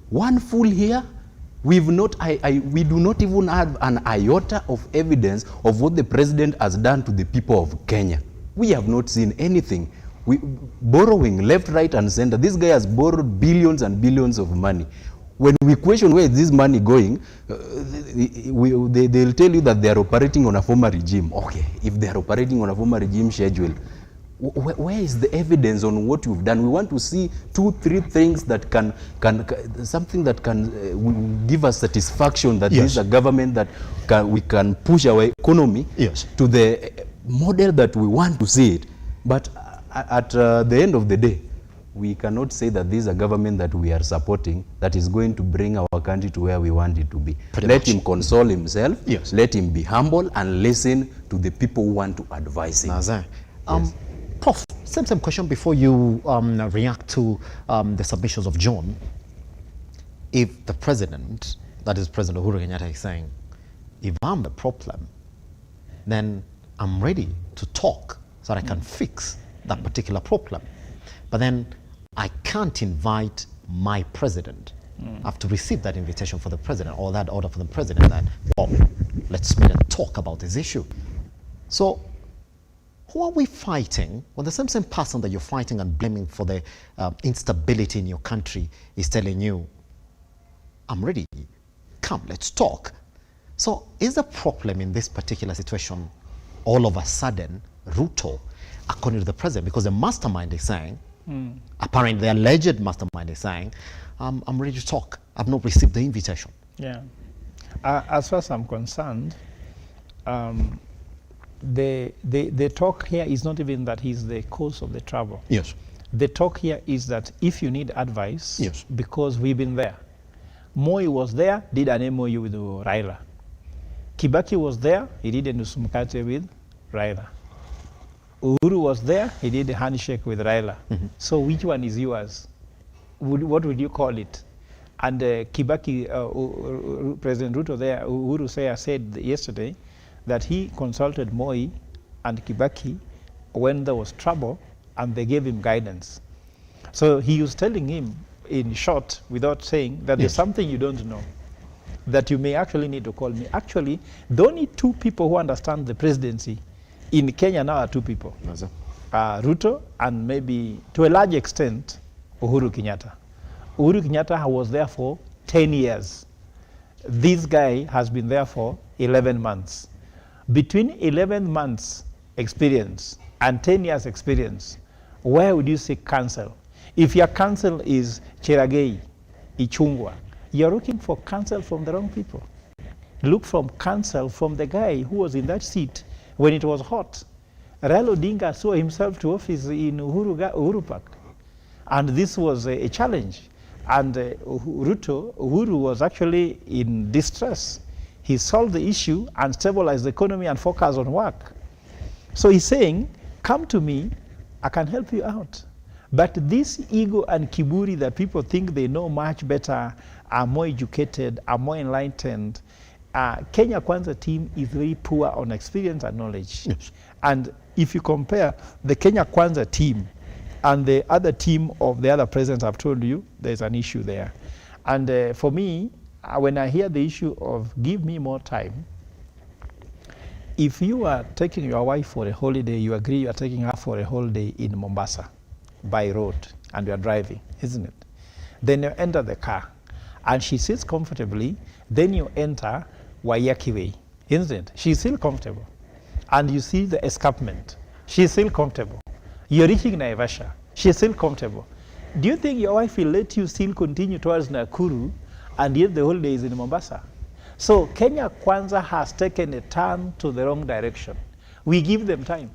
One full year? We've not, we do not even have an iota of evidence of what the president has done to the people of Kenya. We have not seen anything. Borrowing left, right, and center. This guy has borrowed billions and billions of money. When we question where is this money going, they'll tell you that they are operating on a former regime. Okay, if they are operating on a former regime schedule, where is the evidence on what you've done? We want to see 2-3 things that can something that can give us satisfaction that yes, this is a government that we can push our economy yes, to the model that we want to see it. But at the end of the day, we cannot say that this is a government that we are supporting that is going to bring our country to where we want it to be. Let him console himself, yes, let him be humble and listen to the people who want to advise him. Yes. Prof, same question before you react to the submissions of John. If the president, that is President Uhuru Kenyatta, is saying, if I'm the problem, then I'm ready to talk so that I can fix that particular problem. But then I can't invite my president. I have to receive that invitation for the president or that order for the president that, well, let's meet and talk about this issue. So who are we fighting when the same person that you're fighting and blaming for the instability in your country is telling you, I'm ready, come, let's talk. So is the problem in this particular situation all of a sudden RUTO, according to the president, because the mastermind is saying, apparently the alleged mastermind is saying, I'm ready to talk, I've not received the invitation. Yeah. As far as I'm concerned, the talk here is not even that he's the cause of the trouble. Yes. The talk here is that if you need advice, yes, because we've been there. Moi was there, did an MOU with Raila. Kibaki was there, he did a Nusumkate with Raila. Uhuru was there, he did a handshake with Raila. So which one is yours? what would you call it? And Kibaki, President Ruto there, Uhuru said yesterday that he consulted Moi and Kibaki when there was trouble, and they gave him guidance. So he was telling him, in short, without saying, that there's something you don't know, that you may actually need to call me. Actually, the only two people who understand the presidency in Kenya now are two people. Ruto and maybe, to a large extent, Uhuru Kenyatta. Uhuru Kenyatta was there for 10 years. This guy has been there for 11 months. Between 11 months experience and 10 years experience, where would you seek counsel? If your counsel is Cheragei, Ichungwa, you're looking for counsel from the wrong people. Look for counsel from the guy who was in that seat when it was hot. Raila Odinga saw himself to office in Uhuru Park. And this was a challenge. And Uhuru was actually in distress. He solved the issue and stabilized the economy and focused on work. So he's saying, come to me, I can help you out. But this ego and kiburi that people think they know much better, are more educated, are more enlightened, Kenya Kwanza team is very poor on experience and knowledge. Yes. And if you compare the Kenya Kwanza team and the other team of the other presidents I've told you, there's an issue there. And for me, when I hear the issue of give me more time, if you are taking your wife for a holiday, you agree you are taking her for a holiday in Mombasa by road, and you are driving, isn't it? Then you enter the car, and she sits comfortably, then you enter Waiyaki Way, isn't it? She's still comfortable. And you see the escarpment. She's still comfortable. You're reaching Naivasha. She's still comfortable. Do you think your wife will let you still continue towards Nakuru, and yet the holiday is in Mombasa? So Kenya Kwanza has taken a turn to the wrong direction. We give them time.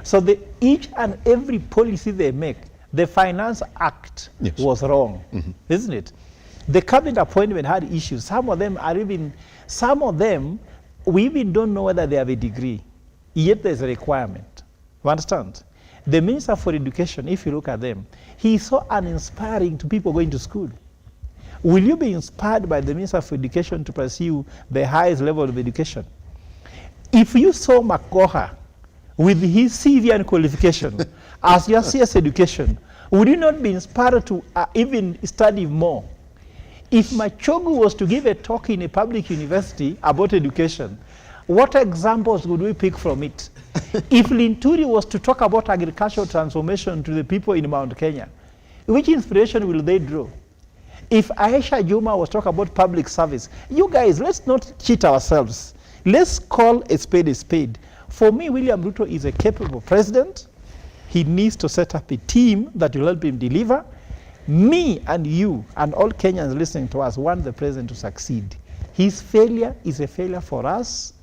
So each and every policy they make, the Finance Act was wrong, isn't it? The cabinet appointment had issues. Some of them, we even don't know whether they have a degree, yet there's a requirement. You understand? The Minister for Education, if you look at them, he's so uninspiring to people going to school. Will you be inspired by the Minister for Education to pursue the highest level of education? If you saw Makoha with his CV and qualification as your CS education, would you not be inspired to even study more? If Machogu was to give a talk in a public university about education, what examples would we pick from it? If Linturi was to talk about agricultural transformation to the people in Mount Kenya, which inspiration will they draw? If Aisha Juma was talking about public service, you guys, let's not cheat ourselves. Let's call a spade a spade. For me, William Ruto is a capable president. He needs to set up a team that will help him deliver. Me and you and all Kenyans listening to us want the president to succeed. His failure is a failure for us,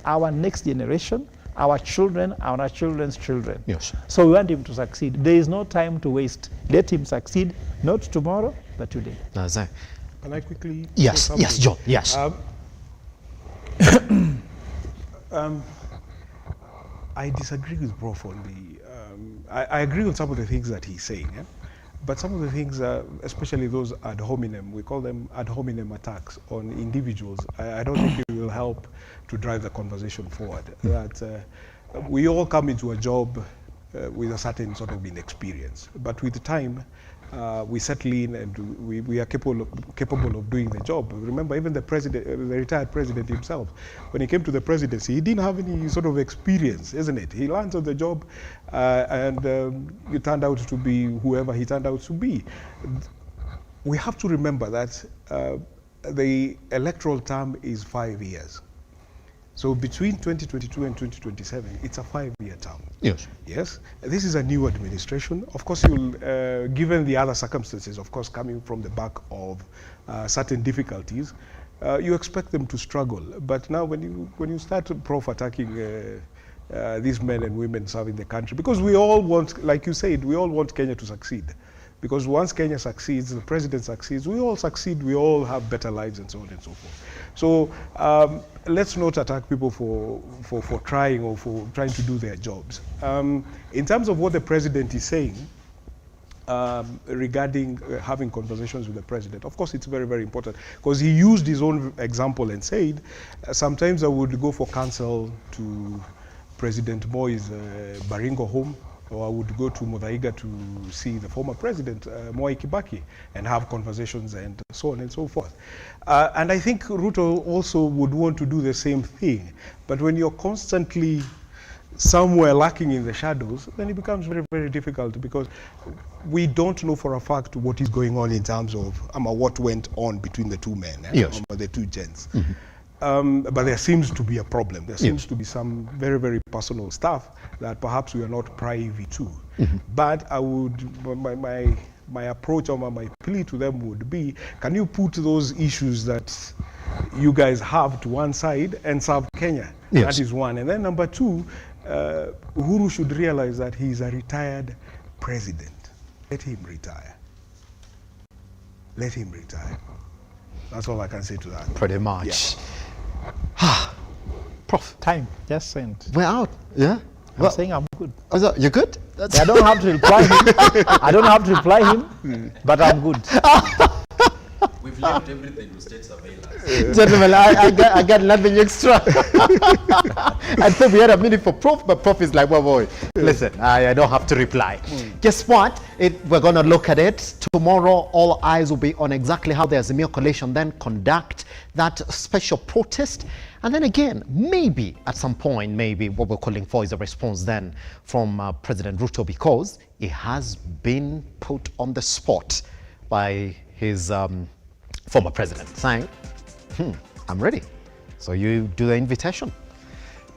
our next generation, our children, our children's children. Yes. So we want him to succeed. There is no time to waste. Let him succeed, not tomorrow, but today. Can I quickly? Yes, yes, John, yes. I disagree with Prof on the, I agree on some of the things that he's saying, but some of the things, especially those ad hominem, we call them ad hominem attacks on individuals, I don't think it will help to drive the conversation forward. That we all come into a job with a certain sort of inexperience, but with time, we settle in and we are capable of doing the job. Remember, even the president, the retired president himself, when he came to the presidency, he didn't have any sort of experience, isn't it? He learned on the job, and he turned out to be whoever he turned out to be. We have to remember that the electoral term is 5 years. So between 2022 and 2027, it's a 5-year term. Yes. Yes. This is a new administration. Of course, you'll, given the other circumstances, of course, coming from the back of certain difficulties, you expect them to struggle. But now, when you start attacking these men and women serving the country, because we all want, like you said, we all want Kenya to succeed. Because once Kenya succeeds, the president succeeds, we all succeed, we all have better lives and so on and so forth. So let's not attack people for trying or for trying to do their jobs. In terms of what the president is saying, regarding having conversations with the president. Of course, it's very, very important because he used his own example and said, sometimes I would go for counsel to President Moi's Baringo home, or I would go to Muthaiga to see the former president, Mwai Kibaki, and have conversations and so on and so forth. And I think Ruto also would want to do the same thing. But when you're constantly somewhere lacking in the shadows, then it becomes very, very difficult because we don't know for a fact what is going on in terms of what went on between the two men, yes. The two gents. But there seems to be a problem. There seems to be some very, very personal stuff that perhaps we are not privy to. But I would, my approach or my plea to them would be, can you put those issues that you guys have to one side and serve Kenya? Yes. That is one. And then number two, Uhuru should realize that he is a retired president. Let him retire. Let him retire. That's all I can say to that. Pretty much. Yeah. Prof, time just sent. We're out. Yeah. I'm saying I'm good. You're good? I don't have to reply him. I don't have to reply him, but I'm good. We've left everything to state surveillance. Gentlemen, I got nothing extra. I thought we had a minute for Prof, but Prof is like, well, boy, listen, I don't have to reply. Guess what? We're going to look at it. Tomorrow, all eyes will be on exactly how the Azimio coalition then conduct that special protest. And then again, maybe at some point, maybe what we're calling for is a response then from President Ruto, because he has been put on the spot by his former president, saying, I'm ready. So you do the invitation.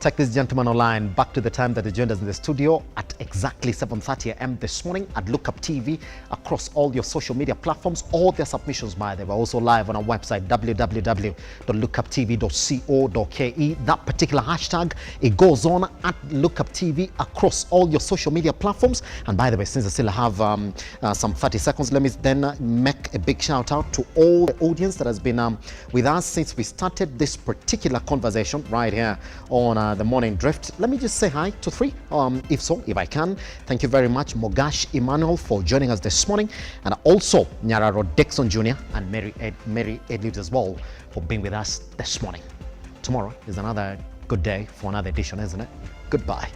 Take this gentleman online back to the time that he joined us in the studio at exactly 7:30 a.m. this morning at Lookuptv across all your social media platforms. All their submissions, by the way, are also live on our website, www.lookuptv.co.ke. That particular hashtag, it goes on at Lookuptv across all your social media platforms. And by the way, since I still have some 30 seconds, let me then make a big shout out to all the audience that has been with us since we started this particular conversation right here on the Morning Drift. Let me just say hi to three, if I can. Thank you very much, Mogash Emmanuel, for joining us this morning, and also Nyararo Dixon Jr. and Mary Edlids as well for being with us this morning. Tomorrow is another good day for another edition, isn't it? Goodbye.